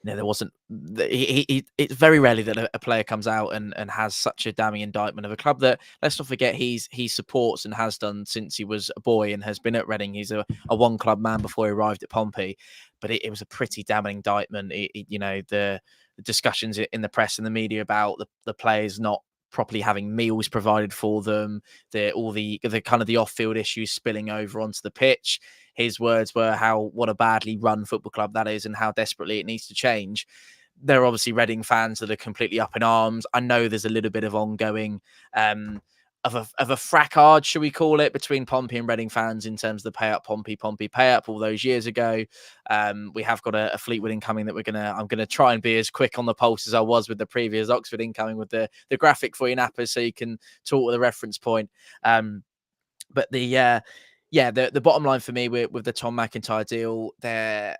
there wasn't. It's very rarely that a player comes out and has such a damning indictment of a club that, let's not forget, he supports and has done since he was a boy and has been at Reading. He's a one club man before he arrived at Pompey, but it was a pretty damning indictment. The discussions in the press and the media about the players not properly having meals provided for them, all the kind of the off-field issues spilling over onto the pitch. His words were what a badly run football club that is and how desperately it needs to change. There are obviously Reading fans that are completely up in arms. I know there's a little bit of ongoing of a fracas, should we call it, between Pompey and Reading fans in terms of the pay up Pompey pay up all those years ago. We have got a Fleetwood incoming that I'm gonna try and be as quick on the pulse as I was with the previous Oxford incoming with the graphic for you, Napper, so you can talk with a reference point. But the bottom line for me with the Tom McIntyre deal, there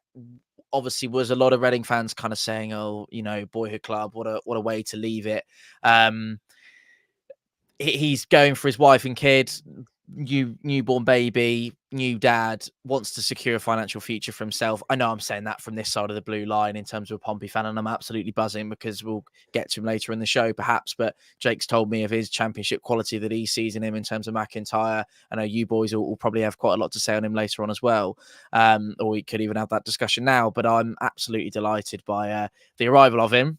obviously was a lot of Reading fans kind of saying, "Oh, boyhood club, what a way to leave it." He's going for his wife and kid, newborn baby, new dad, wants to secure a financial future for himself. I know I'm saying that from this side of the blue line in terms of a Pompey fan, and I'm absolutely buzzing because we'll get to him later in the show, perhaps. But Jake's told me of his championship quality that he sees in him in terms of McIntyre. I know you boys will probably have quite a lot to say on him later on as well, or we could even have that discussion now. But I'm absolutely delighted by the arrival of him.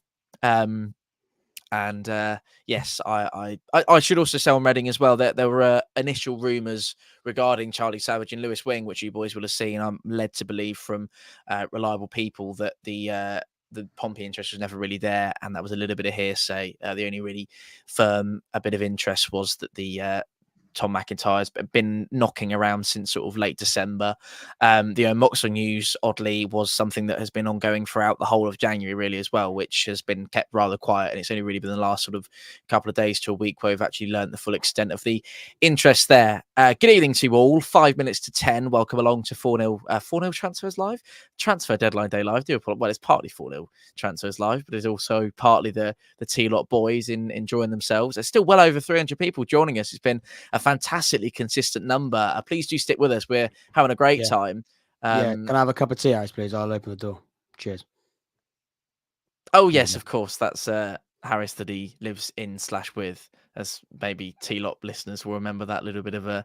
Yes, I should also say on Reading as well that there were initial rumours regarding Charlie Savage and Lewis Wing, which you boys will have seen. I'm led to believe from reliable people that the Pompey interest was never really there, and that was a little bit of hearsay. The only really firm a bit of interest was that the Tom McIntyre's been knocking around since sort of late December. The Moxon news, oddly, was something that has been ongoing throughout the whole of January, really, as well, which has been kept rather quiet. And it's only really been the last sort of couple of days to a week where we've actually learned the full extent of the interest there. Good evening to you all. 5 minutes to 10. Welcome along to 4-0 Transfers Live. Transfer Deadline Day Live. Well, it's partly 4-0 Transfers Live, but it's also partly the T-Lot boys enjoying themselves. There's still well over 300 people joining us. It's been a fantastically consistent number. Please do stick with us. We're having a great time. Can I have a cup of tea, Harris, please? I'll open the door. Cheers. Oh, yes, of course. That's Harris that he lives in/with, as maybe T-Lot listeners will remember that little bit of a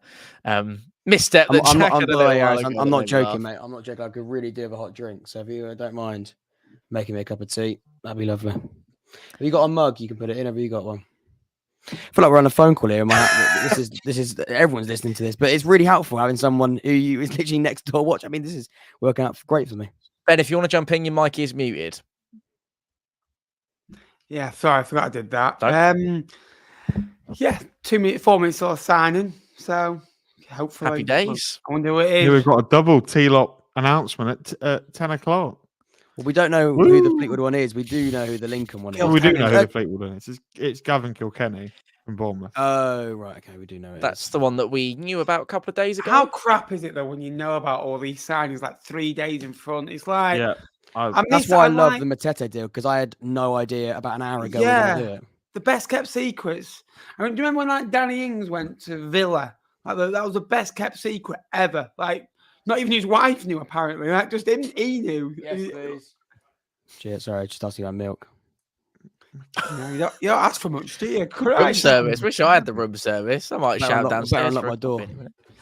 misstep. I'm not joking, mate. I'm not joking. I could really do with a hot drink. So if you don't mind making me a cup of tea, that'd be lovely. Have you got a mug? You can put it in. Have you got one? I feel like we're on a phone call here. This is everyone's listening to this, but it's really helpful having someone who is literally next door watch. I mean, this is working out great for me. Ben, if you want to jump in, your mic is muted. Yeah, sorry, I forgot I did that. No. 4 minutes till signing. So hopefully, happy days. I wonder what it is. Yeah, we've got a double T-Lot announcement at 10 o'clock. Well, we don't know who the Fleetwood one is. We do know who the Lincoln one is. Well, we do know who the Fleetwood one is. It's Gavin Kilkenny from Bournemouth. Oh, right. Okay, we do know it. That's the one that we knew about a couple of days ago. How crap is it, though, when you know about all these signings like 3 days in front? It's like... Yeah. That's why I love the Matete deal, because I had no idea about an hour ago we were going to do it. The best kept secrets. I mean, do you remember when Danny Ings went to Villa? That was the best kept secret ever. Like, not even his wife knew, apparently. Like, just him, he knew. Yes, please. Cheers, sorry, just asking about milk. You don't ask for much, do you? Room service. Wish I had the room service. I might shout downstairs. Unlock my door.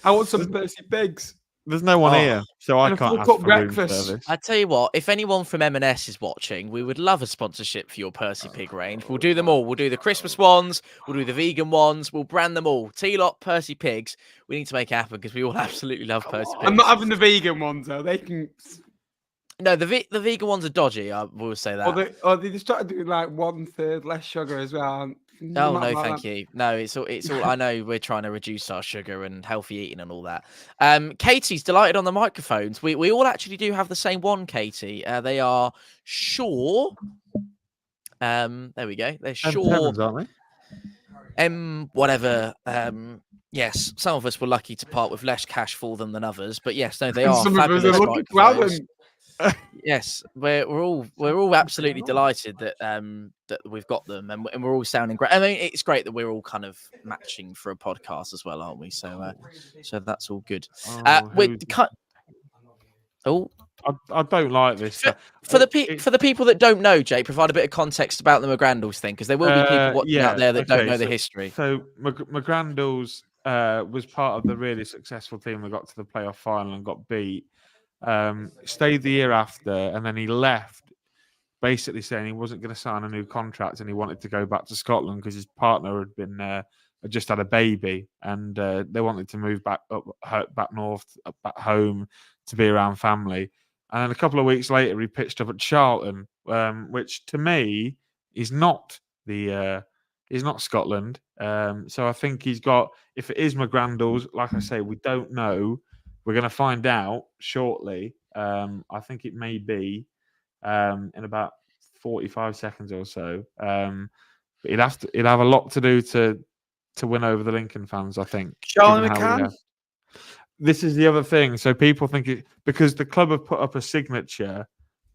I want some Percy Pigs. There's no one here, so I can't ask for breakfast. Room service. I tell you what, if anyone from M&S is watching, we would love a sponsorship for your Percy Pig range. We'll do them all. We'll do the Christmas ones. We'll do the vegan ones. We'll brand them all. T-Lot, Percy Pigs. We need to make it happen because we all absolutely love Percy Pigs. I'm not having the vegan ones, though. They can... No, the vegan ones are dodgy. I will say that. Or they just started doing like 1/3 less sugar as well. No, thank you. No, it's all. I know we're trying to reduce our sugar and healthy eating and all that. Katie's delighted on the microphones. We all actually do have the same one, Katie. They are Shaw. There we go. They're Shaw. Aren't they? Whatever. Yes, some of us were lucky to part with less cash for them than others, but yes, no, they are. Some of us are lucky to have them. Yes, we're all absolutely delighted that that we've got them, and we're all sounding great. I mean, it's great that we're all kind of matching for a podcast as well, aren't we? So that's all good. I don't like this. For the people that don't know, Jake, provide a bit of context about the McGrandles thing, because there will be people watching out there that don't know the history. So McGrandles was part of the really successful team that got to the playoff final and got beat. Stayed the year after, and then he left, basically saying he wasn't going to sign a new contract and he wanted to go back to Scotland because his partner had just had a baby, and they wanted to move back north, back home to be around family. And then a couple of weeks later, he pitched up at Charlton, which to me is not Scotland. So I think he's got. If it is McGrandles, like I say, we don't know. We're going to find out shortly. I think it may be in about 45 seconds or so. But he'd have a lot to do to win over the Lincoln fans, I think. Charlie McCann. This is the other thing. So people think because the club have put up a signature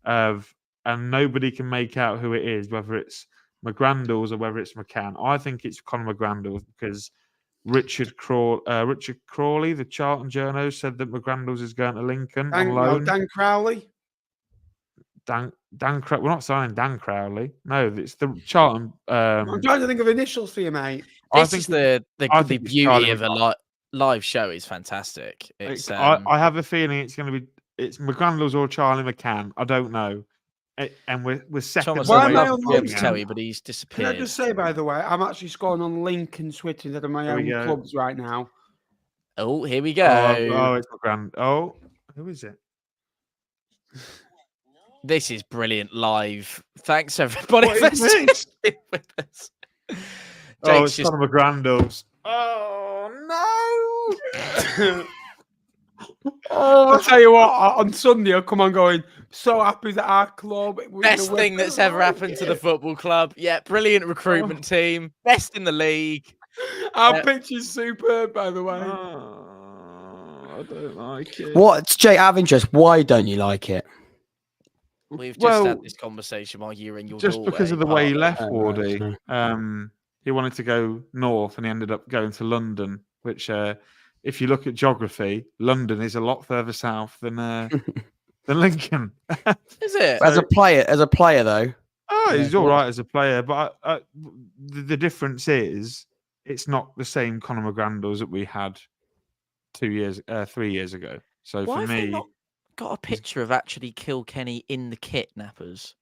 and nobody can make out who it is, whether it's McGrandles or whether it's McCann. I think it's Conor McGrandles because Richard Crawley, the Charlton journo, said that McGrandles is going to Lincoln on loan. Dan Crowley. Dan we're not signing Dan Crowley. No, it's the Charlton. I'm trying to think of initials for you, mate. This is the beauty of a live show is fantastic. It's I have a feeling it's going to be McGrandles or Charlie McCann. I don't know. And we're second. Why am I on to tell you, but he's disappeared. Can I just say, by the way, I'm actually scoring on Lincoln Twitter instead of my own clubs right now. Oh, here we go. Oh, it's McGrandles. Oh, who is it? This is brilliant live. Thanks everybody for sticking with us. It's just McGrandles. Oh no! I'll tell you what. On Sunday, I'll come on going. So happy that our club. Best thing that's ever happened to the football club. Yeah, brilliant recruitment team. Best in the league. Our pitch is superb, by the way. I don't like it. What, Jay? Out of interest, why don't you like it? We've just had this conversation while you're in your just doorway, because of the way he left, Wardy. He wanted to go north, and he ended up going to London. Which, if you look at geography, London is a lot further south than Lincoln. Is it? As a player, though. Oh, he's all right as a player, but the difference is it's not the same Conor McGrandles that we had 3 years ago. So Why for me, have they not got a picture of actually Kilkenny in the kit, Nappers?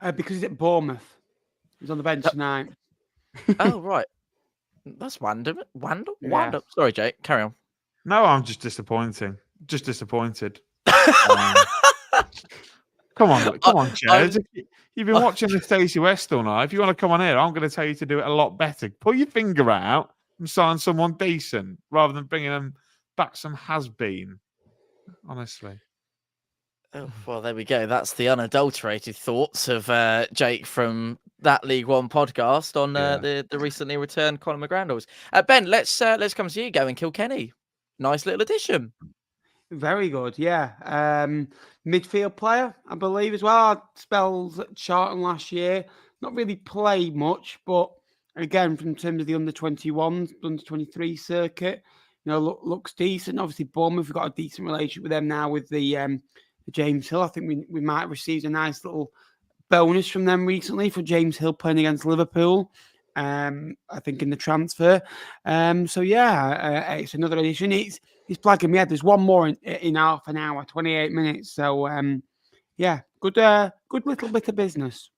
Because he's at Bournemouth. He's on the bench tonight. Oh right, that's Wandle. Yeah. Sorry, Jake. Carry on. No, I'm just disappointed. Come on, Chaz. You've been watching the Stacey West all night. If you want to come on here, I'm going to tell you to do it a lot better. Pull your finger out and sign someone decent rather than bringing them back some has-been. Honestly. Oh, well, there we go. That's the unadulterated thoughts of Jake from that League One podcast on the recently returned Conor McGrandles. Ben, let's come to you. Going Kilkenny. Nice little addition. Very good, yeah. Midfield player, I believe, as well. Spells at Charlton last year. Not really played much, but again, from terms of the under-21s, under-23 circuit, looks decent. Obviously, Bournemouth, we've got a decent relationship with them now with the James Hill. I think we might have received a nice little bonus from them recently for James Hill playing against Liverpool. I think in the transfer. It's another edition. He's plaguing me head. There's one more in half an hour, 28 minutes. So good little bit of business.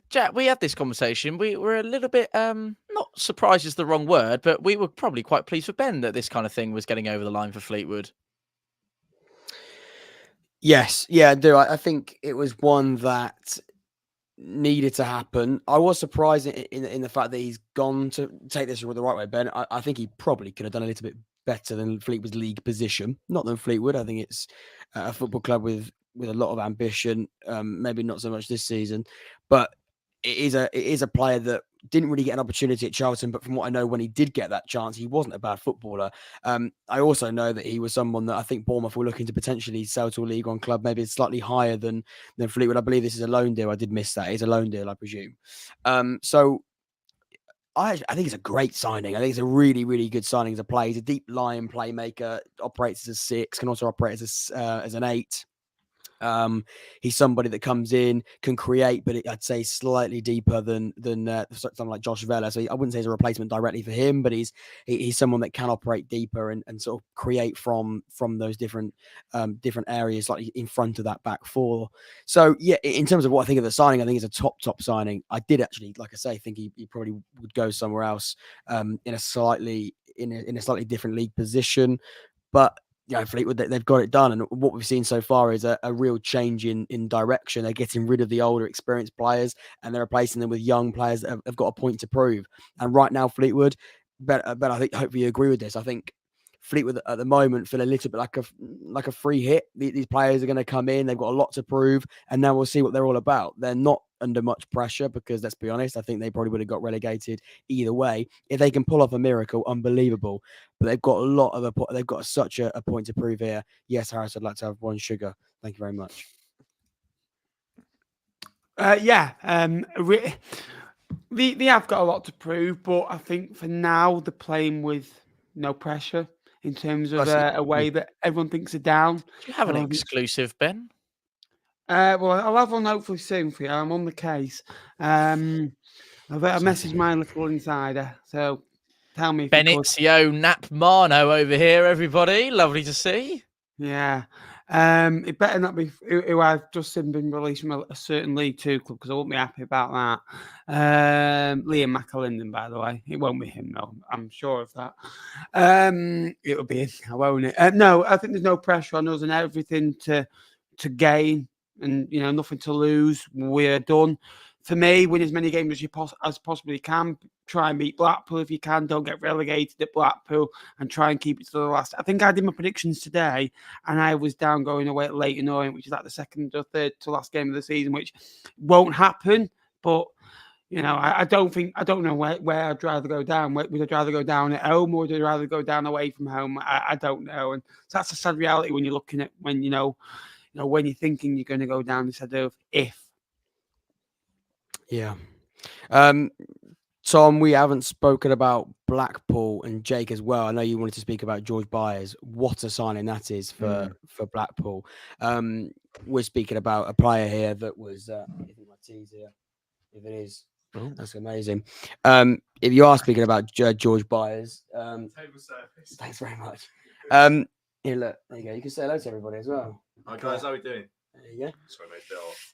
Jack, we had this conversation. We were a little bit not surprised is the wrong word, but we were probably quite pleased with Ben that this kind of thing was getting over the line for Fleetwood. Yes, yeah, I do. I think it was one that needed to happen. I was surprised in the fact that he's gone to take this the right way, Ben. I think he probably could have done a little bit better than Fleetwood's league position. Not than Fleetwood. I think it's a football club with a lot of ambition. Maybe not so much this season, but it is a player that didn't really get an opportunity at Charlton, but from what I know, when he did get that chance, he wasn't a bad footballer. I also know that he was someone that I think Bournemouth were looking to potentially sell to a League One club, maybe slightly higher than Fleetwood. I believe this is a loan deal. I did miss that. It's a loan deal, I presume. So I think it's a great signing. I think it's a really, really good signing as a player. He's a deep line playmaker, operates as a 6, can also operate as an 8. He's somebody that comes in, can create, but I'd say slightly deeper than someone like Josh Vela. So I wouldn't say he's a replacement directly for him, but he's someone that can operate deeper and sort of create from those different areas, like in front of that back 4. So yeah, in terms of what I think of the signing, I think it's a top signing. I did actually, like I say, think he probably would go somewhere else in a slightly different league position, but. Fleetwood, they've got it done. And what we've seen so far is a real change in direction. They're getting rid of the older, experienced players and they're replacing them with young players that have got a point to prove. And right now, Fleetwood, but I think hopefully you agree with this. I think Fleetwood at the moment feel a little bit like a free hit. These players are going to come in. They've got a lot to prove. And now we'll see what they're all about. They're not under much pressure because, let's be honest, I think they probably would have got relegated either way. If they can pull off a miracle, unbelievable. But they've got they've got such a point to prove here. Yes, Harris, I'd like to have one sugar. Thank you very much. They have got a lot to prove, but I think for now they're playing with no pressure in terms of a way that everyone thinks are down. Do you have an exclusive, Ben? Well, I'll have one hopefully soon for you. I'm on the case. I've messaged my little insider, so tell me if Benizio Napmano over here, everybody. Lovely to see. Yeah. It better not be who I've just seen been released from a certain League 2 club because I won't be happy about that. Liam McAlinden, by the way. It won't be him, though. I'm sure of that. It'll be him, won't it? No, I think there's no pressure on us and everything to gain and, nothing to lose. We're done. For me, win as many games as you possibly can. Try and beat Blackpool if you can. Don't get relegated at Blackpool and try and keep it to the last. I think I did my predictions today and I was down going away at Leyton Orient, which is like the second or third to last game of the season, which won't happen. But, I don't know where I'd rather go down. Would I rather go down at home or would I rather go down away from home? I don't know. And so that's a sad reality when you're looking at when when you're thinking you're going to go down instead of if. Yeah. Tom, we haven't spoken about Blackpool and Jake as well. I know you wanted to speak about George Byers. What a signing that is for Blackpool. We're speaking about a player here that was, if it is, that's amazing. If you are speaking about George Byers, thanks very much. Here, look, there you go. You can say hello to everybody as well. Hi guys, how are we doing? There you go. Sorry, mate, bit off.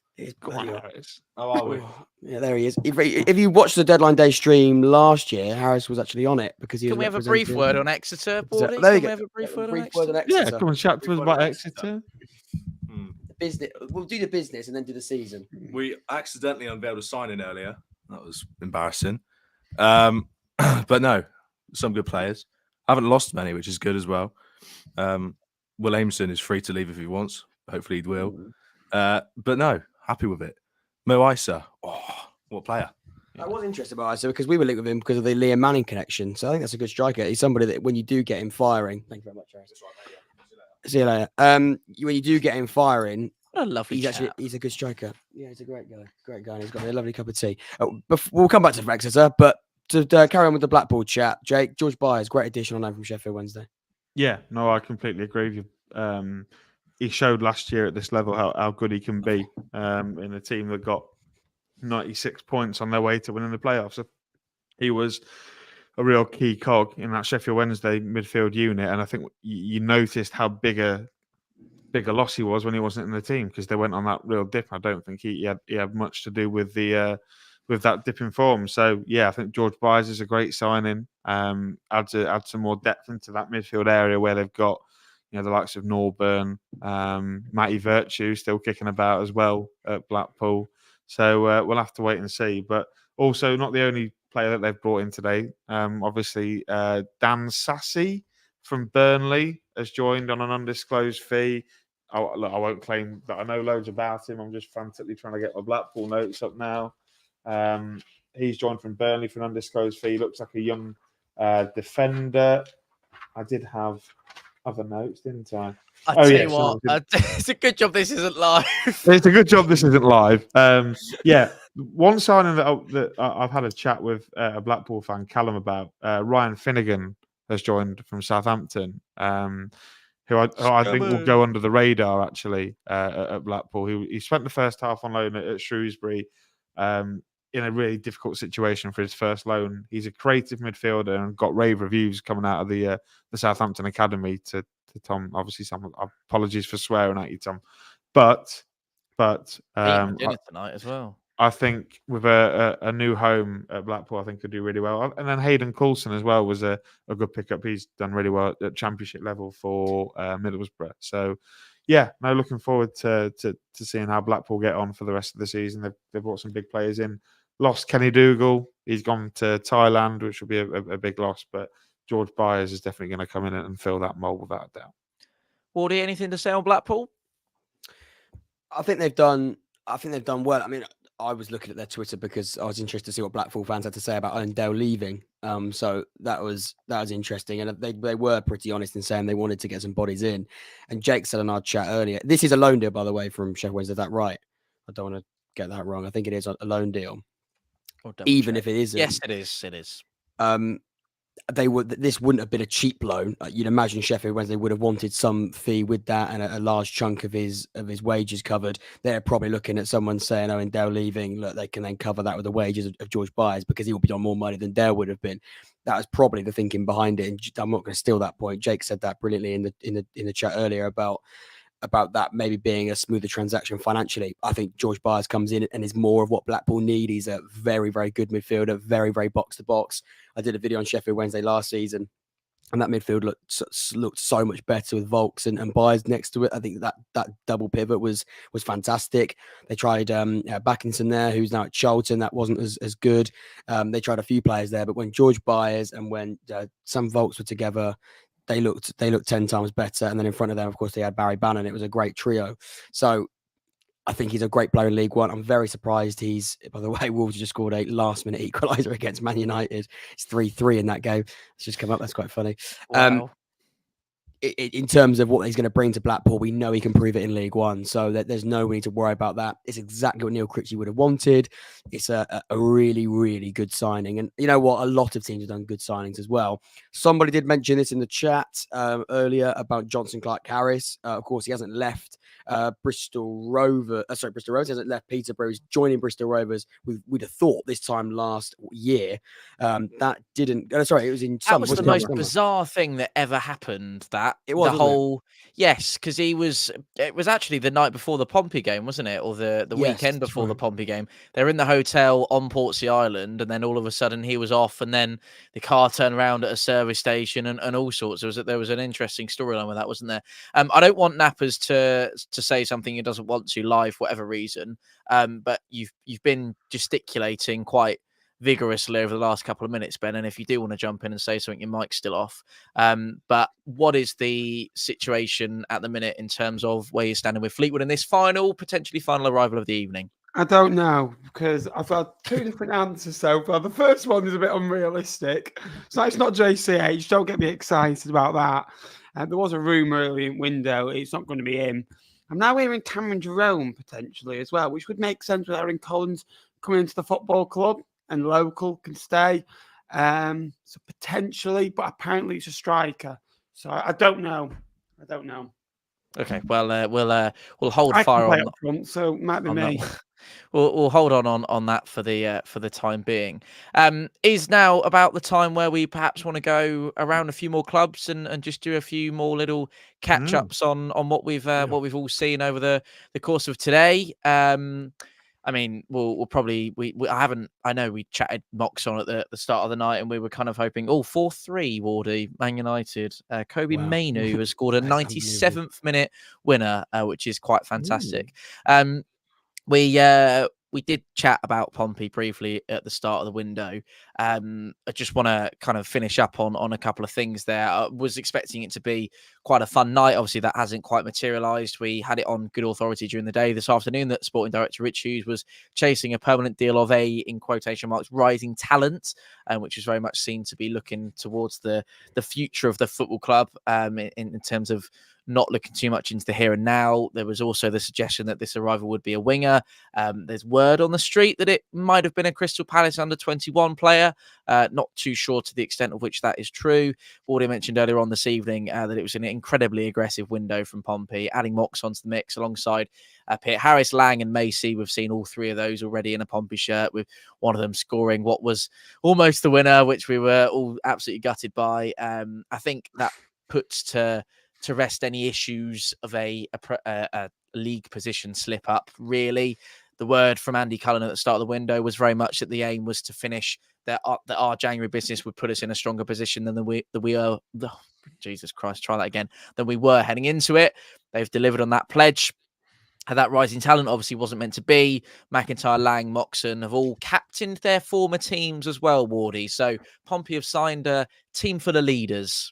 How are we? Yeah, there he is. If you watched the Deadline Day stream last year, Harris was actually on it because he was. Can we have a brief word on Exeter, Bordy? There you Can go. we have a brief word on Exeter? Yeah, come and chat to us about Exeter. The business. We'll do the business and then do the season. We accidentally unveiled a signing earlier. That was embarrassing. But no, some good players. Haven't lost many, which is good as well. Will Aimson is free to leave if he wants. Hopefully he will. But no, happy with it. Mo Isa, what a player. I was interested about Isa because we were linked with him because of the Liam Manning connection. So I think that's a good striker. He's somebody that when you do get him firing, thank you very much, Harris. See you later. When you do get him firing, what a lovely he's a good striker. Yeah, he's a great guy. And he's got a lovely cup of tea. We'll come back to Exeter, but to carry on with the Blackpool chat, Jake, George Byers, great addition on loan from Sheffield Wednesday. Yeah, no, I completely agree with you. He showed last year at this level how good he can be in a team that got 96 points on their way to winning the playoffs. So he was a real key cog in that Sheffield Wednesday midfield unit, and I think you noticed how big a loss he was when he wasn't in the team because they went on that real dip. I don't think he had much to do with with that dip in form. So yeah, I think George Byers is a great signing. Add some more depth into that midfield area where they've got the likes of Norburn, Matty Virtue still kicking about as well at Blackpool. So we'll have to wait and see. But also not the only player that they've brought in today. Obviously, Dan Sassy from Burnley has joined on an undisclosed fee. I won't claim that I know loads about him. I'm just frantically trying to get my Blackpool notes up now. He's joined from Burnley for an undisclosed fee. Looks like a young defender. I did have other notes, didn't I? I tell you what, it's a good job this isn't live. It's a good job this isn't live. Yeah, One signing that I've had a chat with a Blackpool fan, Callum, about Ryan Finnegan has joined from Southampton, who I think will go under the radar actually at Blackpool. He spent the first half on loan at Shrewsbury in a really difficult situation for his first loan. He's a creative midfielder and got rave reviews coming out of the Southampton academy. To Tom, obviously, some apologies for swearing at you, Tom, but dinner tonight as well. I think with a new home at Blackpool, I think could do really well. And then Hayden Coulson as well was a good pickup. He's done really well at championship level for Middlesbrough. So, yeah, no, looking forward to seeing how Blackpool get on for the rest of the season. They've brought some big players in. Lost Kenny Dougal. He's gone to Thailand, which will be a big loss. But George Byers is definitely going to come in and fill that mould without a doubt. Wardy, anything to say on Blackpool? I think they've done well. I mean, I was looking at their Twitter because I was interested to see what Blackpool fans had to say about Owen leaving. So that was interesting, and they were pretty honest in saying they wanted to get some bodies in. And Jake said in our chat earlier, this is a loan deal, by the way, from Sheffield Wednesday. Is that right? I don't want to get that wrong. I think it is a loan deal, even if it isn't. Yes, it is. It is. This wouldn't have been a cheap loan. You'd imagine Sheffield Wednesday would have wanted some fee with that and a large chunk of his wages covered. They're probably looking at someone saying, "Oh, and Dale leaving, look, they can then cover that with the wages of George Byers because he will be on more money than Dale would have been." That was probably the thinking behind it. And I'm not going to steal that point. Jake said that brilliantly in the chat earlier about that maybe being a smoother transaction financially. I think George Byers comes in and is more of what Blackpool need. He's a very, very good midfielder, very, very box to box. I did a video on Sheffield Wednesday last season, and that midfield looked so much better with Volks and Byers next to it. I think that double pivot was fantastic. They tried Backinson there, who's now at Charlton. That wasn't as good. They tried a few players there, but when George Byers and when some Volks were together, they looked 10 times better. And then in front of them, of course, they had Barry Bannon. It was a great trio. So I think he's a great player in League One. I'm very surprised by the way, Wolves just scored a last-minute equaliser against Man United. It's 3-3 in that game. It's just come up. That's quite funny. Wow. In terms of what he's going to bring to Blackpool, we know he can prove it in League One. So there's no need to worry about that. It's exactly what Neil Critchley would have wanted. It's a really, really good signing. And you know what? A lot of teams have done good signings as well. Somebody did mention this in the chat earlier about Johnson Clark-Harris. Of course, he hasn't left Bristol Rovers. Bristol Rovers hasn't left Peterborough. He's joining Bristol Rovers. We'd have thought this time last year. That didn't. It was in summer. That was the most bizarre thing that ever happened. It was actually the night before the Pompey game, wasn't it? Or the weekend before the Pompey game. They're in the hotel on Portsea Island, and then all of a sudden he was off, and then the car turned around at a service station and all sorts. There was an interesting storyline with that, wasn't there? I don't want Nappers to say something he doesn't want to live for whatever reason. But you've been gesticulating quite vigorously over the last couple of minutes, Ben, and if you do want to jump in and say something, your mic's still off. But what is the situation at the minute in terms of where you're standing with Fleetwood in this potentially final arrival of the evening? I don't know, because I've had two different answers so far. The first one is a bit unrealistic. So it's not JCH. Don't get me excited about that. There was a rumour early in window. It's not going to be him. I'm now hearing Cameron Jerome potentially as well, which would make sense with Aaron Collins coming into the football club and local can stay. So potentially, but apparently it's a striker. So I don't know. Okay, well, we'll hold fire on up front, so it might be me. We'll hold on that for the time being. Is now about the time where we perhaps want to go around a few more clubs and just do a few more little catch ups on what we've all seen over the course of today. I mean, we'll probably I know we chatted Moxon at the start of the night, and we were kind of hoping 4-3 Wardy, Man United. Kobe Mainu has scored a 97th minute winner, which is quite fantastic. We did chat about Pompey briefly at the start of the window. I just want to kind of finish up on a couple of things there. I was expecting it to be quite a fun night. Obviously, that hasn't quite materialised. We had it on good authority during the day this afternoon that Sporting Director Rich Hughes was chasing a permanent deal of a, in quotation marks, rising talent, which is very much seen to be looking towards the future of the football club in terms of not looking too much into the here and now. There was also the suggestion that this arrival would be a winger. There's word on the street that it might have been a Crystal Palace under-21 player. Not too sure to the extent of which that is true. Already mentioned earlier on this evening that it was an incredibly aggressive window from Pompey, adding Moxon to the mix alongside Pitt Harris, Lang and Macy. We've seen all three of those already in a Pompey shirt, with one of them scoring what was almost the winner, which we were all absolutely gutted by. I think that puts to rest any issues of a league position slip up, really. The word from Andy Cullen at the start of the window was very much that the aim was to finish that our January business would put us in a stronger position than we are. Jesus Christ, try that again. Than we were heading into it. They've delivered on that pledge. That rising talent obviously wasn't meant to be. McIntyre, Lang, Moxon have all captained their former teams as well, Wardy. So Pompey have signed a team full of leaders.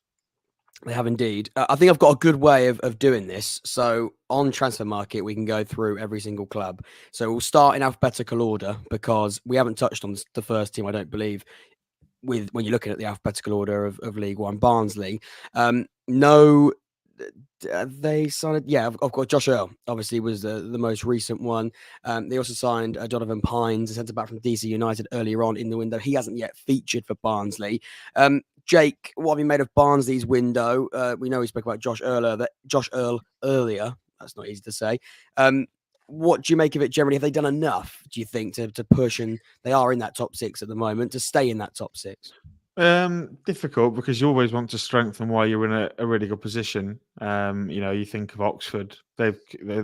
They have indeed. I think I've got a good way of doing this. So on Transfer Market, we can go through every single club. So we'll start in alphabetical order because we haven't touched on the first team, I don't believe, when you're looking at the alphabetical order of League One, Barnsley. They signed, I've got Josh Earl, obviously was the most recent one. They also signed Jonathan Pines, a centre-back from DC United earlier on in the window. He hasn't yet featured for Barnsley. Jake, what have you made of Barnsley's window? We know we spoke about Josh Earl earlier. That's not easy to say. What do you make of it generally? Have they done enough, do you think, to push, and they are in that top six at the moment, to stay in that top six? Difficult because you always want to strengthen while you're in a really good position. You think of Oxford, they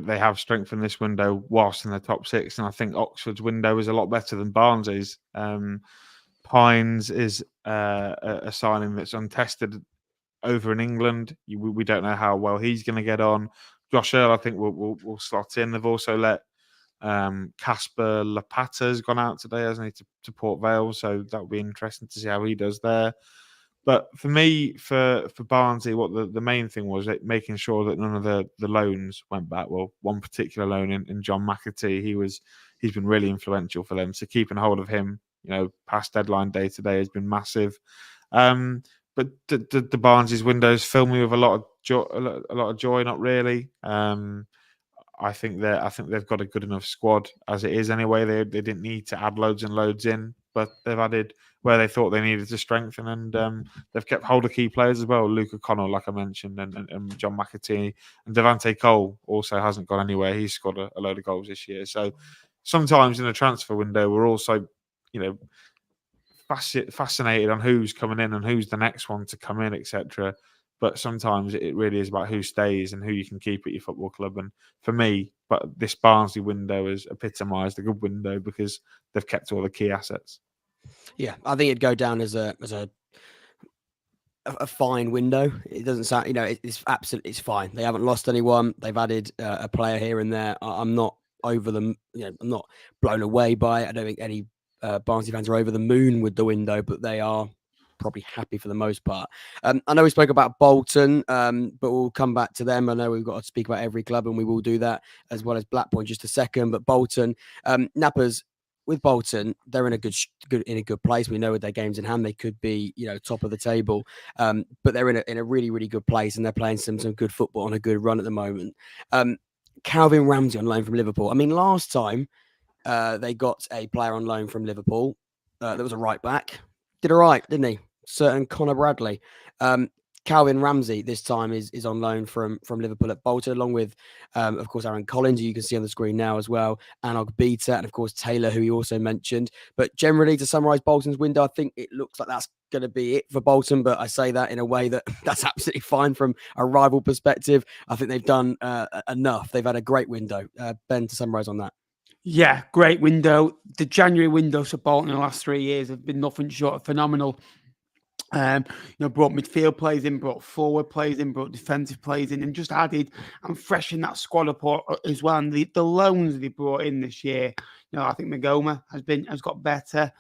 have strengthened this window whilst in the top six, and I think Oxford's window is a lot better than Barnsley's. Pines is a signing that's untested over in England. We don't know how well he's going to get on. Josh Earl, I think, will slot in. They've also let Casper Lapata's gone out today, hasn't he, to Port Vale? So that will be interesting to see how he does there. But for me, for Barnsley, what the main thing was making sure that none of the loans went back. Well, one particular loan in John Matete, he's been really influential for them. So keeping hold of him, past deadline day today has been massive. But the Barnsley's windows fill me with a lot of joy. Not really. I think they've got a good enough squad as it is anyway. They didn't need to add loads and loads in, but they've added where they thought they needed to strengthen, and they've kept hold of key players as well. Luke O'Connell, like I mentioned, and John McAtee, and Devante Cole also hasn't gone anywhere. He's scored a load of goals this year. So sometimes in a transfer window, we're also, fascinated on who's coming in and who's the next one to come in, etc. But sometimes it really is about who stays and who you can keep at your football club. And for me, but this Barnsley window has epitomised a good window because they've kept all the key assets. Yeah, I think it'd go down as a fine window. It doesn't sound, it's absolutely, it's fine. They haven't lost anyone. They've added a player here and there. I'm not over them. I'm not blown away by it. I don't think any Barnsley fans are over the moon with the window, but they are probably happy for the most part. I know we spoke about Bolton, but we'll come back to them. I know we've got to speak about every club, and we will do that, as well as Blackpool in just a second. But Bolton, Nappers, with Bolton, they're in a good place. We know with their games in hand, they could be, top of the table. But they're in a really, really good place, and they're playing some good football on a good run at the moment. Calvin Ramsey on loan from Liverpool. I mean, last time they got a player on loan from Liverpool that was a right back. Did all right, didn't he? Certain Connor Bradley. Calvin Ramsey this time is on loan from Liverpool at Bolton, along with, of course, Aaron Collins, who you can see on the screen now as well, Anog Beta, and of course Taylor, who he also mentioned. But generally, to summarise Bolton's window, I think it looks like that's going to be it for Bolton. But I say that in a way that's absolutely fine from a rival perspective. I think they've done enough. They've had a great window. Ben, to summarise on that. Yeah, great window. The January windows for Bolton in the last 3 years have been nothing short of phenomenal. Brought midfield players in, brought forward players in, brought defensive players in, and just added and freshened that squad up as well. And the loans they brought in this year, I think Magoma has got better.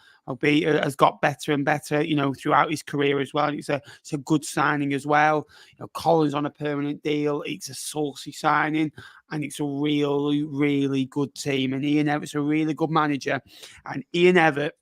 has got better and better, throughout his career as well. And it's a good signing as well. Collins on a permanent deal. It's a saucy signing, and it's a really, really good team. And Ian Everett's a really good manager. And Ian Everett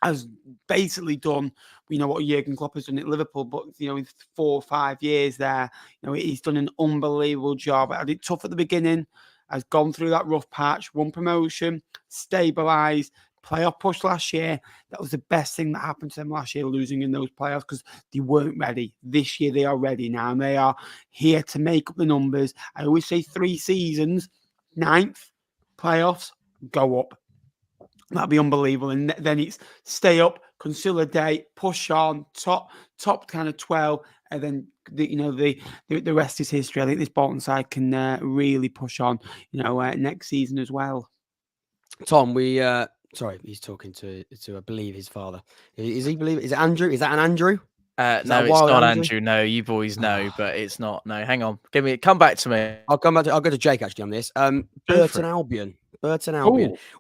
has basically done, what Jurgen Klopp has done at Liverpool, but in 4 or 5 years there, he's done an unbelievable job. Had it tough at the beginning, has gone through that rough patch, won promotion, stabilised, playoff push last year. That was the best thing that happened to them last year, losing in those playoffs, because they weren't ready. This year they are ready now, and they are here to make up the numbers. I always say 3 seasons, 9th, playoffs, go up. That'd be unbelievable. And then it's stay up, consolidate, push on, top kind of 12, and then the rest is history. I think this Bolton side can really push on, next season as well. Tom, sorry, he's talking to I believe his father. Is it Andrew? Is that an Andrew? No, it's not Andrew. No, you boys know, but it's not. No, hang on. Come back to me. I'll go to Jake actually on this. Burton Albion.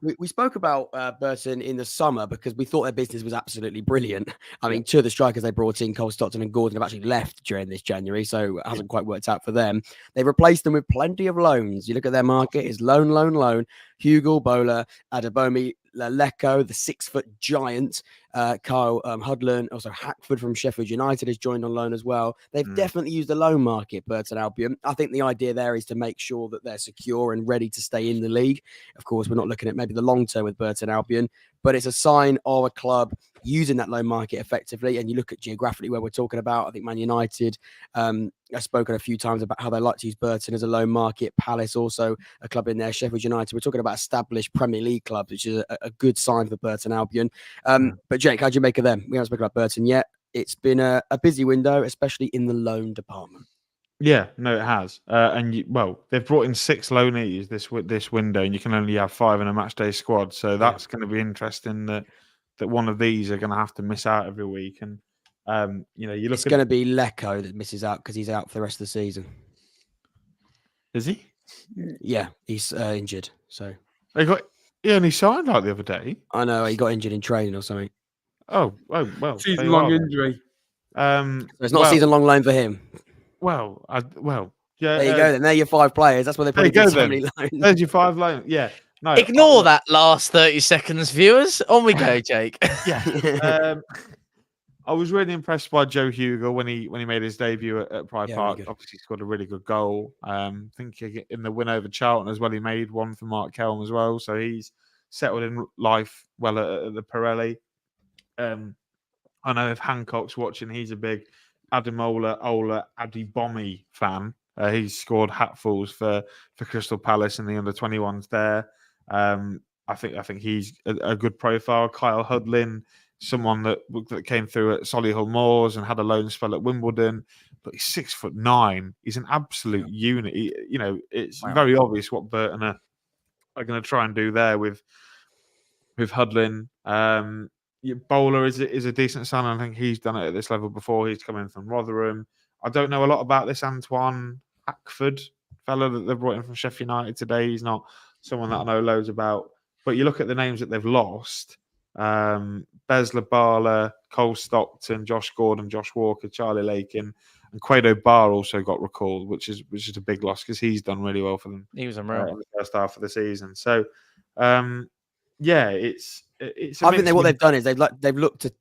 We spoke about Burton in the summer because we thought their business was absolutely brilliant. I mean, 2 of the strikers they brought in, Cole Stockton and Gordon, have actually left during this January, so it hasn't quite worked out for them. They've replaced them with plenty of loans. You look at their market, it's loan. Hugo, Bowler, Adebomi, Lecco, the 6-foot giant, Kyle Hudlin, also Hackford from Sheffield United has joined on loan as well. They've definitely used the loan market, Burton Albion. I think the idea there is to make sure that they're secure and ready to stay in the league. Of course, we're not looking at maybe the long term with Burton Albion, but it's a sign of a club using that loan market effectively. And you look at geographically where we're talking about, I think Man United, I've spoken a few times about how they like to use Burton as a loan market. Palace also a club in there. Sheffield United. We're talking about established Premier League clubs, which is a good sign for Burton Albion. But Jake, how do you make of them? We haven't spoken about Burton yet. It's been a busy window, especially in the loan department. Yeah, no, it has. They've brought in 6 loanees this window, and you can only have 5 in a match day squad. So that's going to be interesting that one of these are going to have to miss out every week. And it's going to be Lecco that misses out because he's out for the rest of the season. Is he? Yeah, he's injured. So he only signed like the other day. I know, he got injured in training or something. Oh well, season-long injury. So it's not a season-long loan for him. Yeah. There you go. Then there are your 5 players. That's why they put in so many loans. There's your 5 loans. Yeah. No. Ignore that last 30 seconds, viewers. On we go, Jake. Yeah. I was really impressed by Joe Hugo when he made his debut at Pride Park. Really obviously, he scored a really good goal. I think in the win over Charlton as well, he made one for Mark Kelm as well. So he's settled in life well at the Pirelli. I know if Hancock's watching, he's a big Ademola Adebomi fan. He's scored hatfuls for Crystal Palace in the under-21s there. I think he's a good profile. Kyle Hudlin, someone that came through at Solihull Moors and had a loan spell at Wimbledon, but he's 6'9". He's an absolute unit. It's very obvious what Burton are going to try and do there with Hudlin. Bowler is a decent sign. I think he's done it at this level before. He's come in from Rotherham. I don't know a lot about this Antoine Hackford fellow that they brought in from Sheffield United today. He's not someone that I know loads about. But you look at the names that they've lost: Besler Barler, Cole Stockton, Josh Gordon, Josh Walker, Charlie Lakin, and Quado Barr also got recalled, which is a big loss because he's done really well for them. He was unreal in the first half of the season. So, it's. I think what they've done is they've looked at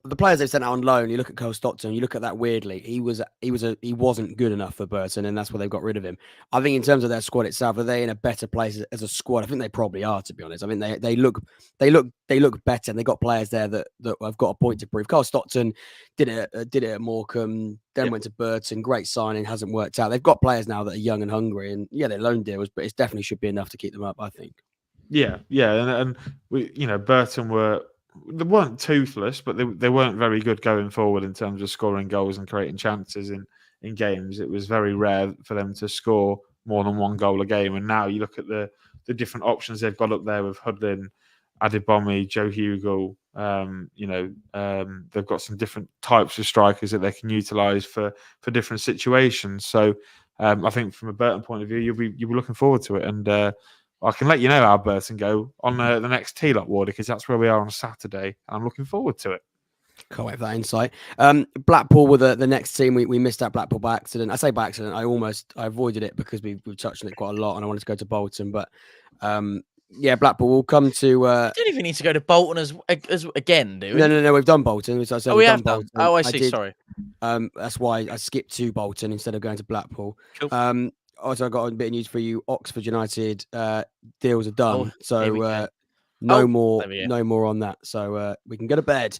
the players they've sent out on loan. You look at Cole Stockton, you look at that weirdly. He wasn't good enough for Burton, and that's why they've got rid of him. I think in terms of their squad itself, are they in a better place as a squad? I think they probably are, to be honest. I mean, they look better, and they got players there that have got a point to prove. Cole Stockton did it at Morecambe, then went to Burton. Great signing, hasn't worked out. They've got players now that are young and hungry, and they're loan deals, but it definitely should be enough to keep them up, I think. Yeah, and we, Burton they weren't toothless, but they weren't very good going forward in terms of scoring goals and creating chances in games. It was very rare for them to score more than 1 goal a game. And now you look at the different options they've got up there with Hudlin, Adebomi, Joe Hugo. They've got some different types of strikers that they can utilise for different situations. So I think from a Burton point of view, you'll be looking forward to it. And I can let you know how Burton go on the next T-Lot Warder, because that's where we are on Saturday. I'm looking forward to it. Can't wait for that insight. Blackpool were the next team. We missed that Blackpool by accident. I say by accident. I avoided it because we've touched on it quite a lot, and I wanted to go to Bolton. But yeah, Blackpool will come to. You don't even need to go to Bolton as again, do we? No. We've done Bolton. As I said, Oh, we we've have done. Bolton. Oh, I see. Sorry. That's why I skipped to Bolton instead of going to Blackpool. Cool. Also, I got a bit of news for you. Oxford United deals are done, so no more on that. So we can go to bed.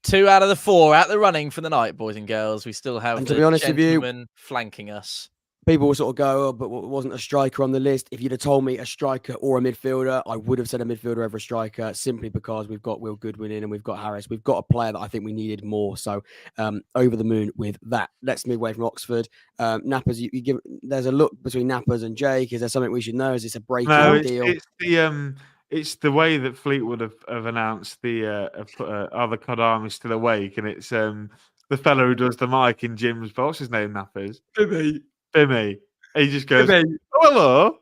2 out of the 4 out the running for the night, boys and girls. We still have, and to be honest with you, flanking us. People will sort of go, oh, but wasn't a striker on the list. If you'd have told me a striker or a midfielder, I would have said a midfielder over a striker, simply because we've got Will Goodwin in and we've got Harris. We've got a player that I think we needed more. So over the moon with that. Let's move away from Oxford. Nappers, you give. There's a look between Nappers and Jake. Is there something we should know? Is this a break-even deal? It's the way that Fleetwood have announced the other Kodam is still awake, and it's the fellow who does the mic in Jim's boss. His name, Nappers. Bimmy. He just goes, Bimmy. Oh,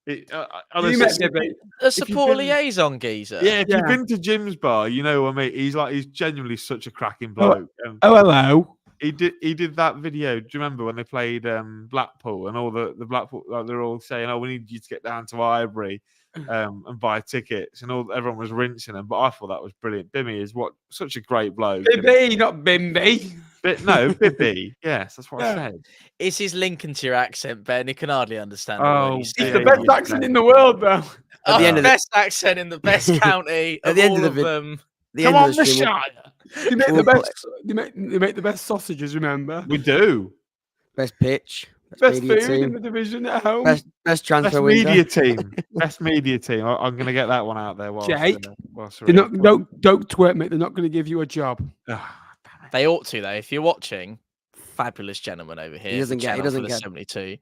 hello. A support liaison geezer. Yeah, if you've been to Jim's bar, you know what I mean. He's genuinely such a cracking bloke. Hello. He did that video. Do you remember when they played Blackpool, and all the Blackpool, like, they're all saying, "Oh, we need you to get down to Highbury and buy tickets," and everyone was rinsing him. But I thought that was brilliant. Bimmy is such a great bloke. Bibby, not Bimby. No, Bibby. Yes, that's what I said. It's his Lincolnshire accent, Ben. He can hardly understand. It's the best accent in the world, though. At the end of the best accent in the best county. At the end of them. Come on, the Shire. They make the best. They make the best sausages. Remember, we do. Best pitch. Best food in the division at home. Best transfer window. media team. Best media team. I'm going to get that one out there. Jake, don't twerk, mate. They're not going to give you a job. They ought to, though. If you're watching, fabulous gentleman over here. He doesn't get 72.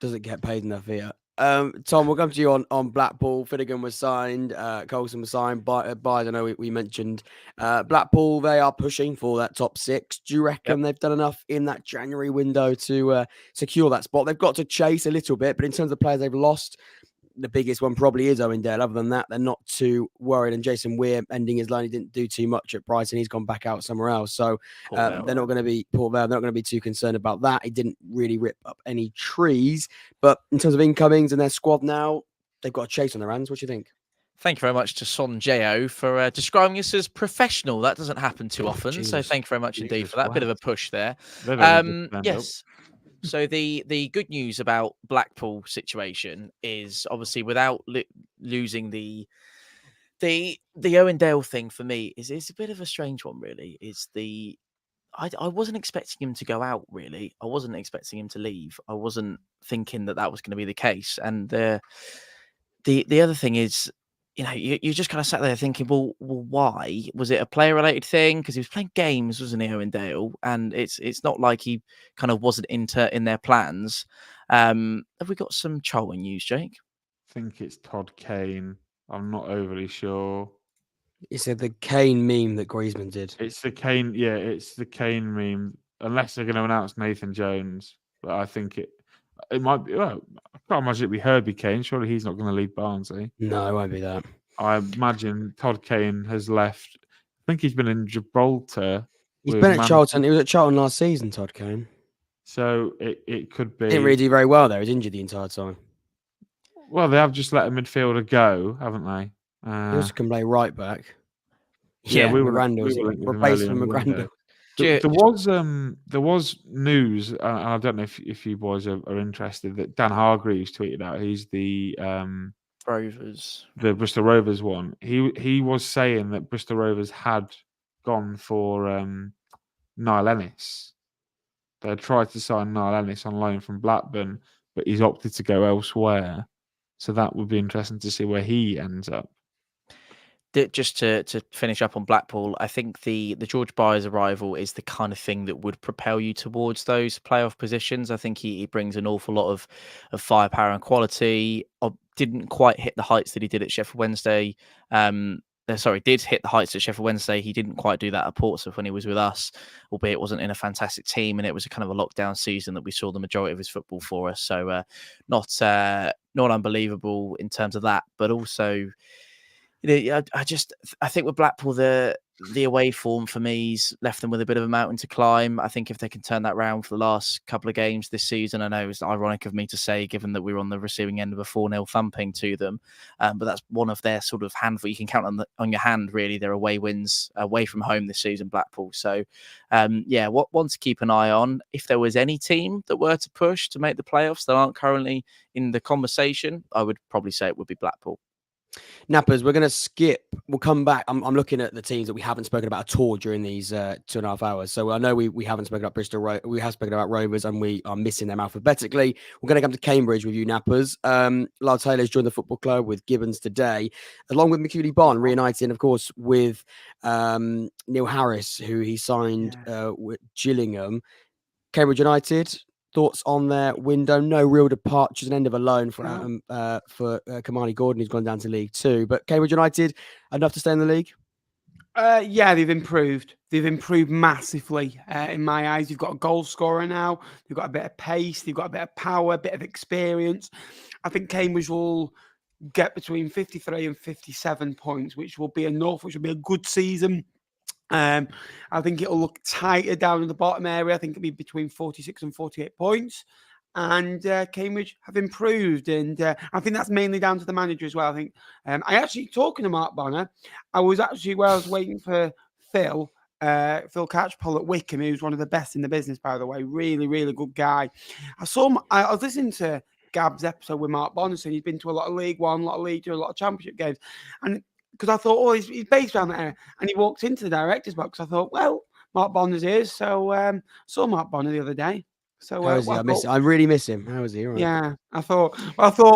Doesn't get paid enough here. Tom, we'll come to you on Blackpool. Finnegan was signed. Coulson was signed. I know we mentioned Blackpool. They are pushing for that top 6. Do you reckon they've done enough in that January window to secure that spot? They've got to chase a little bit, but in terms of players they've lost, the biggest one probably is Owen. Other than that, they're not too worried. And Jason Weir ending his line, he didn't do too much at Brighton. He's gone back out somewhere else. So they're not going to be Port Vale. They're not going to be too concerned about that. He didn't really rip up any trees. But in terms of incomings and their squad now, they've got a chase on their hands. What do you think? Thank you very much to Son Jo for describing us as professional. That doesn't happen too often. Jesus. So thank you very much indeed for that. Bit of a push there. Yes. So the good news about Blackpool situation is obviously without losing the Owen Dale thing for me is a bit of a strange one, really. I wasn't expecting him to go out, really. I wasn't expecting him to leave. I wasn't thinking that was going to be the case. And the other thing is, you just kind of sat there thinking, well, why? Was it a player-related thing? Because he was playing games, wasn't he, Owen Dale? And it's not like he kind of wasn't in their plans. Have we got some Charlton news, Jake? I think it's Todd Kane. I'm not overly sure. It's the Kane meme that Griezmann did. It's the Kane, it's the Kane meme. Unless they're going to announce Nathan Jones, but I think it might be. Well, I can't imagine it'd be Herbie Kane. Surely he's not going to leave Barnsley. No, it won't be that. I imagine Todd Kane has left. I think he's been in Gibraltar. He's been at Charlton. He was at Charlton last season, Todd Kane. So it could be. Didn't really do very well there. He was injured the entire time. Well, they have just let a midfielder go, haven't they? He also can play right back. Yeah, we were replacing McGrandle. There was news, and I don't know if you boys are interested, that Dan Hargreaves tweeted out. He's the Rovers, the Bristol Rovers one. He was saying that Bristol Rovers had gone for Niall Ennis. They had tried to sign Niall Ennis on loan from Blackburn, but he's opted to go elsewhere. So that would be interesting to see where he ends up. Just to finish up on Blackpool, I think the George Byers arrival is the kind of thing that would propel you towards those playoff positions. I think he brings an awful lot of firepower and quality. Didn't quite hit the heights that he did at Sheffield Wednesday did hit the heights at Sheffield Wednesday. He didn't quite do that at Portsmouth when he was with us, albeit it wasn't in a fantastic team, and it was a kind of a lockdown season that we saw the majority of his football for us. So not unbelievable in terms of that, but also, I think with Blackpool, the away form for me's left them with a bit of a mountain to climb. I think if they can turn that round for the last couple of games this season, I know it's ironic of me to say, given that we were on the receiving end of a 4-0 thumping to them, but that's one of their sort of handful you can count on your hand, really, their away wins away from home this season, Blackpool. So, one to keep an eye on. If there was any team that were to push to make the playoffs that aren't currently in the conversation, I would probably say it would be Blackpool. Nappers, we're going to skip. We'll come back. I'm looking at the teams that we haven't spoken about at all during these 2.5 hours. So I know we haven't spoken about Bristol. We have spoken about Rovers, and we are missing them alphabetically. We're going to come to Cambridge with you, Nappers. Lyle Taylor's joined the football club with Gibbons today, along with McCurdy Bond, reuniting, of course, with Neil Harris, who he signed with Gillingham. Cambridge United. Thoughts on their window? No real departures, an end of a loan for Kamani Gordon, who's gone down to League Two. But Cambridge United, enough to stay in the league? Yeah, they've improved. They've improved massively in my eyes. You've got a goal scorer now. They've got a bit of pace. They've got a bit of power, a bit of experience. I think Cambridge will get between 53 and 57 points, which will be enough, which will be a good season. I think it'll look tighter down in the bottom area. I think it'll be between 46 and 48 points. And Cambridge have improved. And I think that's mainly down to the manager as well. I think I actually, talking to Mark Bonner, I was waiting for Phil Catchpole at Wickham, who's one of the best in the business, by the way. Really, really good guy. I was listening to Gab's episode with Mark Bonner, saying he's been to a lot of League One, a lot of League Two, a lot of Championship games. And because I thought, he's based around that area. And he walked into the director's box. I thought, well, Mark Bonner's here. So saw Mark Bonner the other day. So how is he? I really miss him. How is he? Right. Yeah, I thought,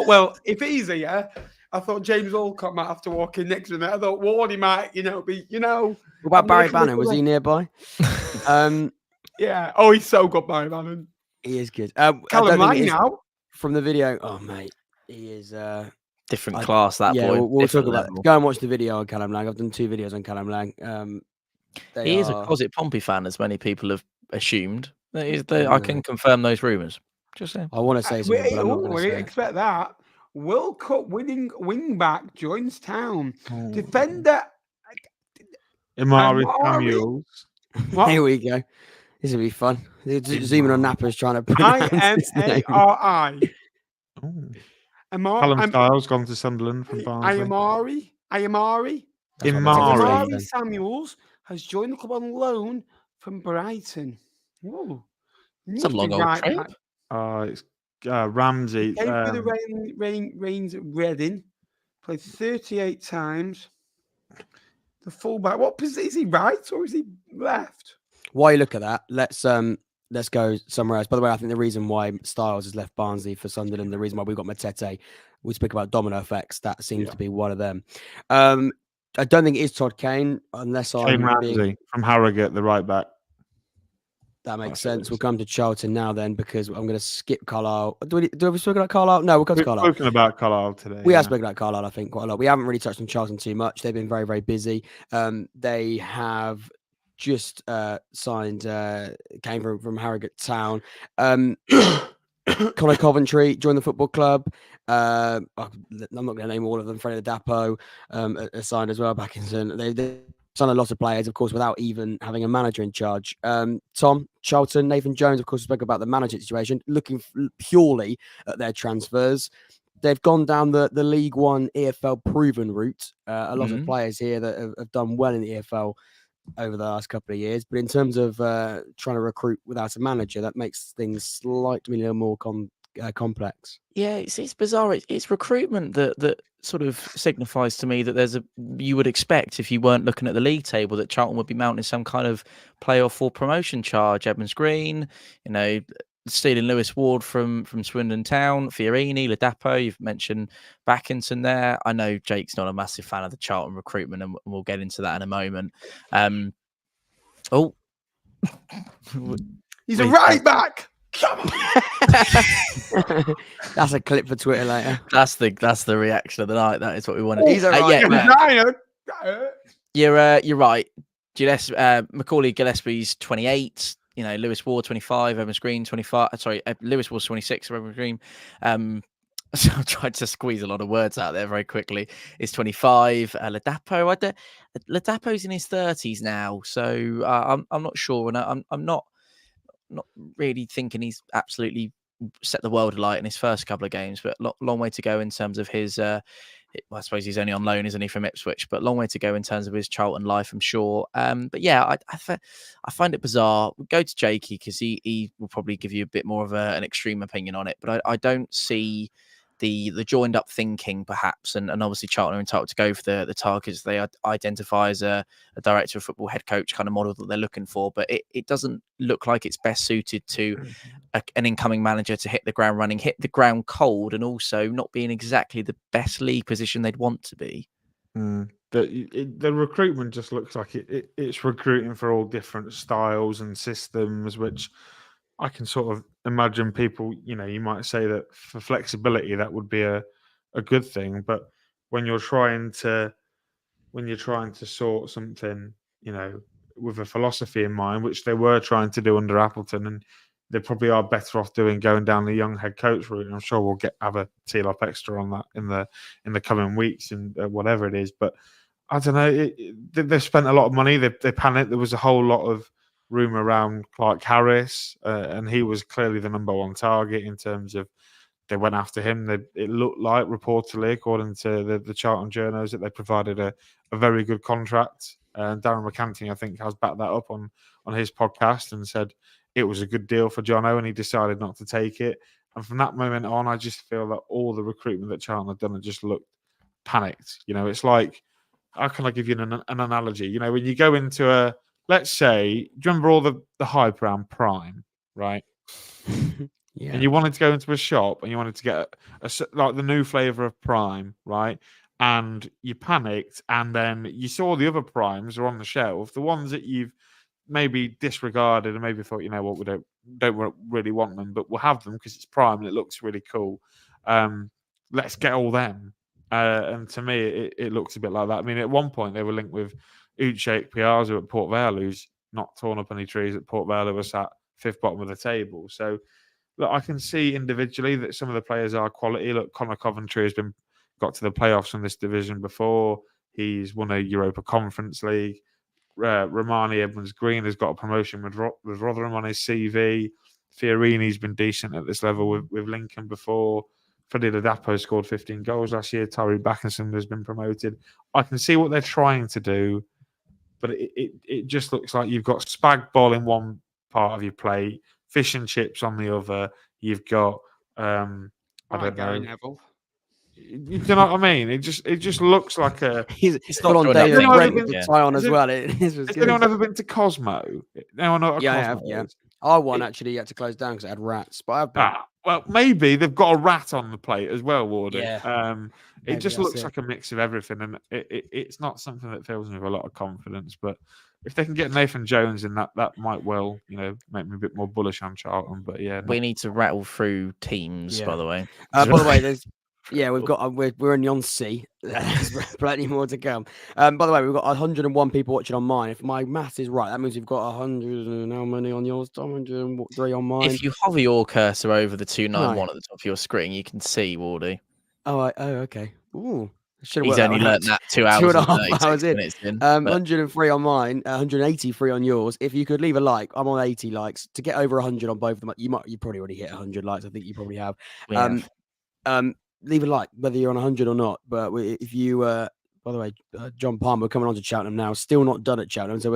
well, if he's here, I thought James Alcott might have to walk in next to him. I thought Wardy might, be. What about Barry Bannon? Was he nearby? Yeah. Oh, he's so good, Barry Bannon. He is good. Callum Lang now. From the video, oh mate, he is different class. That boy. We'll talk about. Go and watch the video on Callum Lang. I've done 2 videos on Callum Lang. He is a closet Pompey fan, as many people have assumed. I can confirm those rumours. Just saying. I want to say something, but I'm not we expect that. World Cup winning wing back joins town. Defender Imari Samuels. Here we go. This will be fun. Zooming on Napper's trying to pronounce his name. Imari. Callum Styles gone to Sunderland from Barnsley. Imari Samuels has joined the club on loan from Brighton. Ooh. It's a long old trip. It's Ramsey. Came for the Reigns at Reading. Played 38 times. The fullback. What position is he? Right or is he left? While you look at that, let's go somewhere else. By the way, I think the reason why Styles has left Barnsley for Sunderland, the reason why we've got Matete, we speak about domino effects. That seems to be one of them. I don't think it is Todd Kane, unless Shane Ramsey from Harrogate, the right back. That makes sense. We'll come to Charlton now then, because I'm going to skip Carlisle. Do we spoken about Carlisle? No, we'll come to Carlisle. We've spoken about Carlisle today. We have spoken about Carlisle, I think, quite a lot. We haven't really touched on Charlton too much. They've been very, very busy. They have just signed, came from Harrogate Town. Connor Coventry joined the football club. I'm not going to name all of them. Freddie Dapo signed as well. Backinson. They've signed a lot of players, of course, without even having a manager in charge. Tom, Charlton, Nathan Jones, of course, spoke about the manager situation, looking purely at their transfers. They've gone down the League One EFL proven route. A lot of players here that have done well in the EFL over the last couple of years. But in terms of trying to recruit without a manager, that makes things slightly a little more complex. Yeah, it's bizarre. It's recruitment that sort of signifies to me that you would expect, if you weren't looking at the league table, that Charlton would be mounting some kind of playoff or promotion charge. Edmonds Green, stealing Lewis Ward from Swindon Town, Fiorini, Ladapo, you've mentioned Backinson there. I know Jake's not a massive fan of the Charlton recruitment, and we'll get into that in a moment. He's a right back. Come on. That's a clip for Twitter later. That's the reaction of the night. That is what we wanted. He's a right back. You're right. Macaulay Gillespie's 28. Lewis Ward 25. Evans Green 25. Sorry, Lewis Ward's 26. Evans Green. So I tried to squeeze a lot of words out there very quickly. Is 25. Ladapo. Ladapo's in his 30s now, so I'm not sure, and I'm not really thinking he's absolutely set the world alight in his first couple of games, but long way to go in terms of his. I suppose he's only on loan, isn't he, from Ipswich? But long way to go in terms of his Charlton life, I'm sure. But yeah, I find it bizarre. We'll go to Jakey because he will probably give you a bit more of an extreme opinion on it. But I don't see the joined up thinking, perhaps, and obviously Charlton are entitled to go for the targets they identify as a director of football, head coach kind of model that they're looking for. But it doesn't look like it's best suited to an incoming manager to hit the ground running, hit the ground cold, and also not be in exactly the best league position they'd want to be. The recruitment just looks like it's recruiting for all different styles and systems, which I can sort of imagine people, you might say that for flexibility, that would be a good thing. But when you're trying to sort something, with a philosophy in mind, which they were trying to do under Appleton, and they probably are better off going down the young head coach route. And I'm sure we'll have a teal up extra on that in the coming weeks and whatever it is. But I don't know. They've spent a lot of money. They panicked. There was a whole lot of rumour around Clark Harris, and he was clearly the number one target in terms of they went after him. It looked like, reportedly, according to the Charlton journals, that they provided a very good contract. And Darren McCanty, I think, has backed that up on his podcast and said it was a good deal for Jono, and he decided not to take it. And from that moment on, I just feel that all the recruitment that Charlton have done have just looked panicked. It's like, how can I give you an analogy? When you go into let's say, do you remember all the hype around Prime, right? Yeah. And you wanted to go into a shop and you wanted to get like the new flavour of Prime, right? And you panicked, and then you saw the other Primes are on the shelf, the ones that you've maybe disregarded and maybe thought, what, we don't really want them, but we'll have them because it's Prime and it looks really cool. Let's get all them. And to me, it looks a bit like that. I mean, at one point they were linked with Uche Piazza at Port Vale, who's not torn up any trees at Port Vale, who was at fifth bottom of the table. So, look, I can see individually that some of the players are quality. Look, Connor Coventry has got to the playoffs in this division before. He's won a Europa Conference League. Romani Edmonds-Green has got a promotion with Rotherham on his CV. Fiorini's been decent at this level with Lincoln before. Freddie Ladapo scored 15 goals last year. Tyree Backinson has been promoted. I can see what they're trying to do, but it just looks like you've got spag ball in one part of your plate, fish and chips on the other. You've got I don't know. Neville. You know what I mean? It just looks like a. He's not full on joined up David thing. Brent with Yeah. the tie on as Has well. Has anyone ever been to Cosmo? No, I know what Yeah, I Cosmo have, yeah. is. I won actually. You had to close down because it had rats, but I've been. Well, maybe they've got a rat on the plate as well, Warden. Yeah. It Maybe just that's looks it. like a mix of everything, and it's not something that fills me with a lot of confidence. But if they can get Nathan Jones in, that might well, make me a bit more bullish on Charlton. But yeah, We need to rattle through teams, Yeah. by the way. By the way, we've got we're in Yonsea. There's plenty more to come. By the way, we've got 101 people watching on mine. If my math is right, that means we've got 100 and how many on yours? 103 on mine. If you hover your cursor over the 291 at the top of your screen, you can see Wardy. Oh, okay. Ooh. He's only learnt that 2 hours 2.5 hours in. minutes in. 103 on mine, 183 on yours. If you could leave a like, I'm on 80 likes. To get over 100 on both of them, you probably already hit 100 likes. I think you probably have. Leave a like, whether you're on 100 or not. But if you, by the way, John Palmer, we're coming on to Cheltenham now. Still not done at Cheltenham, so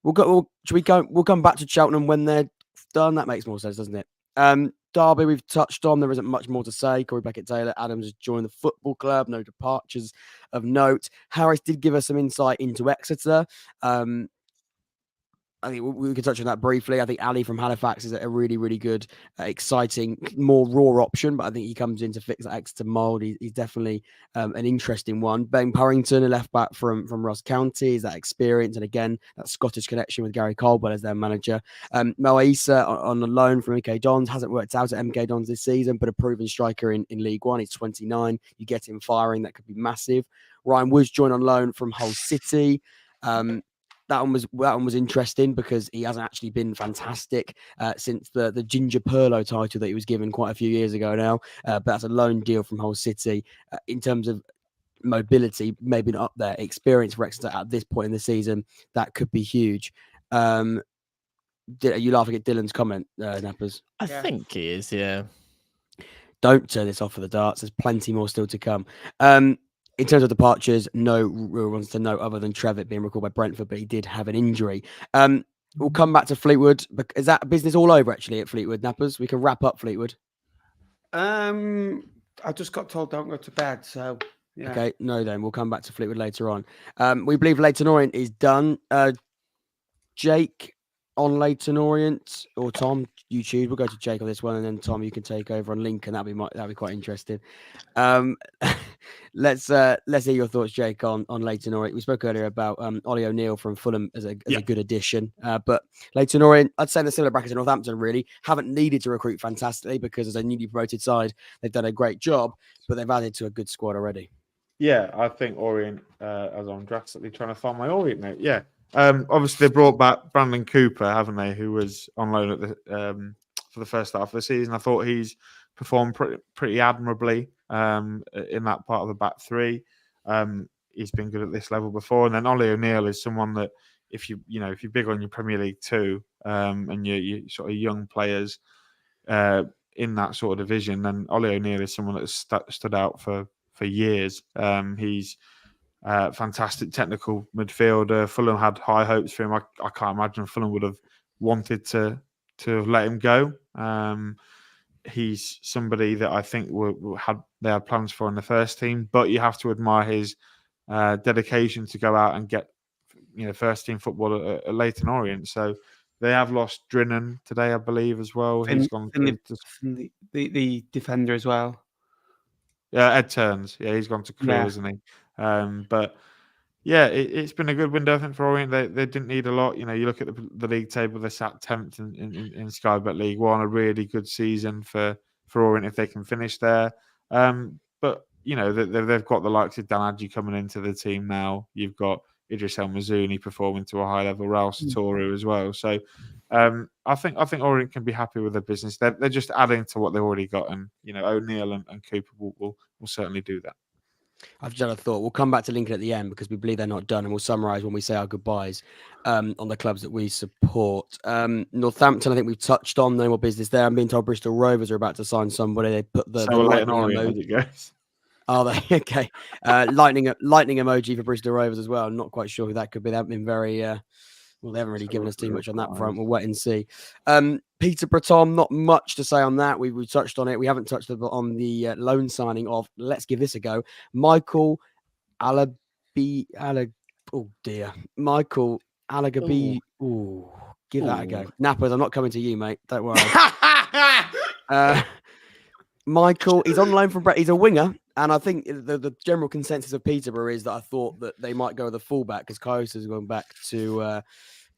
we'll come back to Cheltenham when they're done. That makes more sense, doesn't it? Derby, we've touched on. There isn't much more to say. Corey Beckett-Taylor, Adams has joined the football club. No departures of note. Harris did give us some insight into Exeter. I think we could touch on that briefly. I think Ali from Halifax is a really, really good, exciting, more raw option, but I think he comes in to fix that Exeter mould. He's definitely an interesting one. Ben Purrington, a left back from Ross County, is that experience, and again, that Scottish connection with Gary Caldwell as their manager. Mo Issa on the loan from MK Dons, hasn't worked out at MK Dons this season, but a proven striker in League One. He's 29. You get him firing, that could be massive. Ryan Woods joined on loan from Hull City. That one was interesting because he hasn't actually been fantastic since the Ginger Perlo title that he was given quite a few years ago now. But that's a loan deal from Hull City. In terms of mobility, maybe not up there. Experience for Exeter at this point in the season, that could be huge. Are you laughing at Dylan's comment, Nappers? I think he is, yeah. Don't turn this off for the darts. There's plenty more still to come. In terms of departures, no real ones to note other than Trevitt being recalled by Brentford, but he did have an injury. We'll come back to Fleetwood. Is that business all over actually at Fleetwood, Nappers? We can wrap up Fleetwood. I just got told don't go to bed, so yeah. Okay, no, then we'll come back to Fleetwood later on. We believe Leyton Orient is done. Jake on Leyton Orient, or Tom, you choose. We'll go to Jake on this one, and then Tom, you can take over on Lincoln. That'd be quite interesting. Let's hear your thoughts, Jake, on Leyton Orient. We spoke earlier about Ollie O'Neill from Fulham as a good addition, but Leyton Orient, I'd say in the similar bracket to Northampton, really haven't needed to recruit fantastically because as a newly promoted side, they've done a great job, but they've added to a good squad already. Yeah, I think Orient, as I'm drastically trying to find my Orient note. Yeah. Obviously, they brought back Brandon Cooper, haven't they? Who was on loan at for the first half of the season. I thought he's performed pretty admirably in that part of the back three. He's been good at this level before. And then Ollie O'Neill is someone that if you're big on your Premier League 2 and you sort of young players in that sort of division, then Ollie O'Neill is someone that's stood out for years. He's fantastic technical midfielder. Fulham had high hopes for him. I can't imagine Fulham would have wanted to let him go. He's somebody that I think they had plans for in the first team, but you have to admire his dedication to go out and get first team football at Leyton Orient. So they have lost Drinan today, I believe, as well. He's gone to the defender as well. Yeah, Ed Turns. Yeah, he's gone to Crewe, isn't he? But yeah, it's been a good window, I think, for Orient. They didn't need a lot. You look at the league table, they're sat 10th in Sky Bet League One. A really good season for Orient if they can finish there. But they've got the likes of Dan Adji coming into the team now. You've got Idris El Mazouni performing to a high level, Raul Satoru as well. So I think Orient can be happy with their business. They're just adding to what they've already got, and O'Neill and Cooper will certainly do that. I've just had a thought. We'll come back to Lincoln at the end because we believe they're not done, and we'll summarise when we say our goodbyes on the clubs that we support. Northampton, I think we've touched on. No more business there. I'm being told Bristol Rovers are about to sign somebody. They put the lightning emoji. Are they? Okay. Lightning emoji for Bristol Rovers as well. I'm not quite sure who that could be. They've been very they haven't really given us too much on that front. We'll wait and see. Peterborough, Tom, not much to say on that. We touched on it. We haven't touched on the loan signing of, let's give this a go, Michael Alagabi. Michael Alagabi. Ooh, give that a go. Nappers, I'm not coming to you, mate. Don't worry. Michael, he's on loan from Brett. He's a winger. And I think the general consensus of Peterborough is that I thought that they might go with a fullback because Kaios has gone back to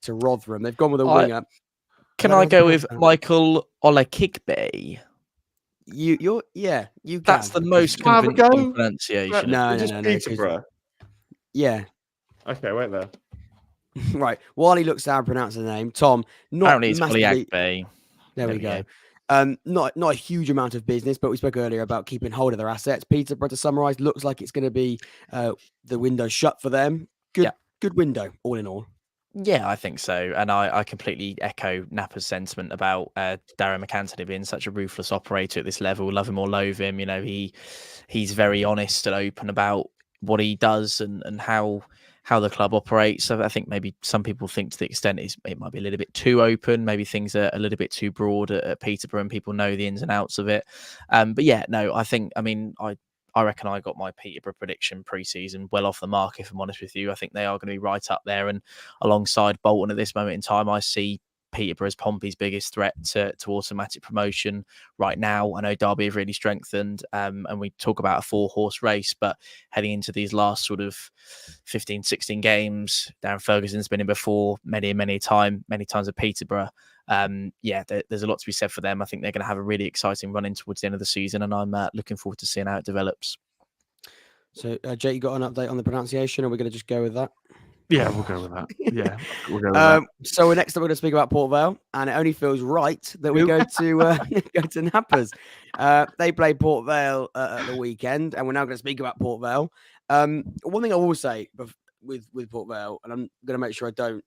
Rotherham. They've gone with a winger. Can I go with Michael Olakigbe? You can. That's the most convincing pronunciation. No. Peterborough. Yeah. Okay, wait there. Right. While he looks down and pronounces the name, Tom, apparently it's Olakigbe. There we go. Not a huge amount of business, but we spoke earlier about keeping hold of their assets. Peterborough, to summarise, looks like it's going to be the window shut for them. Good window, all in all. Yeah, I think so. And I completely echo Napper's sentiment about Darren McAntony being such a ruthless operator at this level. Love him or loathe him. He's very honest and open about what he does and how the club operates. So I think maybe some people think to the extent it might be a little bit too open. Maybe things are a little bit too broad at Peterborough and people know the ins and outs of it. But yeah, no, I reckon I got my Peterborough prediction pre-season well off the mark, if I'm honest with you. I think they are going to be right up there. And alongside Bolton at this moment in time, I see Peterborough as Pompey's biggest threat to automatic promotion right now. I know Derby have really strengthened and we talk about a 4-horse race, but heading into these last sort of 15, 16 games, Darren Ferguson's been in before many times at Peterborough. There's a lot to be said for them. I think they're going to have a really exciting run in towards the end of the season, and I'm looking forward to seeing how it develops. So, Jake, you got an update on the pronunciation, or we're going to just go with that? Yeah, we'll go with that. Yeah, we'll go with that. So next up, we're going to speak about Port Vale, and it only feels right that we go to go to Nappers. They played Port Vale at the weekend, and we're now going to speak about Port Vale. One thing I will say with Port Vale, and I'm going to make sure I don't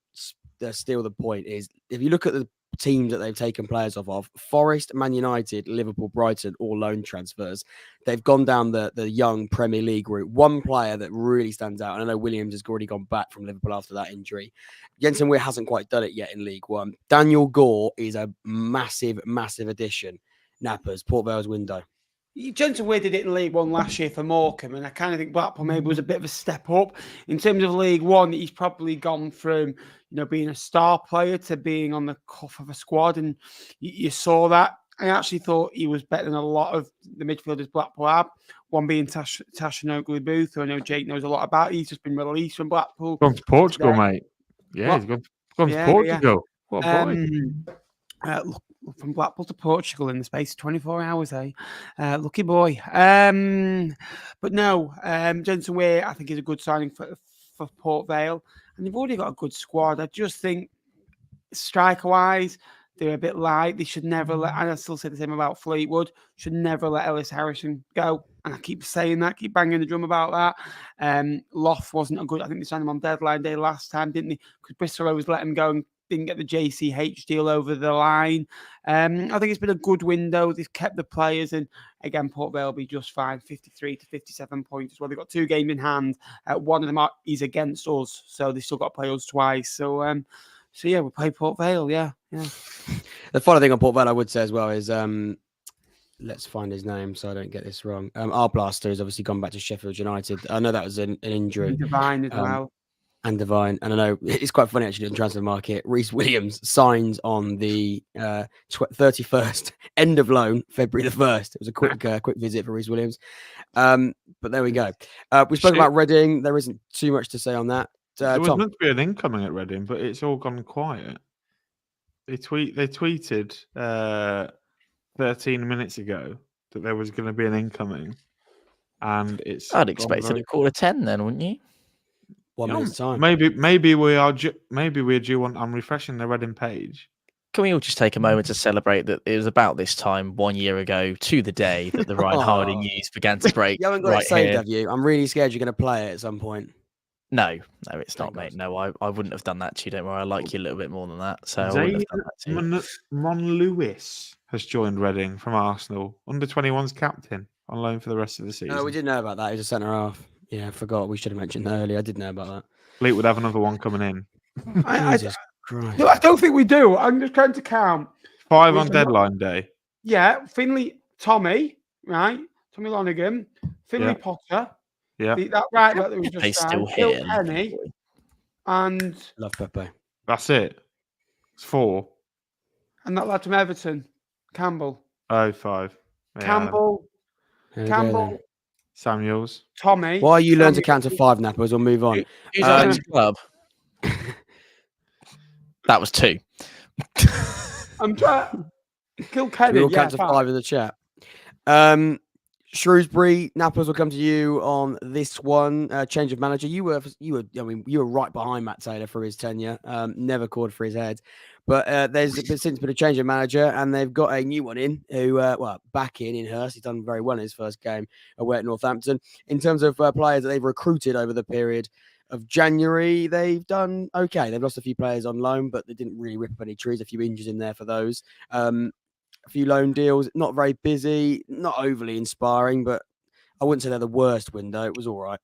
steal the point, is if you look at the teams that they've taken players off of, Forest, Man United, Liverpool, Brighton, all loan transfers. They've gone down the young Premier League route. One player that really stands out, and I know Williams has already gone back from Liverpool after that injury. Jensen Weir hasn't quite done it yet in League One. Daniel Gore is a massive, massive addition. Nappers, Port Vale's window. Jensen Weir did it in League One last year for Morecambe, and I kind of think Blackpool maybe was a bit of a step up. In terms of League One, he's probably gone from being a star player to being on the cuff of a squad, and you saw that. I actually thought he was better than a lot of the midfielders Blackpool have. One being Tashanoglu Booth, who I know Jake knows a lot about. He's just been released from Blackpool. Gone to Portugal, mate. Yeah, he's gone to Portugal. What a boy. Look, from Blackpool to Portugal in the space of 24 hours, eh? Lucky boy. But no, Jensen Weir, I think, is a good signing for Port Vale. And they've already got a good squad. I just think, striker-wise, they're a bit light. They should never let, and I still say the same about Fleetwood, should never let Ellis Harrison go. And I keep saying that, keep banging the drum about that. Loft wasn't a good, I think they signed him on deadline day last time, didn't they? Because Bristol always let him go and didn't get the JCH deal over the line. I think it's been a good window. They've kept the players, and again, Port Vale will be just fine. 53 to 57 points as well. They've got 2 games in hand. One of them is against us, so they've still got to play us twice. So yeah, we play Port Vale. Yeah. The final thing on Port Vale I would say as well is let's find his name so I don't get this wrong. Our Blaster has obviously gone back to Sheffield United. I know that was an injury. Divine as well. And Divine. And I know it's quite funny actually in the transfer market. Reece Williams signs on the 31st, end of loan, February the 1st. It was a quick visit for Reece Williams. But there we go. We spoke about Reading. There isn't too much to say on that. There was Tom? meant to be an incoming at Reading, but it's all gone quiet. They tweeted 13 minutes ago that there was going to be an incoming, and it's. I'd expect it at 9:45 then, wouldn't you? 1 minute's time. Maybe we're due on. I'm refreshing the Reading page. Can we all just take a moment to celebrate that it was about this time 1 year ago to the day that the Ryan Harding news began to break? You haven't got it saved, have you? I'm really scared you're going to play it at some point. No, it's not, mate. No, I wouldn't have done that to you. Don't worry, I like you a little bit more than that. So I wouldn't have done that to you. Monlewis has joined Reading from Arsenal, under 21's captain, on loan for the rest of the season. No, we didn't know about that. He was a centre half. Yeah, I forgot. We should have mentioned that earlier. I did know about that. Fleetwood have another one coming in. Jesus Christ. No, I don't think we do. I'm just trying to count. 5 on deadline day. Yeah, Tommy, right? Tommy Lonergan, Finley Potter. Yeah. That right that was just They still here. Penny, and Love Pepe. That's it. It's 4. And that lad from Everton, Campbell. 5. Yeah. Campbell, Samuels. Tommy. Why you learn to count to 5, Nappers? We'll move on. Who's our next club? That was 2. I'm trying. Kilkenny. We will count to 5 in the chat. Shrewsbury, Nappers will come to you on this one. Change of manager. You were right behind Matt Taylor for his tenure. Never called for his head. But there's since been a change of manager, and they've got a new one in who, back in Hurst. He's done very well in his first game away at Northampton. In terms of players that they've recruited over the period of January, they've done okay. They've lost a few players on loan, but they didn't really rip up any trees. A few injuries in there for those. A few loan deals, not very busy, not overly inspiring, but I wouldn't say they're the worst window. It was all right.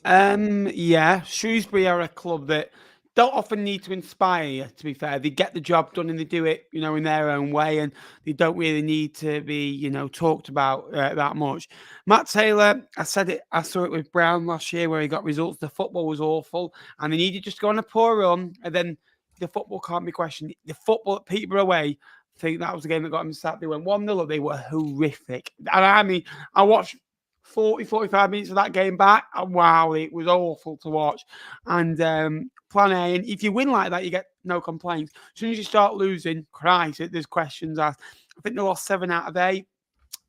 Yeah, Shrewsbury are a club that don't often need to inspire you, to be fair. They get the job done and they do it, in their own way, and they don't really need to be, talked about that much. Matt Taylor, I saw it with Brown last year where he got results. The football was awful and they needed just to go on a poor run, and then the football can't be questioned. The football at Peterborough away, I think that was the game that got them sacked. They went 1-0 up. They were horrific. And I mean, I watched 45 minutes of that game back. And wow, it was awful to watch. And plan A, and if you win like that, you get no complaints. As soon as you start losing, Christ, there's questions asked. I think they lost 7 out of 8.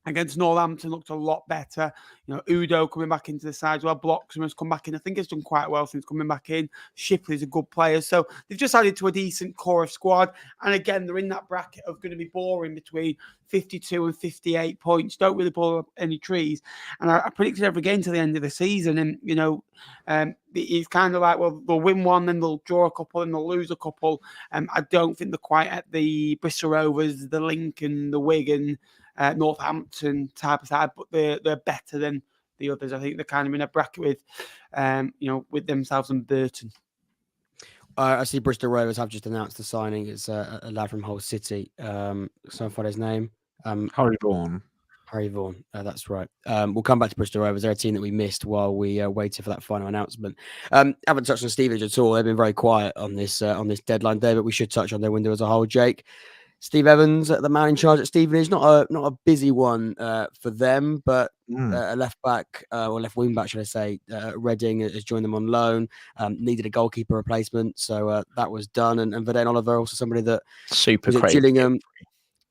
Against Northampton looked a lot better. You know, Udo coming back into the side as well. Bloxham has come back in. I think he's done quite well since coming back in. Shipley's a good player. So they've just added to a decent core of squad. And again, they're in that bracket of going to be boring between 52 and 58 points. Don't really blow up any trees. And I predicted every game to the end of the season. And, you know, it's kind of like, well, they'll win one, then they'll draw a couple, and they'll lose a couple. I don't think they're quite at the Bristol Rovers, the Lincoln, the Wigan, Northampton type of side, but they're better than the others. I think they're kind of in a bracket with, you know, with themselves and Burton. I see Bristol Rovers have just announced the signing. It's a lad from Hull City. Someone find his name. Harry Vaughan. Harry Vaughan. That's right. We'll come back to Bristol Rovers. They're a team that we missed while we waited for that final announcement. Haven't touched on Stevenage at all. They've been very quiet on this deadline day, but we should touch on their window as a whole. Jake, Steve Evans, the man in charge at Stevenage, not a busy one for them, but a left back or left wing back, should I say, Reading has joined them on loan. Needed a goalkeeper replacement, so that was done. And Fournilwright, also somebody that super was at crazy. Gillingham,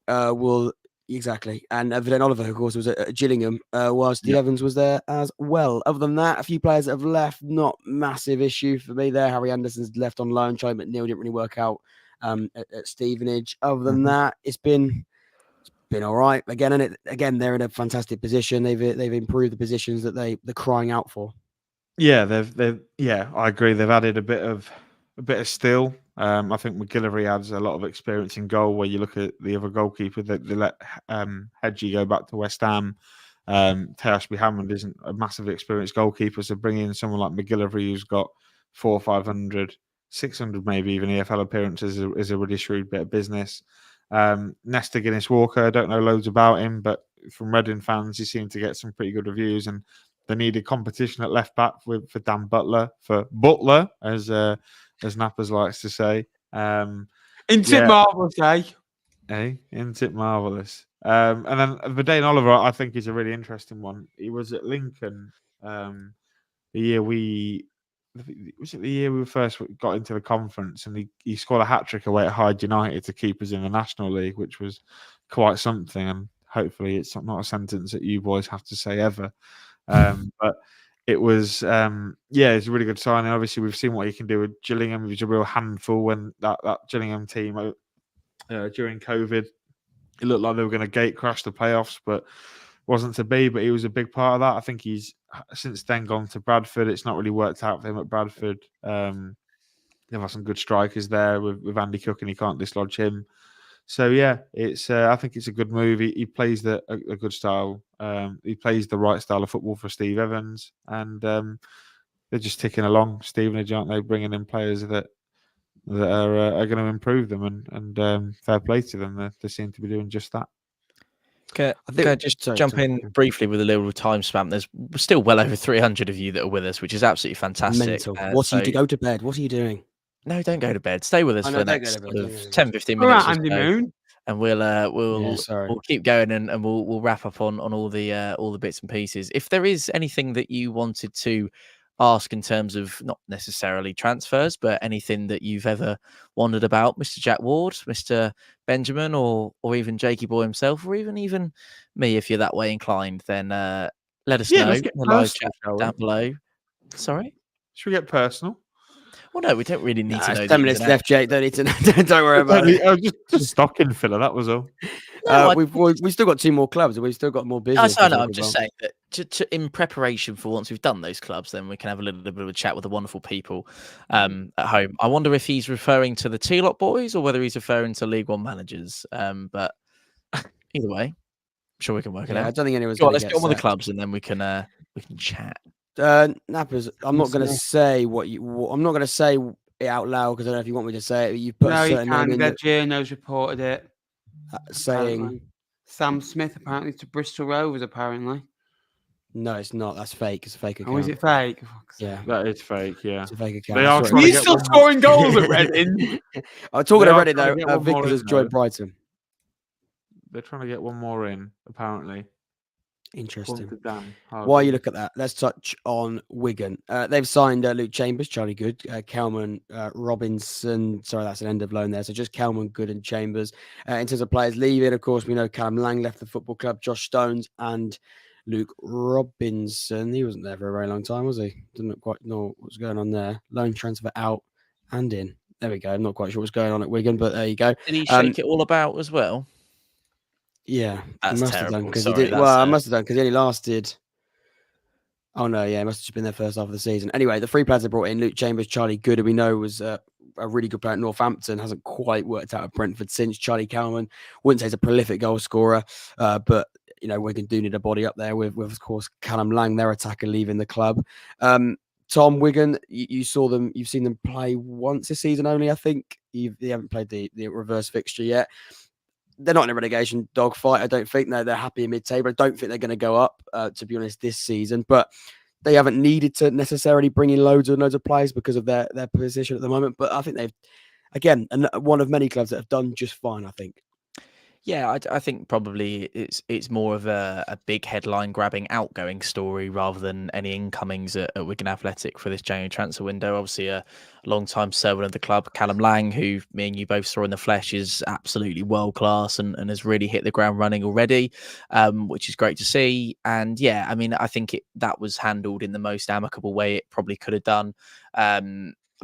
will exactly. And Fournilwright, of course, was at Gillingham, while Steve Evans was there as well. Other than that, a few players that have left, not massive issue for me there. Harry Anderson's left on loan. Charlie McNeil didn't really work out at Stevenage. Other than that, it's been all right. Again, they're in a fantastic position. They've improved the positions that they're crying out for. Yeah, I agree. They've added a bit of steel. I think McGillivray adds a lot of experience in goal. Where you look at the other goalkeeper, they let Hedgie go back to West Ham. Ashby Hammond isn't a massively experienced goalkeeper, so bringing in someone like McGillivray who's got 400, 500, 600 maybe even EFL appearances is a really shrewd bit of business. Nestor Guinness-Walker, I don't know loads about him, but from Reading fans, he seemed to get some pretty good reviews, and they needed competition at left back for Dan Butler, as Nappers likes to say. Isn't it marvellous, eh? Isn't it marvellous? And then Fournilwright, I think, is a really interesting one. He was at Lincoln the year we first got into the conference, and he scored a hat-trick away at Hyde United to keep us in the National League, which was quite something, and hopefully it's not a sentence that you boys have to say ever. But it was, it's a really good signing. Obviously, we've seen what he can do with Gillingham. He was a real handful when that Gillingham team during COVID, it looked like they were going to gate crash the playoffs, but wasn't to be. But he was a big part of that. I think he's since then gone to Bradford. It's not really worked out for him at Bradford. They've had some good strikers there with Andy Cook, and he can't dislodge him. So yeah, it's I think it's a good move. He plays a good style. He plays the right style of football for Steve Evans, and they're just ticking along. Stevenage, aren't they, bringing in players that are going to improve them, and fair play to them. They seem to be doing just that. Can I just jump in briefly with a little time spam? There's still well over 300 of you that are with us, which is absolutely fantastic. Mental. What are you to go to bed? What are you doing? No, don't go to bed. Stay with us for the next 10, 15 minutes. All right, Andy Moon. And we'll keep going, and we'll wrap up on all the bits and pieces. If there is anything that you wanted to ask in terms of not necessarily transfers, but anything that you've ever wondered about, Mr. Jack Ward, Mr. Benjamin, or even Jakey Boy himself, or even me, if you're that way inclined, then let us know in the live chat down below. Sorry? Should we get personal? Well, no, we don't really need to know. 10 minutes left, Jake. Don't need to know. Don't worry about it. Just stocking filler, that was all. We've still got 2 more clubs. We've still got more business. I know. I'm just saying that in preparation for once we've done those clubs, then we can have a little bit of a chat with the wonderful people at home. I wonder if he's referring to the T-Lot boys or whether he's referring to League One managers. But either way, I'm sure we can work it out. I don't think anyone's. Let's get on with the clubs, and then we can chat. Nappers, I'm not going to say I'm not going to say it out loud because I don't know if you want me to say it. But you put no, a certain you can't. name Their journos reported it. Saying Sam Smith apparently to Bristol Rovers. Apparently, no, it's not. That's fake. It's a fake account. Oh, is it fake? Yeah, that is fake. Yeah, it's a fake account. They are He's still scoring goals at Reading. I'm talking about Reading though. Vickers has joined Brighton. They're trying to get one more in, apparently. Interesting. According to Dan Harvey. While you look at that, let's touch on Wigan. They've signed Luke Chambers, Charlie Good, Kelman, Robinson. Sorry, that's an end of loan there. So just Kelman, Good, and Chambers. In terms of players leaving, of course, we know Callum Lang left the football club, Josh Stones, and Luke Robinson. He wasn't there for a very long time, was he? Didn't quite know what was going on there. Loan transfer out and in. There we go. I'm not quite sure what's going on at Wigan, but there you go. Did he shake it all about as well? Yeah, That's he must terrible. have done because Sorry, he did. that's Well, I must have done because he only lasted. Oh no, yeah, he must have just been there first half of the season. Anyway, the three players they brought in: Luke Chambers, Charlie Good, who we know was a really good player at Northampton, hasn't quite worked out at Brentford since. Charlie Kelman, wouldn't say he's a prolific goal scorer, but you know Wigan do need a body up there with of course Callum Lang, their attacker, leaving the club. Tom, Wigan, you saw them. You've seen them play once this season only, I think. They haven't played the reverse fixture yet. They're not in a relegation dogfight. I don't think they're happy in mid-table. I don't think they're going to go up, to be honest, this season. But they haven't needed to necessarily bring in loads and loads of players because of their position at the moment. But I think they've, again, one of many clubs that have done just fine, I think. Yeah, I think probably it's more of a big headline grabbing outgoing story rather than any incomings at Wigan Athletic for this January transfer window. Obviously, a long-time servant of the club, Callum Lang, who me and you both saw in the flesh, is absolutely world class and has really hit the ground running already, which is great to see. And yeah, I mean, I think that was handled in the most amicable way it probably could have done.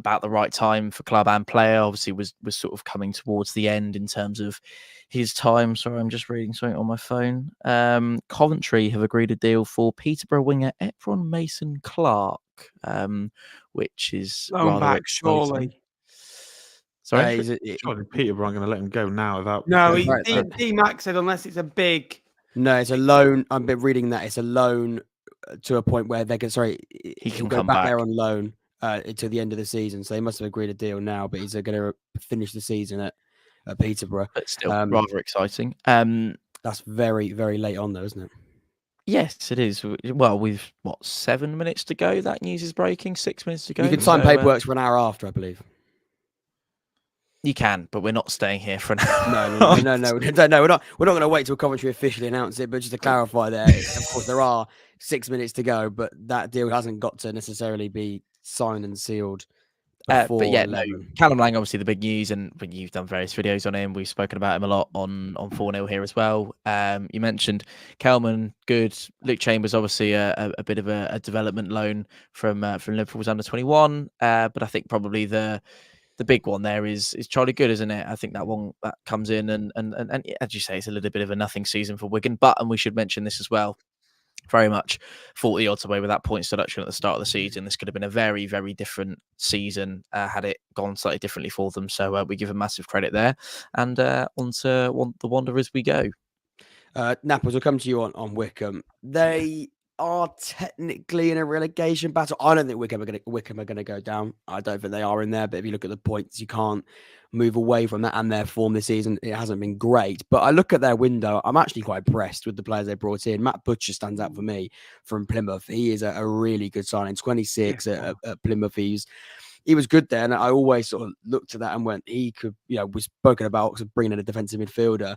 About the right time for club and player. Obviously was sort of coming towards the end in terms of his time. Sorry, I'm just reading something on my phone. Coventry have agreed a deal for Peterborough winger Efron Mason-Clark, which is Loan rather back, exciting. surely. Sorry? Surely Peterborough aren't going to let him go now without. No, Right, D-Mac said unless it's a big... No, it's a loan. I've been reading that it's a loan to a point where they can. Sorry, He can go come back back. there on loan to the end of the season. So they must have agreed a deal now, but he's going to finish the season at Peterborough. But still rather exciting. That's very, very late on, though, isn't it? Yes, it is. Well, we've 7 minutes to go. That news is breaking. 6 minutes to go. You can sign paperwork for an hour after, I believe. You can, but we're not staying here for an hour. No. We're not going to wait till Coventry officially announce it. But just to clarify, there, of course, there are 6 minutes to go, but that deal hasn't got to necessarily be signed and sealed. But yeah, 11. no, Callum Lang, obviously the big news, and when you've done various videos on him, we've spoken about him a lot on 4-0 here as well. You mentioned Kelman, Good, Luke Chambers, obviously a bit of a development loan from Liverpool's under 21. But I think probably the big one there is Charlie Good, isn't it? I think that one that comes in and as you say, it's a little bit of a nothing season for Wigan. And we should mention this as well. Very much 40 odds away with that points deduction at the start of the season. This could have been a very, very different season had it gone slightly differently for them. So we give them massive credit there. And on to the Wanderers we go. Napples, will come to you on Wickham. They are technically in a relegation battle. I don't think Wickham are going to go down. I don't think they are in there. But if you look at the points, you can't move away from that, and their form this season, it hasn't been great. But I look at their window, I'm actually quite impressed with the players they brought in. Matt Butcher stands out for me from Plymouth. He is a really good signing. 26 at Plymouth. He was good there, and I always sort of looked at that and went, he could, we've spoken about bringing in a defensive midfielder.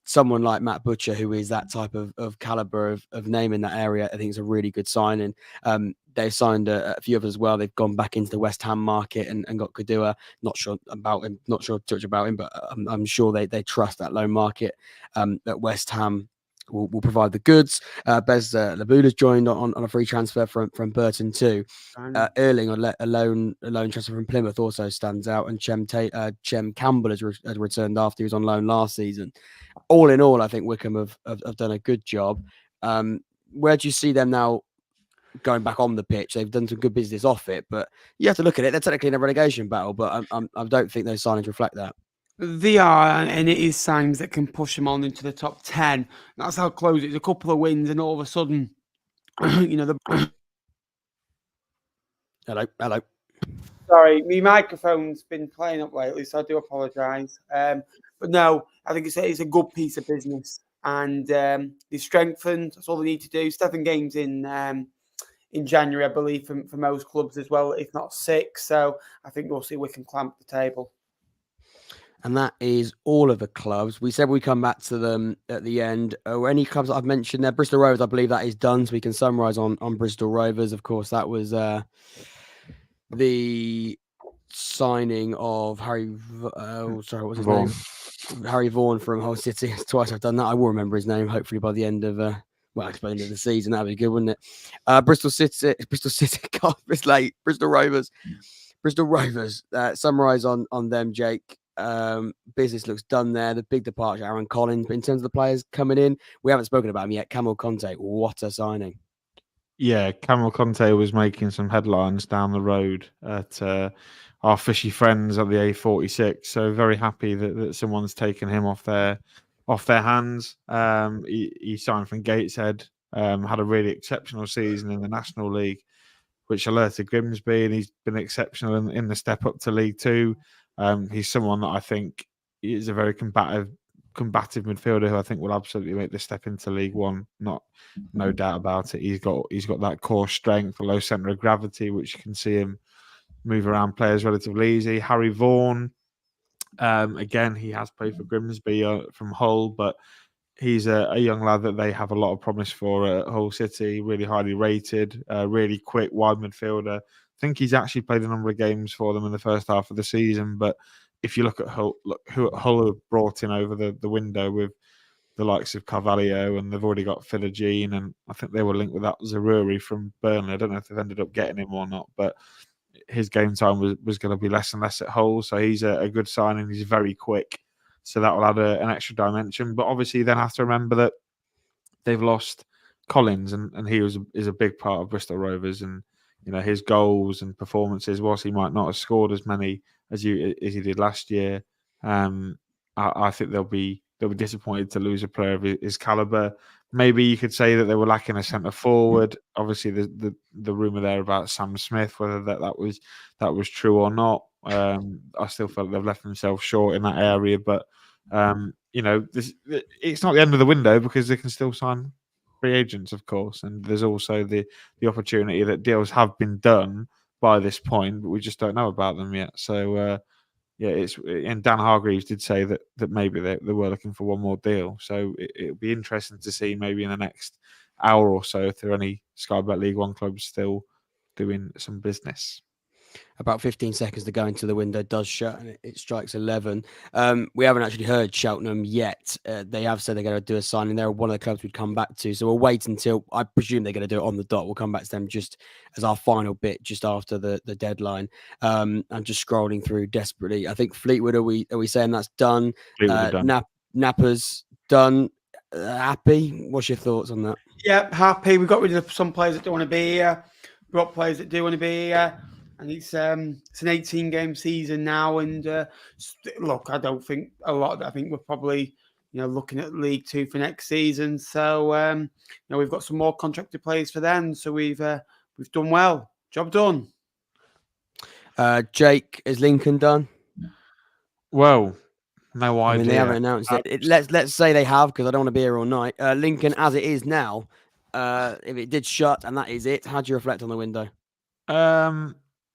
Someone like Matt Butcher, who is that type of caliber of name in that area, I think is a really good signing. They've signed a few others as well. They've gone back into the West Ham market and got Kadua. Not sure about him, not sure too much about him, but I'm sure they trust that loan market. At West Ham will provide the goods. Bez Labula's joined on a free transfer from Burton too. Erling, a loan transfer from Plymouth, also stands out, and Chem Campbell has returned after he was on loan last season. All in all, I think Wickham have done a good job. Where do you see them now going back on the pitch? They've done some good business off it, but you have to look at it. They're technically in a relegation battle, but I don't think those signings reflect that. They are, and it is signs that can push them on into the top 10. That's how close it is. A couple of wins, and all of a sudden, the... Hello. Sorry, my microphone's been playing up lately, so I do apologise. But no, I think it's a good piece of business, and they strengthened. That's all they need to do. 7 games in January, I believe, for most clubs as well, if not 6. So I think we'll see Wickham clamp the table. And that is all of the clubs. We said we come back to them at the end. Any clubs that I've mentioned there? Bristol Rovers, I believe that is done. So we can summarise on Bristol Rovers. Of course, that was the signing of Harry. Sorry, what's his name? Harry Vaughan from Hull City. It's twice I've done that. I will remember his name. Hopefully by the end of by the end of the season, that'd be good, wouldn't it? Bristol City. God, it's late. Bristol Rovers. Summarise on them, Jake. Business looks done there. The big departure, Aaron Collins. But in terms of the players coming in, we haven't spoken about him yet. Camille Conte, what a signing! Yeah, Camille Conte was making some headlines down the road at our fishy friends at the A46. So very happy that someone's taken him off their hands. He signed from Gateshead, had a really exceptional season in the National League, which alerted Grimsby, and he's been exceptional in the step up to League Two. He's someone that I think is a very combative midfielder who I think will absolutely make the step into League One. No doubt about it. He's got that core strength, a low centre of gravity, which you can see him move around players relatively easy. Harry Vaughan, again, he has played for Grimsby from Hull, but he's a young lad that they have a lot of promise for at Hull City. Really highly rated, really quick, wide midfielder. I think he's actually played a number of games for them in the first half of the season. But if you look at Hull, who Hull have brought in over the window with the likes of Carvalho, and they've already got Philogene, and I think they were linked with that Zaruri from Burnley. I don't know if they've ended up getting him or not, but his game time was going to be less and less at Hull. So he's a good signing. He's very quick. So that will add an extra dimension. But obviously you then have to remember that they've lost Collins, and he is a big part of Bristol Rovers. And his goals and performances, whilst he might not have scored as many as he did last year, I think they'll be disappointed to lose a player of his caliber. Maybe you could say that they were lacking a centre forward. Obviously, the rumor there about Sam Smith, whether that was true or not, I still felt they've left themselves short in that area. But it's not the end of the window, because they can still sign free agents, of course, and there's also the opportunity that deals have been done by this point, but we just don't know about them yet. So and Dan Hargreaves did say that maybe they were looking for one more deal. So it'll be interesting to see maybe in the next hour or so if there are any Sky Bet League One clubs still doing some business. About 15 seconds to go until the window does shut, and it strikes 11. We haven't actually heard Cheltenham yet. They have said they're going to do a signing. They're one of the clubs we'd come back to. So we'll wait until, I presume they're going to do it on the dot. We'll come back to them just as our final bit, just after the deadline. I'm just scrolling through desperately. I think Fleetwood, are we saying that's done? Done. Napper's done. Happy? What's your thoughts on that? Yeah, happy. We've got rid of some players that don't want to be here. We've got players that do want to be here. And it's an 18-game season now, and look, I don't think a lot. I think we're probably looking at League Two for next season. So we've got some more contracted players for them. So we've done well. Job done. Jake, is Lincoln done? Well, no idea. I mean, they haven't announced it. Let's say they have, because I don't want to be here all night. Lincoln, as it is now, if it did shut and that is it, how do you reflect on the window?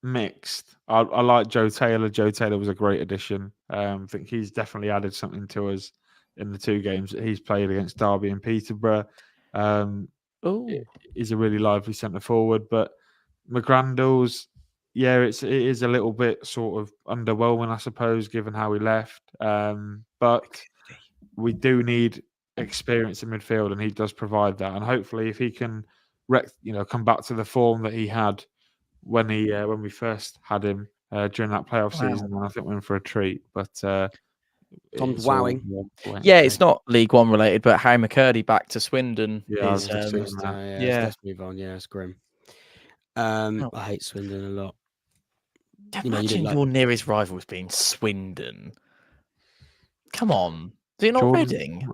Mixed. I like Joe Taylor. Joe Taylor was a great addition. I think he's definitely added something to us in the two games that he's played against Derby and Peterborough. He's a really lively centre forward. But McGrandles, it is a little bit sort of underwhelming, I suppose, given how he left. But we do need experience in midfield, and he does provide that. And hopefully, if he can, come back to the form that he had when we first had him during that playoff season, and I think we're in for a treat. But Tom's wowing. It's not League One related, but Harry McCurdy back to Swindon. Let's move on. Yeah, it's grim. I hate Swindon a lot. Imagine your nearest rivals being Swindon. Come on, is it not Reading?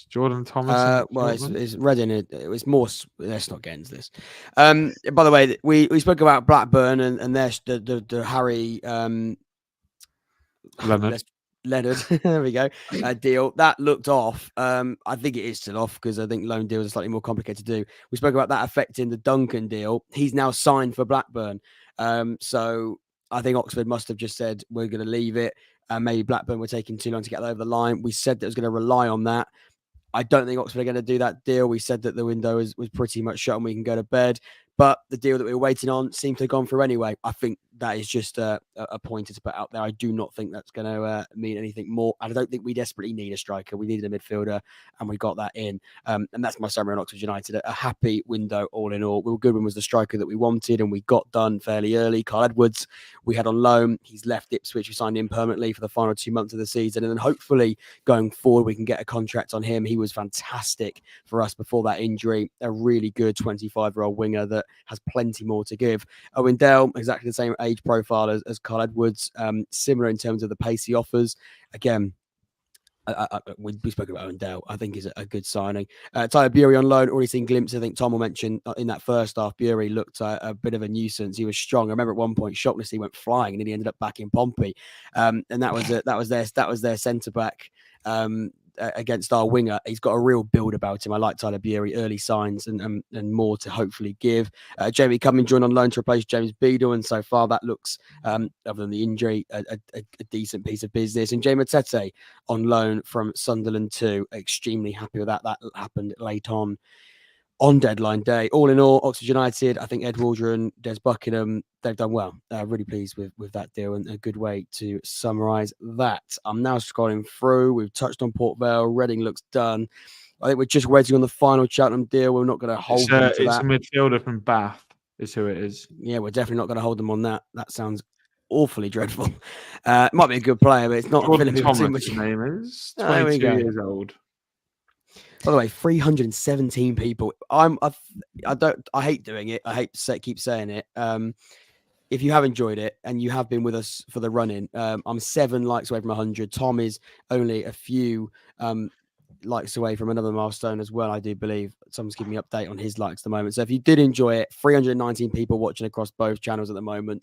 Jordan Thomas. It's Reading. It's more. Let's not get into this. By the way, we spoke about Blackburn and their the Harry Leonard. There we go. Deal that looked off. I think it is still off, because I think loan deals are slightly more complicated to do. We spoke about that affecting the Duncan deal. He's now signed for Blackburn. So I think Oxford must have just said, we're going to leave it. maybe Blackburn were taking too long to get over the line. We said that it was going to rely on that. I don't think Oxford are going to do that deal. We said that the window was pretty much shut and we can go to bed. But the deal that we were waiting on seemed to have gone through anyway. I think that is just a pointer to put out there. I do not think that's going to mean anything more. I don't think we desperately need a striker. We needed a midfielder, and we got that in. And that's my summary on Oxford United. A happy window all in all. Will Goodwin was the striker that we wanted, and we got done fairly early. Carl Edwards, we had on loan. He's left Ipswich. We signed him permanently for the final 2 months of the season. And then hopefully going forward, we can get a contract on him. He was fantastic for us before that injury. A really good 25-year-old winger that has plenty more to give. Owen Dale, exactly the same age profile as Carl Edwards, similar in terms of the pace he offers. Again, we spoke about Owen Dale. I think is a good signing. Tyler Bury on loan, already seen glimpses. I think Tom will mention in that first half, Bury looked a bit of a nuisance. He was strong. I remember at one point, Shockness, he went flying, and then he ended up back in Pompey. And that was their centre back. Against our winger. He's got a real build about him. I like Tyler Bury, early signs and more to hopefully give. Jamie Cumming joined on loan to replace James Beadle, and so far that looks, other than the injury, a decent piece of business. And Jay Matete on loan from Sunderland too. Extremely happy with that. That happened late on deadline day. All in all, Oxford United, I think Ed Waldron, Des Buckingham, they've done well. Really pleased with that deal, and a good way to summarise that. I'm now scrolling through. We've touched on Port Vale. Reading looks done. I think we're just waiting on the final Cheltenham deal. We're not going to hold them to it's that. a midfielder from Bath is who it is. Yeah, we're definitely not going to hold them on that. That sounds awfully dreadful. It might be a good player, but it's not Gordon filling Thomas, too much. his name is. There we 22 go. years old. By the way, 317 people. I hate doing it. I hate to keep saying it. If you have enjoyed it and you have been with us for the run-in, I'm 7 likes away from 100. Tom is only a few likes away from another milestone as well, I do believe. Someone's giving me an update on his likes at the moment. So if you did enjoy it, 319 people watching across both channels at the moment.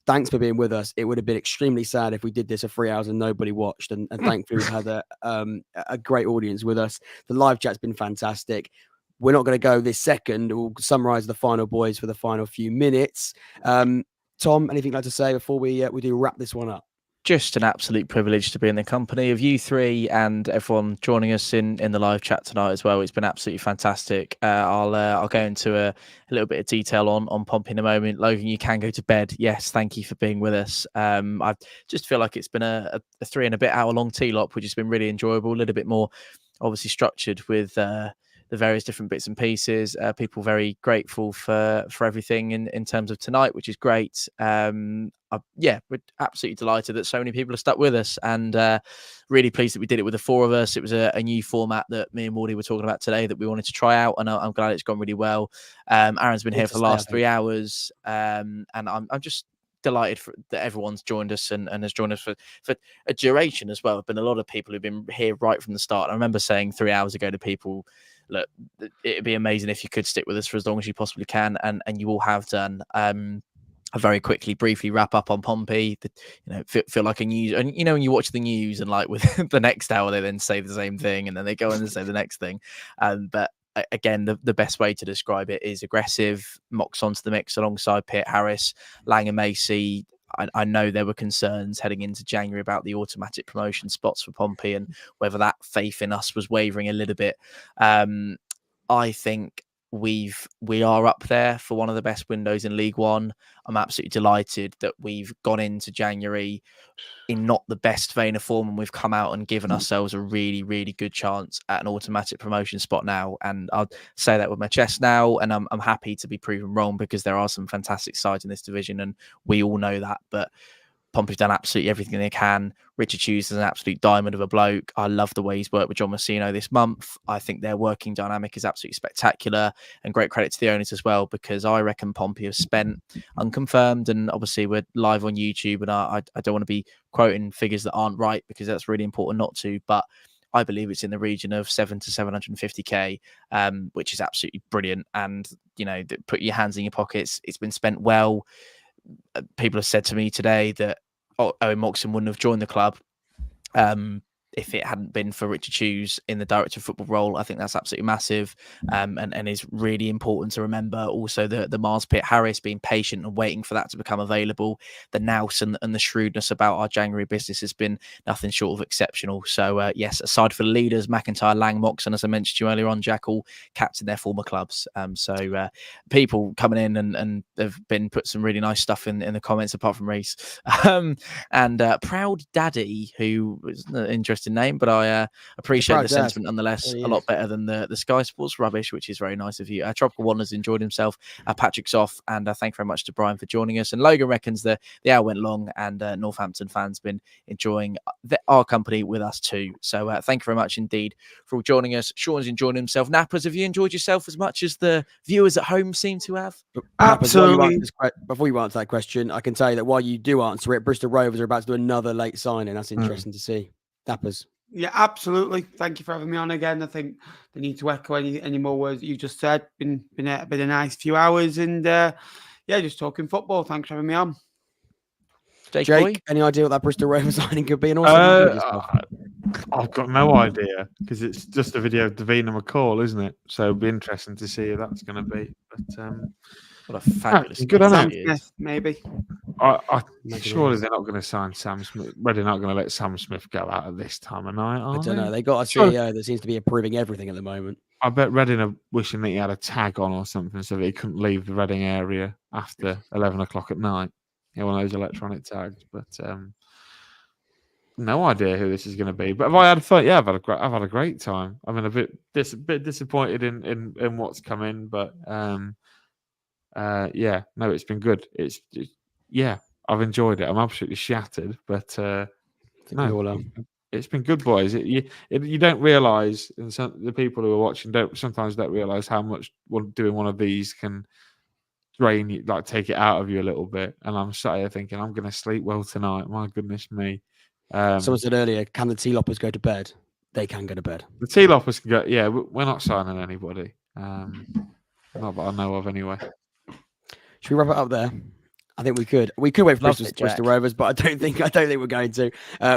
Thanks for being with us. It would have been extremely sad if we did this for 3 hours and nobody watched. And thankfully, we've had a great audience with us. The live chat's been fantastic. We're not going to go this second. We'll summarise the final boys for the final few minutes. Tom, anything you'd like to say before we do wrap this one up? Just an absolute privilege to be in the company of you three and everyone joining us in the live chat tonight as well. It's been absolutely fantastic. I'll go into a little bit of detail on Pompey in a moment. Logan, you can go to bed. Yes, thank you for being with us. I just feel like it's been a 3 and a bit hour long T-Lop, which has been really enjoyable. A little bit more obviously structured with the various different bits and pieces. People very grateful for everything in terms of tonight, which is great. We're absolutely delighted that so many people have stuck with us, and really pleased that we did it with the 4 of us. It was a new format that me and Mordy were talking about today that we wanted to try out, and I'm glad it's gone really well. Aaron's been here for the last 3 hours, and I'm just delighted that everyone's joined us and has joined us for a duration as well. There have been a lot of people who've been here right from the start. I remember saying 3 hours ago to people, look, it'd be amazing if you could stick with us for as long as you possibly can, and you all have done. I'll very quickly, briefly wrap up on Pompey. Feel like a news, and when you watch the news and like with the next hour, they then say the same thing, and then they go and say the next thing. But again, the best way to describe it is aggressive. Moxon to the mix alongside Pitt, Harris, Lang and Macy. I know there were concerns heading into January about the automatic promotion spots for Pompey and whether that faith in us was wavering a little bit. I think we are up there for one of the best windows in League One. I'm absolutely delighted that we've gone into January in not the best vein of form, and we've come out and given ourselves a really, really good chance at an automatic promotion spot now. And I'll say that with my chest now, and I'm happy to be proven wrong, because there are some fantastic sides in this division, and we all know that. But Pompey's done absolutely everything they can. Richard Hughes is an absolute diamond of a bloke. I love the way he's worked with John Messino this month. I think their working dynamic is absolutely spectacular, and great credit to the owners as well, because I reckon Pompey have spent, unconfirmed, and obviously we're live on YouTube, and I don't want to be quoting figures that aren't right, because that's really important not to, but I believe it's in the region of 700 to 750k, which is absolutely brilliant. And, put your hands in your pockets. It's been spent well. People have said to me today that Owen Moxon wouldn't have joined the club if it hadn't been for Richard Hughes in the director of football role, I think that's absolutely massive, and is really important to remember. Also, the Mars Pit Harris being patient and waiting for that to become available. The nous and the shrewdness about our January business has been nothing short of exceptional. So, yes, aside for the leaders, McIntyre, Lang, Moxon, as I mentioned to you earlier on, Jack, all captain their former clubs. So people coming in and they've been put some really nice stuff in the comments, apart from Reese. And Proud Daddy, who was an interesting name, but I appreciate the sentiment nonetheless. A lot better than the Sky Sports rubbish, which is very nice of you. Tropical One has enjoyed himself. Patrick's off, and thank you very much to Brian for joining us. And Logan reckons the hour went long, and Northampton fans been enjoying our company with us too. So thank you very much indeed for all joining us. Sean's enjoying himself. Nappers, have you enjoyed yourself as much as the viewers at home seem to have? Absolutely. Before you answer that question, I can tell you that while you do answer it, Bristol Rovers are about to do another late signing. That's interesting to see. Dappers. Yeah, absolutely. Thank you for having me on again. I think they need to echo any more words that you just said. Been a nice few hours, and just talking football. Thanks for having me on. Jake, any idea what that Bristol Rovers signing could be? And also, I've got no idea, because it's just a video of Davina McCall, isn't it? So it'll be interesting to see who that's going to be. But what a fabulous good, Sam Smith, maybe. Surely they're not going to sign Sam Smith. They're not going to let Sam Smith go out at this time of night. I don't know. They got a CEO that seems to be approving everything at the moment. I bet Reading are wishing that he had a tag on or something so that he couldn't leave the Reading area after 11 o'clock at night. One of those electronic tags. But no idea who this is going to be. But have I had fun? Yeah, I've had a great time. I mean, a bit disappointed in what's come in, but it's been good. I've enjoyed it. I'm absolutely shattered, but it's been good, boys. You don't realise, and the people who are watching sometimes don't realise how much doing one of these can drain you, like take it out of you a little bit. And I'm sat here thinking, I'm going to sleep well tonight. My goodness me. Someone said earlier, can the T-Loppers go to bed? They can go to bed. The T-Loppers can go. Yeah, we're not signing anybody. Not that I know of, anyway. Should we wrap it up there? I think we could. We could wait for Bristol Rovers, but I don't think we're going to.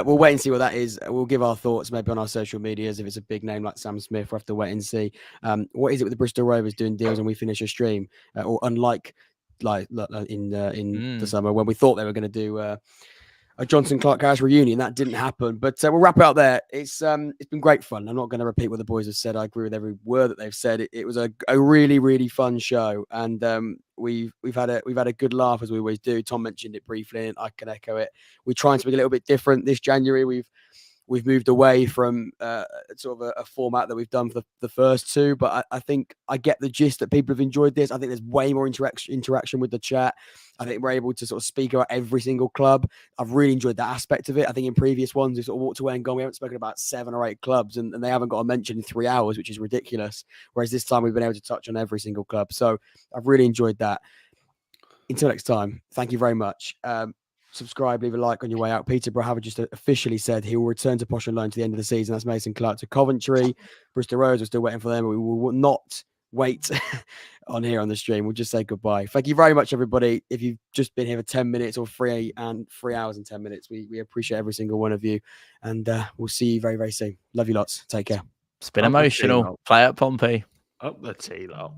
We'll wait and see what that is. We'll give our thoughts maybe on our social medias. If it's a big name like Sam Smith, we'll have to wait and see. What is it with the Bristol Rovers doing deals and we finish a stream? Or unlike in the summer when we thought they were going to do a Johnson Clark Harris reunion, that didn't happen. But we'll wrap it up there. It's been great fun. I'm not going to repeat what the boys have said. I agree with every word that they've said. It was a really, really fun show, and we've had a good laugh, as we always do. Tom mentioned it briefly, and I can echo it. We're trying to be a little bit different this January. We've moved away from sort of a format that we've done for the first two, but I think I get the gist that people have enjoyed this. I think there's way more interaction with the chat. I think we're able to sort of speak about every single club. I've really enjoyed that aspect of it. I think in previous ones, we sort of walked away and gone, we haven't spoken about 7 or 8 clubs, and they haven't got a mention in 3 hours, which is ridiculous. Whereas this time we've been able to touch on every single club. So I've really enjoyed that. Until next time, thank you very much. Subscribe, leave a like on your way out. Peterborough have just officially said he will return to Posh and Loan to the end of the season. That's Mason Clark to Coventry. Bristol Rovers are still waiting for them. We will not wait on here on the stream. We'll just say goodbye. Thank you very much, everybody. If you've just been here for 10 minutes or 3 hours and 10 minutes, we appreciate every single one of you. And we'll see you very, very soon. Love you lots. Take care. It's been emotional. Play at Pompey. Up the T-Lot.